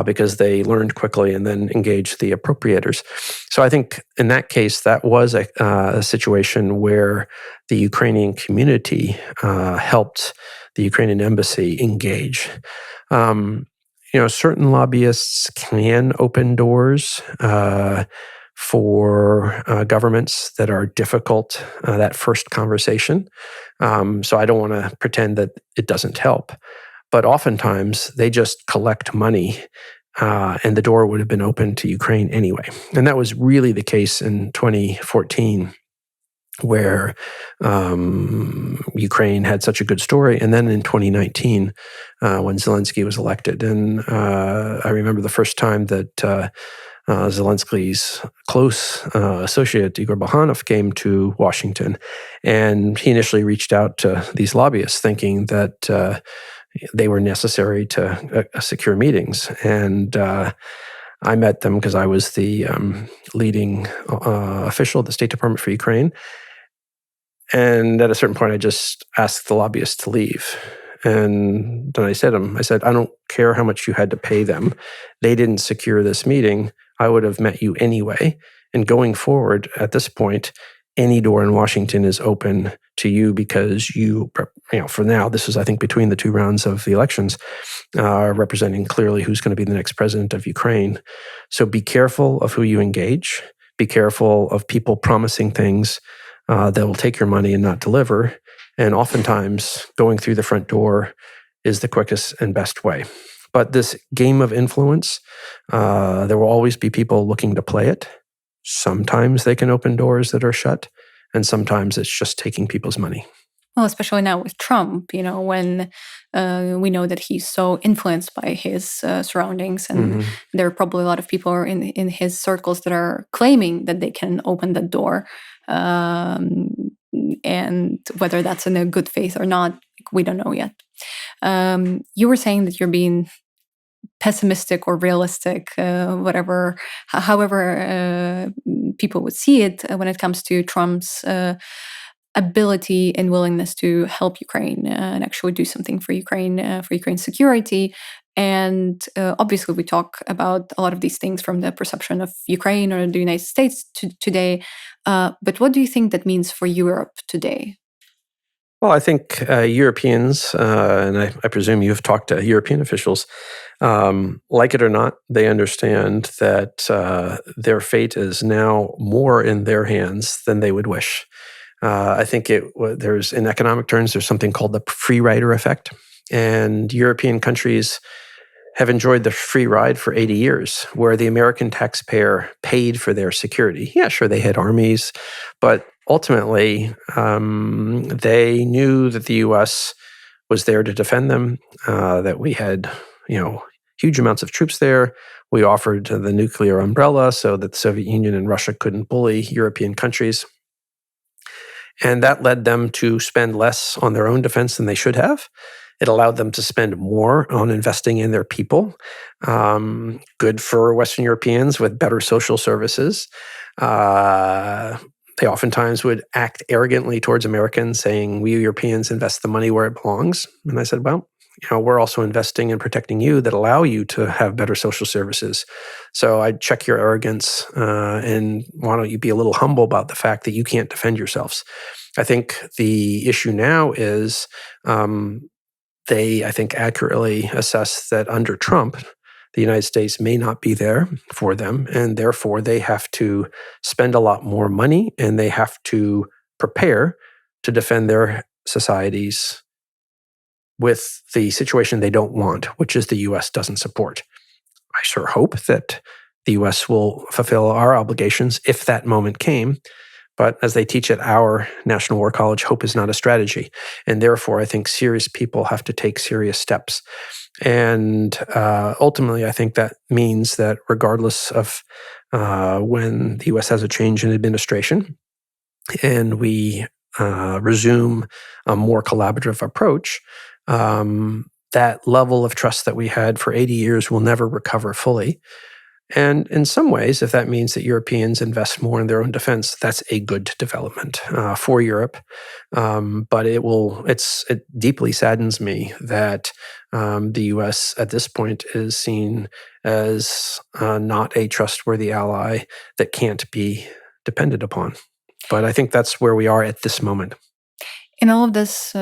because they learned quickly and then engaged the appropriators. So I think in that case, that was a situation where the Ukrainian community helped the Ukrainian embassy engage. Certain lobbyists can open doors for governments that are difficult, that first conversation. So I don't want to pretend that it doesn't help. But oftentimes, they just collect money and the door would have been open to Ukraine anyway. And that was really the case in 2014, where Ukraine had such a good story. And then in 2019, when Zelensky was elected. And I remember the first time that Zelensky's close associate, Igor Bakhanov, came to Washington. And he initially reached out to these lobbyists thinking that they were necessary to secure meetings. And I met them because I was the leading official at the State Department for Ukraine. And at a certain point, I just asked the lobbyists to leave. And then I said, I don't care how much you had to pay them. They didn't secure this meeting. I would have met you anyway. And going forward, at this point, any door in Washington is open to you because for now, this is, I think, between the two rounds of the elections, representing clearly who's going to be the next president of Ukraine. So be careful of who you engage. Be careful of people promising things that will take your money and not deliver. And oftentimes, going through the front door is the quickest and best way. But this game of influence, there will always be people looking to play it. Sometimes they can open doors that are shut, and sometimes it's just taking people's money. Well, especially now with Trump, when we know that he's so influenced by his surroundings, and there are probably a lot of people in his circles that are claiming that they can open that door. And whether that's in a good faith or not, we don't know yet. You were saying that you're being pessimistic or realistic, however people would see it when it comes to Trump's ability and willingness to help Ukraine and actually do something for Ukraine's security. And obviously, we talk about a lot of these things from the perception of Ukraine or the United States today. But what do you think that means for Europe today? Well, I think Europeans, and I presume you've talked to European officials, like it or not, they understand that their fate is now more in their hands than they would wish. I think there's, in economic terms, there's something called the free rider effect. And European countries have enjoyed the free ride for 80 years, where the American taxpayer paid for their security. Yeah, sure, they had armies, but ultimately, they knew that the U.S. was there to defend them, that we had, huge amounts of troops there. We offered the nuclear umbrella so that the Soviet Union and Russia couldn't bully European countries. And that led them to spend less on their own defense than they should have. It allowed them to spend more on investing in their people. Good for Western Europeans with better social services. They oftentimes would act arrogantly towards Americans, saying, we Europeans invest the money where it belongs. And I said, well, we're also investing in protecting you that allow you to have better social services. So I'd check your arrogance and why don't you be a little humble about the fact that you can't defend yourselves. I think the issue now is they, I think, accurately assess that under Trump, the United States may not be there for them, and therefore they have to spend a lot more money and they have to prepare to defend their societies with the situation they don't want, which is the U.S. doesn't support. I sure hope that the U.S. will fulfill our obligations if that moment came. But as they teach at our National War College, hope is not a strategy. And therefore, I think serious people have to take serious steps. And ultimately, I think that means that regardless of when the U.S. has a change in administration and we resume a more collaborative approach, that level of trust that we had for 80 years will never recover fully. And in some ways, if that means that Europeans invest more in their own defense, that's a good development for Europe. But it deeply saddens me that the U.S. at this point is seen as not a trustworthy ally that can't be depended upon. But I think that's where we are at this moment. In all of this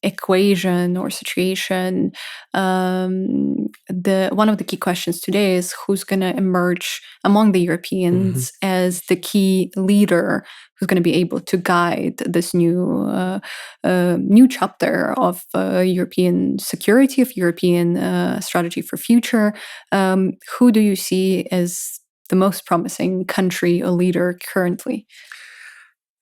equation or situation, one of the key questions today is who's going to emerge among the Europeans as the key leader who's going to be able to guide this new chapter of European security, of European strategy for future. Who do you see as the most promising country or leader currently?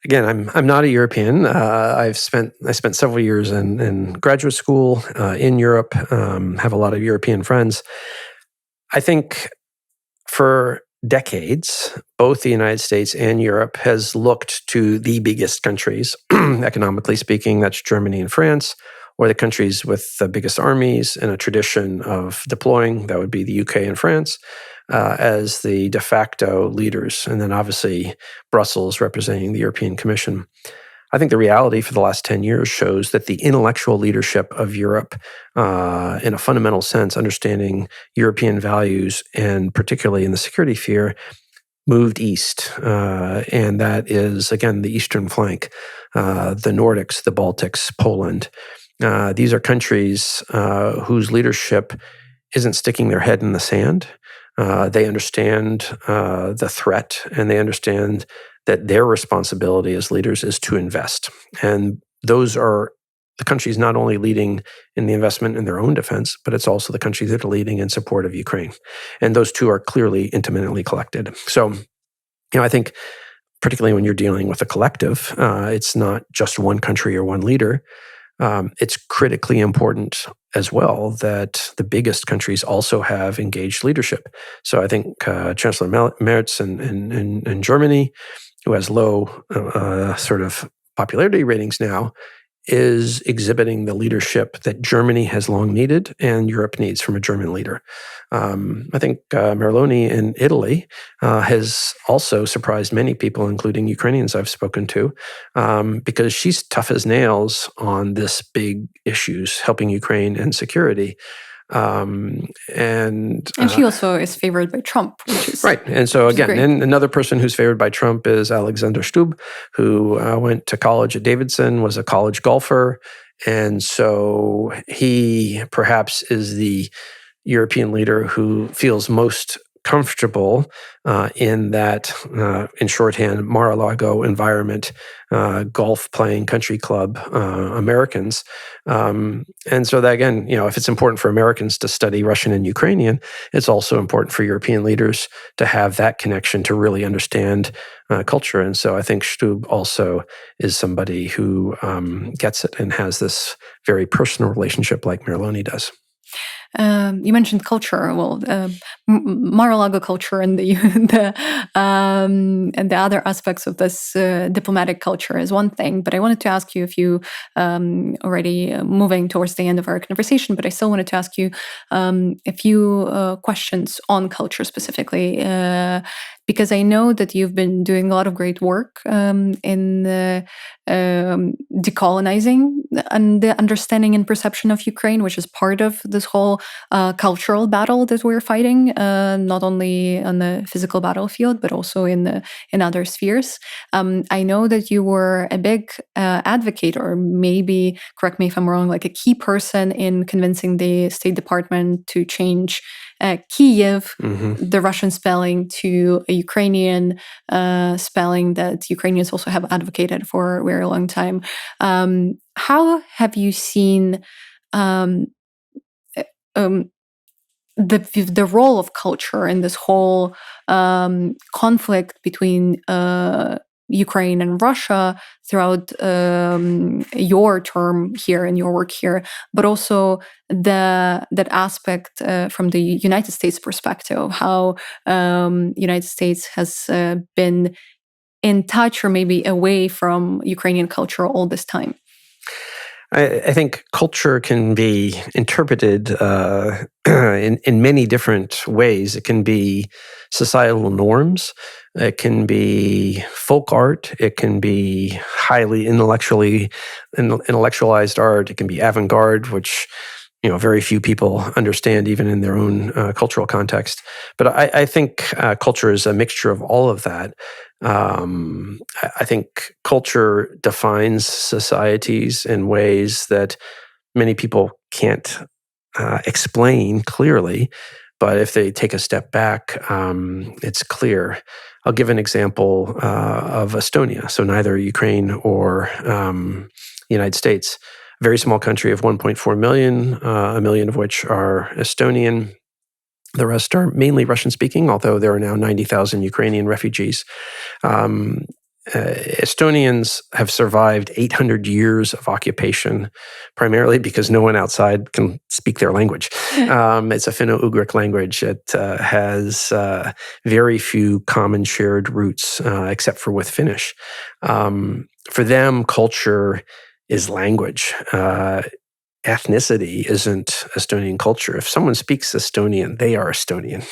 Again, I'm not a European. I spent several years in graduate school in Europe. Have a lot of European friends. I think for decades, both the United States and Europe has looked to the biggest countries, economically speaking. That's Germany and France, or the countries with the biggest armies and a tradition of deploying. That would be the UK and France. As the de facto leaders, and then obviously Brussels representing the European Commission. I think the reality for the last 10 years shows that the intellectual leadership of Europe, in a fundamental sense, understanding European values, and particularly in the security sphere, moved east. And that is, again, the eastern flank, the Nordics, the Baltics, Poland. These are countries whose leadership isn't sticking their head in the sand. They understand the threat, and they understand that their responsibility as leaders is to invest. And those are the countries not only leading in the investment in their own defense, but it's also the countries that are leading in support of Ukraine. And those two are clearly intimately connected. So, I think particularly when you're dealing with a collective, it's not just one country or one leader. It's critically important as well that the biggest countries also have engaged leadership. So I think Chancellor Merz in Germany, who has low sort of popularity ratings now, is exhibiting the leadership that Germany has long needed and Europe needs from a German leader. I think Meloni in Italy has also surprised many people, including Ukrainians I've spoken to, because she's tough as nails on this big issues, helping Ukraine and security. And she also is favored by Trump, which is right. And so again, and another person who's favored by Trump is Alexander Stubb, who went to college at Davidson, was a college golfer. And so he perhaps is the European leader who feels most comfortable in that, in shorthand, Mar-a-Lago environment, golf-playing country club Americans. And so that, again, if it's important for Americans to study Russian and Ukrainian, it's also important for European leaders to have that connection to really understand culture. And so I think Stubb also is somebody who gets it and has this very personal relationship like Meloni does. You mentioned culture. Well, Mar-a-Lago culture and the other aspects of this diplomatic culture is one thing. But I wanted to ask you a few, already moving towards the end of our conversation, but I still wanted to ask you a few questions on culture specifically. Because I know that you've been doing a lot of great work in decolonizing and the understanding and perception of Ukraine, which is part of this whole cultural battle that we're fighting, not only on the physical battlefield, but also in other spheres. I know that you were a big advocate, or maybe, correct me if I'm wrong, like a key person in convincing the State Department to change Kyiv, the Russian spelling, to a Ukrainian spelling that Ukrainians also have advocated for a very long time. How have you seen the role of culture in this whole conflict between Ukraine and Russia throughout your term here and your work here, but also that aspect from the United States perspective, how United States has been in touch or maybe away from Ukrainian culture all this time? I think culture can be interpreted in many different ways. It can be societal norms. It can be folk art. It can be highly intellectualized art. It can be avant-garde, which very few people understand, even in their own cultural context. But I think culture is a mixture of all of that. I think culture defines societies in ways that many people can't explain clearly. But if they take a step back, it's clear. I'll give an example of Estonia. So neither Ukraine or the United States. A very small country of 1.4 million, a million of which are Estonian. The rest are mainly Russian-speaking, although there are now 90,000 Ukrainian refugees. Estonians have survived 800 years of occupation, primarily because no one outside can speak their language. It's a Finno-Ugric language. It has very few common shared roots, except for with Finnish. For them, culture is language. Ethnicity isn't Estonian culture. If someone speaks Estonian, they are Estonian,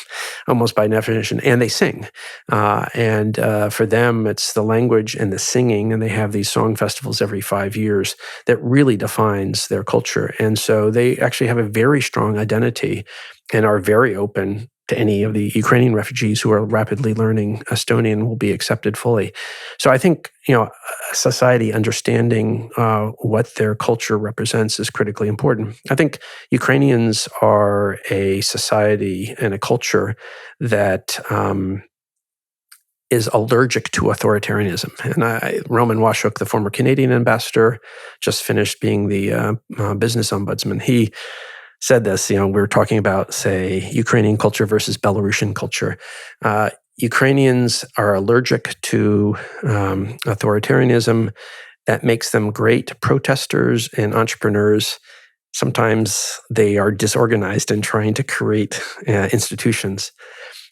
almost by definition, and they sing. And for them, it's the language and the singing, and they have these song festivals every 5 years that really defines their culture. And so they actually have a very strong identity and are very open to any of the Ukrainian refugees who are rapidly learning Estonian will be accepted fully. So I think, a society understanding what their culture represents is critically important. I think Ukrainians are a society and a culture that is allergic to authoritarianism. And Roman Washuk, the former Canadian ambassador, just finished being the business ombudsman. He said this, we were talking about, say, Ukrainian culture versus Belarusian culture. Ukrainians are allergic to authoritarianism. That makes them great protesters and entrepreneurs. Sometimes they are disorganized in trying to create institutions.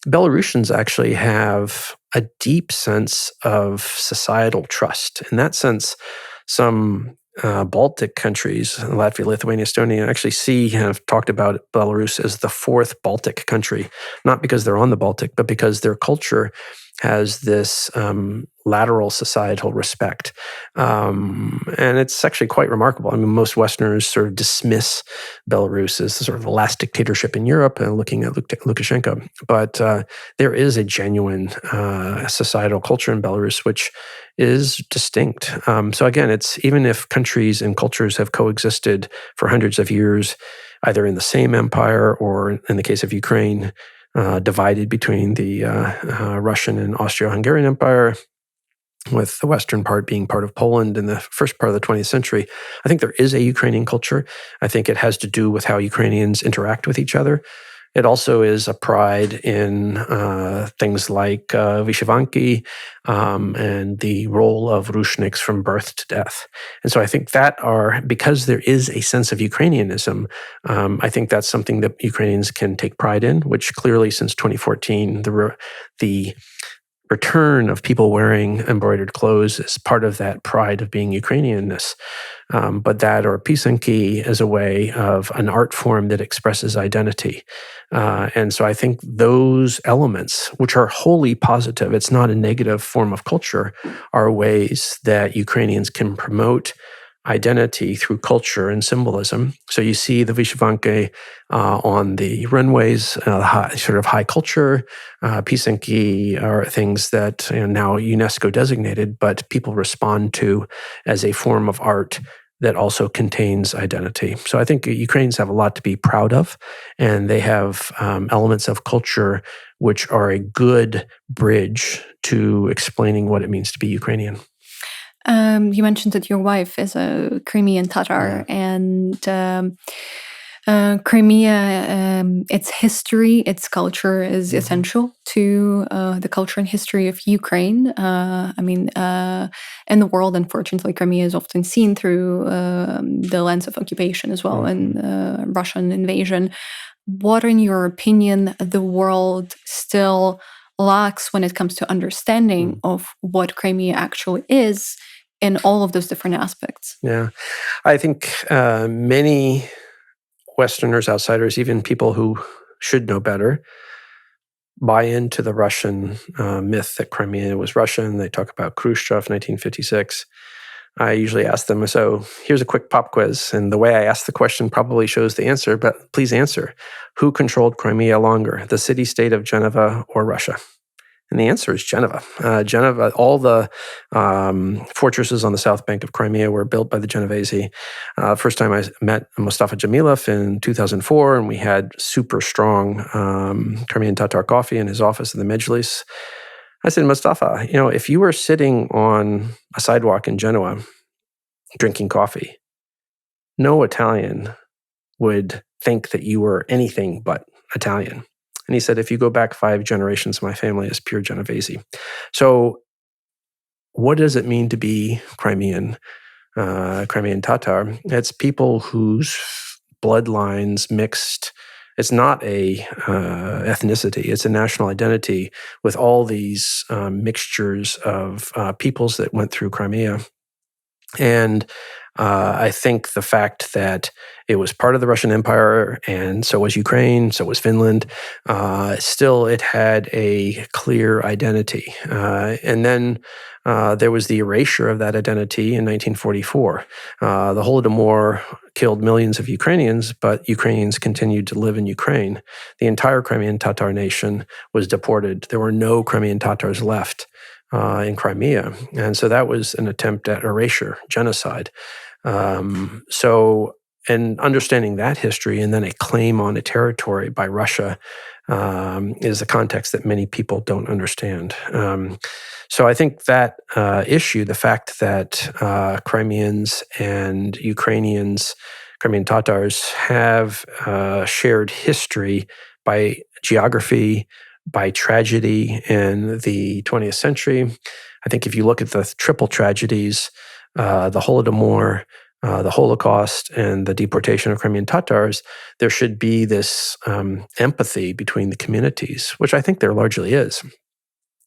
Belarusians actually have a deep sense of societal trust. In that sense, some Baltic countries, Latvia, Lithuania, Estonia, actually have talked about Belarus as the fourth Baltic country, not because they're on the Baltic, but because their culture has this lateral societal respect. And it's actually quite remarkable. I mean, most Westerners sort of dismiss Belarus as the sort of the last dictatorship in Europe, looking at Lukashenko. But there is a genuine societal culture in Belarus, which is distinct. So again, it's even if countries and cultures have coexisted for hundreds of years, either in the same empire or, in the case of Ukraine, divided between the Russian and Austro-Hungarian Empire, with the western part being part of Poland in the first part of the 20th century. I think there is a Ukrainian culture. I think it has to do with how Ukrainians interact with each other. It also is a pride in things like Vyshyvanki and the role of Rushniks from birth to death. And so I think because there is a sense of Ukrainianism, I think that's something that Ukrainians can take pride in, which clearly since 2014, the return of people wearing embroidered clothes is part of that pride of being Ukrainianness. But that, or pisanki, is a way of an art form that expresses identity. And so I think those elements, which are wholly positive, it's not a negative form of culture, are ways that Ukrainians can promote identity through culture and symbolism. So you see the Vyshyvanki on the runways, sort of high culture. Pisanki are things that now UNESCO designated, but people respond to as a form of art that also contains identity. So I think Ukrainians have a lot to be proud of, and they have elements of culture which are a good bridge to explaining what it means to be Ukrainian. You mentioned that your wife is a Crimean Tatar, and Crimea, its history, its culture is essential to the culture and history of Ukraine. In the world, unfortunately, Crimea is often seen through the lens of occupation as well, and Russian invasion. What, in your opinion, the world still lacks when it comes to understanding of what Crimea actually is in all of those different aspects? Yeah, I think many Westerners, outsiders, even people who should know better, buy into the Russian myth that Crimea was Russian. They talk about Khrushchev, 1956. I usually ask them, so here's a quick pop quiz. And the way I ask the question probably shows the answer, but please answer. Who controlled Crimea longer, the city-state of Geneva or Russia? And the answer is Geneva. Geneva, all the fortresses on the south bank of Crimea were built by the Genovese. First time I met Mustafa Jamilov in 2004, and we had super strong Crimean Tatar coffee in his office in the Mejlis. I said, Mustafa, if you were sitting on a sidewalk in Genoa drinking coffee, no Italian would think that you were anything but Italian. And he said, if you go back 5 generations, my family is pure Genovese. So what does it mean to be Crimean Tatar? It's people whose bloodlines mixed. It's not a ethnicity. It's a national identity with all these mixtures of peoples that went through Crimea. And I think the fact that it was part of the Russian Empire, and so was Ukraine, so was Finland, still it had a clear identity. And then there was the erasure of that identity in 1944. The Holodomor killed millions of Ukrainians, but Ukrainians continued to live in Ukraine. The entire Crimean Tatar nation was deported. There were no Crimean Tatars left in Crimea. And so that was an attempt at erasure, genocide. And understanding that history and then a claim on a territory by Russia is a context that many people don't understand. So I think that issue, the fact that Crimeans and Ukrainians, Crimean Tatars, have shared history by geography, by tragedy in the 20th century. I think if you look at the triple tragedies, the Holodomor, the Holocaust, and the deportation of Crimean Tatars, there should be this empathy between the communities, which I think there largely is.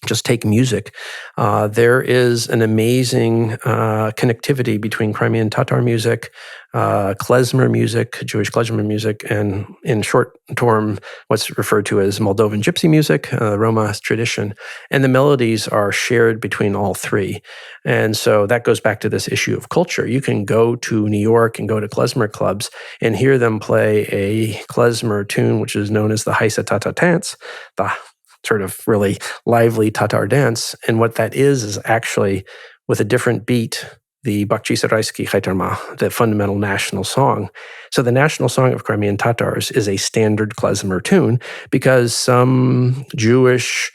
Just take music. There is an amazing connectivity between Crimean Tatar music, klezmer music, Jewish klezmer music, and in short term, what's referred to as Moldovan gypsy music, Roma tradition. And the melodies are shared between all three. And so that goes back to this issue of culture. You can go to New York and go to klezmer clubs and hear them play a klezmer tune, which is known as the Haisa Tata dance, the sort of really lively Tatar dance. And what that is actually, with a different beat, the Bakhchi-Saraysky Khaytarma, the fundamental national song. So the national song of Crimean Tatars is a standard klezmer tune because some Jewish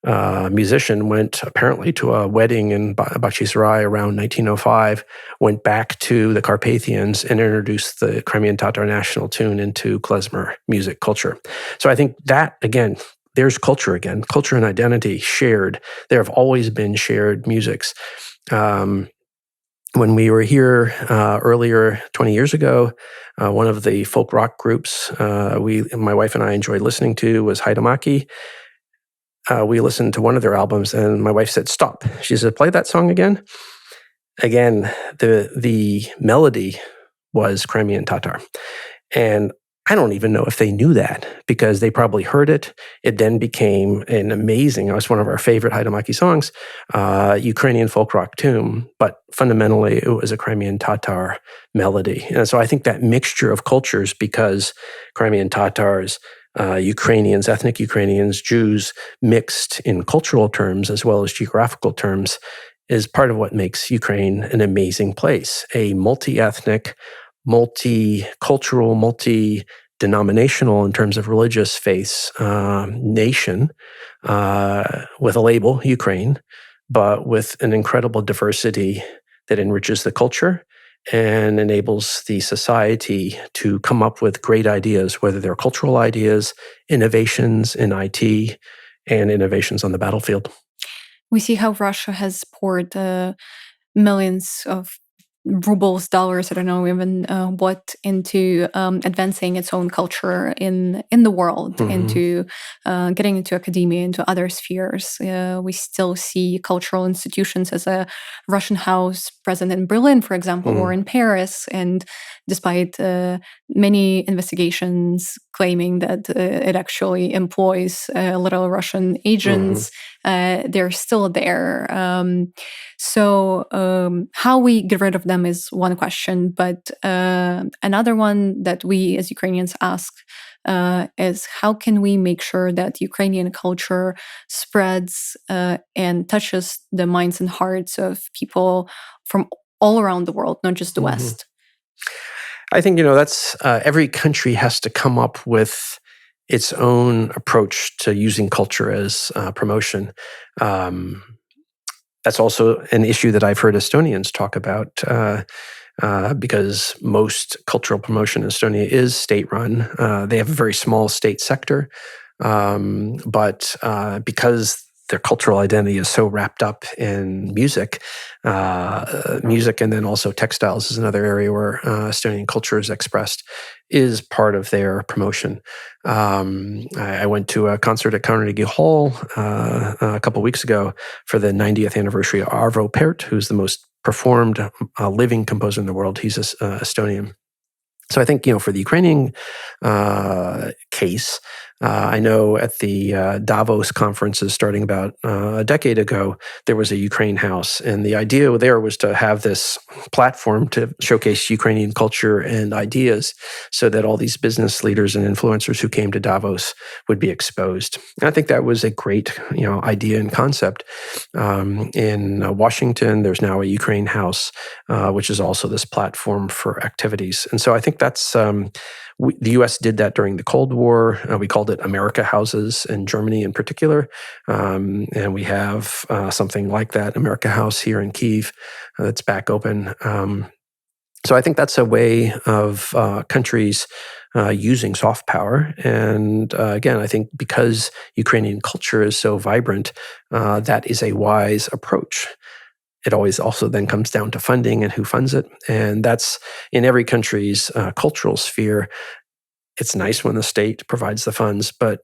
musician went apparently to a wedding in Bakhchi-Saray around 1905, went back to the Carpathians and introduced the Crimean Tatar national tune into klezmer music culture. So I think that, again, there's culture again, culture and identity shared. There have always been shared musics. When we were here earlier, 20 years ago, one of the folk rock groups my wife and I enjoyed listening to was Haidamaki. We listened to one of their albums, and my wife said, "Stop." She said, "Play that song again." Again, the melody was Crimean Tatar. And I don't even know if they knew that because they probably heard it. It then became an amazing, it was one of our favorite Haidamaki songs, Ukrainian folk rock tune, but fundamentally it was a Crimean Tatar melody. And so I think that mixture of cultures, because Crimean Tatars, Ukrainians, ethnic Ukrainians, Jews, mixed in cultural terms as well as geographical terms, is part of what makes Ukraine an amazing place, a multi-ethnic, multicultural, multi-denominational in terms of religious faiths nation with a label, Ukraine, but with an incredible diversity that enriches the culture and enables the society to come up with great ideas, whether they're cultural ideas, innovations in IT, and innovations on the battlefield. We see how Russia has poured millions of rubles, dollars, I don't know even what, into advancing its own culture in the world, into getting into academia, into other spheres. We still see cultural institutions as a Russian house present in Berlin, for example, or in Paris. And despite many investigations claiming that it actually employs little Russian agents, they're still there. So how we get rid of them is one question, but another one that we as Ukrainians ask is how can we make sure that Ukrainian culture spreads and touches the minds and hearts of people from all around the world, not just the West? I think, that's every country has to come up with its own approach to using culture as promotion. That's also an issue that I've heard Estonians talk about because most cultural promotion in Estonia is state-run. They have a very small state sector, but because their cultural identity is so wrapped up in music and then also textiles is another area where Estonian culture is expressed, is part of their promotion. I went to a concert at Carnegie Hall a couple weeks ago for the 90th anniversary of Arvo Pärt, who's the most performed living composer in the world. He's Estonian. So I think, for the Ukrainian case, I know at the Davos conferences starting about a decade ago, there was a Ukraine House. And the idea there was to have this platform to showcase Ukrainian culture and ideas so that all these business leaders and influencers who came to Davos would be exposed. And I think that was a great, idea and concept. In Washington, there's now a Ukraine House, which is also this platform for activities. And so I think that's the U.S. did that during the Cold War. We called it America Houses in Germany in particular. And we have something like that, America House here in Kyiv, that's back open. So I think that's a way of countries using soft power. And again, I think because Ukrainian culture is so vibrant, that is a wise approach. It always also then comes down to funding and who funds it. And that's in every country's cultural sphere. It's nice when the state provides the funds, but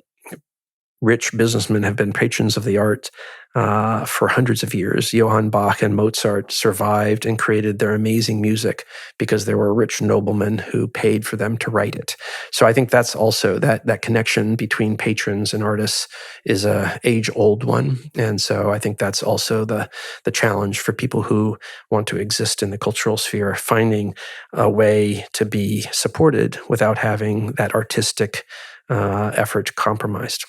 rich businessmen have been patrons of the art for hundreds of years. Johann Bach and Mozart survived and created their amazing music because there were rich noblemen who paid for them to write it. So I think that's also that connection between patrons and artists is a age-old one. And so I think that's also the challenge for people who want to exist in the cultural sphere, finding a way to be supported without having that artistic effort compromised.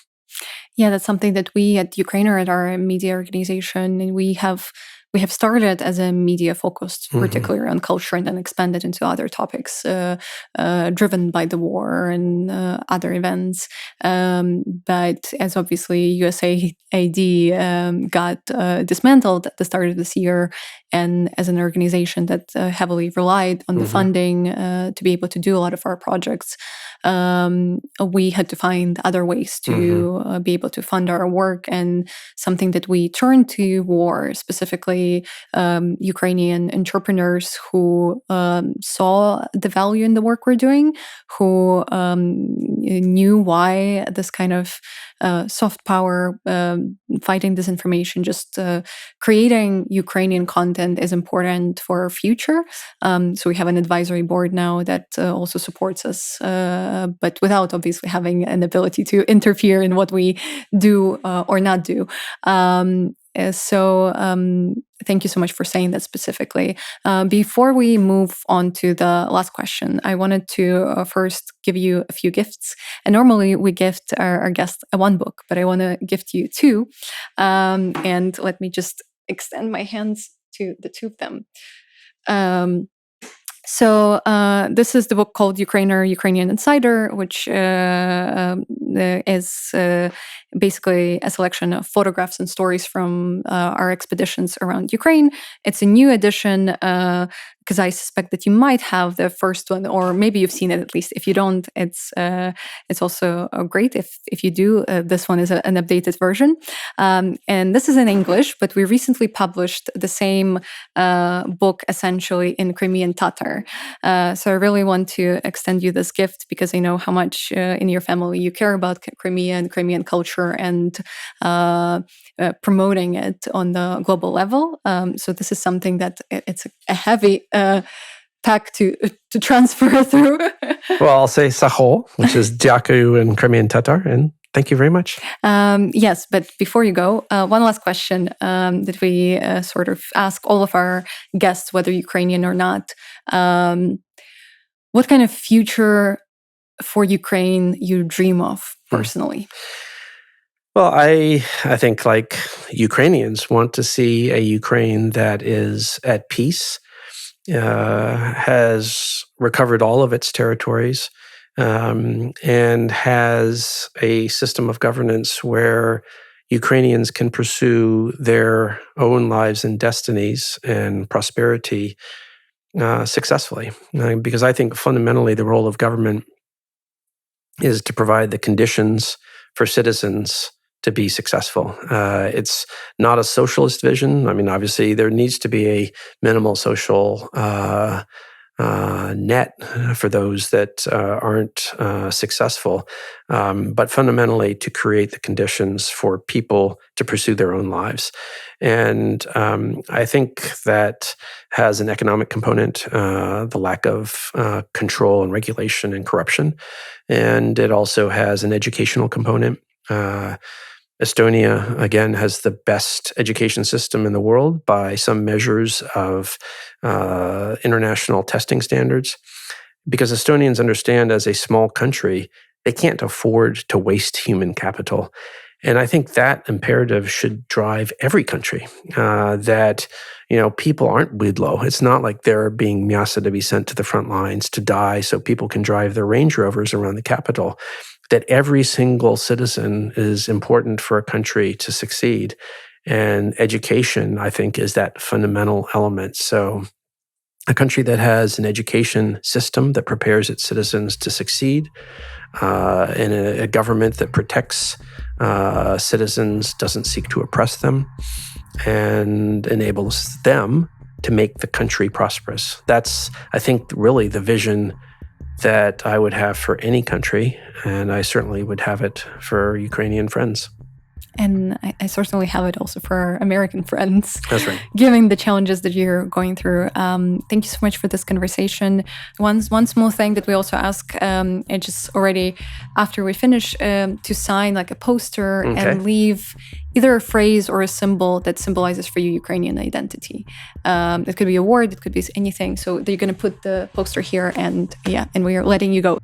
Yeah, that's something that we at Ukrainer, at our media organization, and we have started as a media focused, particularly on culture, and then expanded into other topics driven by the war and other events. But as obviously USAID got dismantled at the start of this year, and as an organization that heavily relied on the funding to be able to do a lot of our projects, we had to find other ways to be able to fund our work. And something that we turned to were specifically Ukrainian entrepreneurs who saw the value in the work we're doing, who knew why this kind of soft power, fighting disinformation, just creating Ukrainian content is important for our future. So we have an advisory board now that also supports us, but without obviously having an ability to interfere in what we do or not do. So thank you so much for saying that specifically. Before we move on to the last question, I wanted to first give you a few gifts. And normally we gift our guests one book, but I want to gift you two. And let me just extend my hands to the two of them. So this is the book called Ukrainian Insider, which is basically a selection of photographs and stories from our expeditions around Ukraine. It's a new edition because I suspect that you might have the first one, or maybe you've seen it at least. If you don't, it's also great. If you do, this one is an updated version. And this is in English, but we recently published the same book essentially in Crimean Tatar. So I really want to extend you this gift because I know how much in your family you care about Crimea and Crimean culture and promoting it on the global level. So this is something that it's a heavy pack to transfer through. Well, I'll say Saho, which is Diaku in Crimean Tatar, and Thank you very much. Yes, but before you go, one last question that we sort of ask all of our guests, whether Ukrainian or not. What kind of future for Ukraine you dream of personally? Well, I think like Ukrainians want to see a Ukraine that is at peace, has recovered all of its territories, and has a system of governance where Ukrainians can pursue their own lives and destinies and prosperity successfully. Because I think fundamentally the role of government is to provide the conditions for citizens to be successful. It's not a socialist vision. I mean, obviously, there needs to be a minimal social net for those that aren't successful, but fundamentally to create the conditions for people to pursue their own lives. And I think that has an economic component, the lack of control and regulation and corruption. And it also has an educational component. Estonia, again, has the best education system in the world by some measures of international testing standards. Because Estonians understand as a small country, they can't afford to waste human capital. And I think that imperative should drive every country, that people aren't bydlo. It's not like they're being miasa to be sent to the front lines to die so people can drive their Range Rovers around the capital. That every single citizen is important for a country to succeed. And education, I think, is that fundamental element. So a country that has an education system that prepares its citizens to succeed, and a government that protects citizens, doesn't seek to oppress them, and enables them to make the country prosperous. That's, I think, really the vision that I would have for any country, and I certainly would have it for Ukrainian friends. And I certainly have it also for our American friends. That's right. Given the challenges that you're going through. Thank you so much for this conversation. One small thing that we also ask, and just already after we finish, to sign like a poster and leave either a phrase or a symbol that symbolizes for you Ukrainian identity. It could be a word, it could be anything. So you're going to put the poster here, and we are letting you go.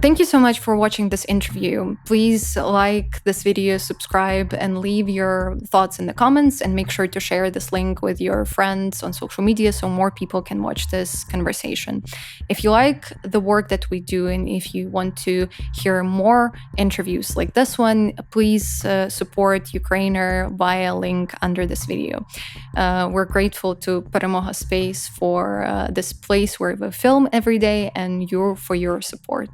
Thank you so much for watching this interview. Please like this video, subscribe, and leave your thoughts in the comments, and make sure to share this link with your friends on social media so more people can watch this conversation. If you like the work that we do, and if you want to hear more interviews like this one, please support Ukrainer via link under this video. We're grateful to Перемога Space for this place where we film every day, and for your support.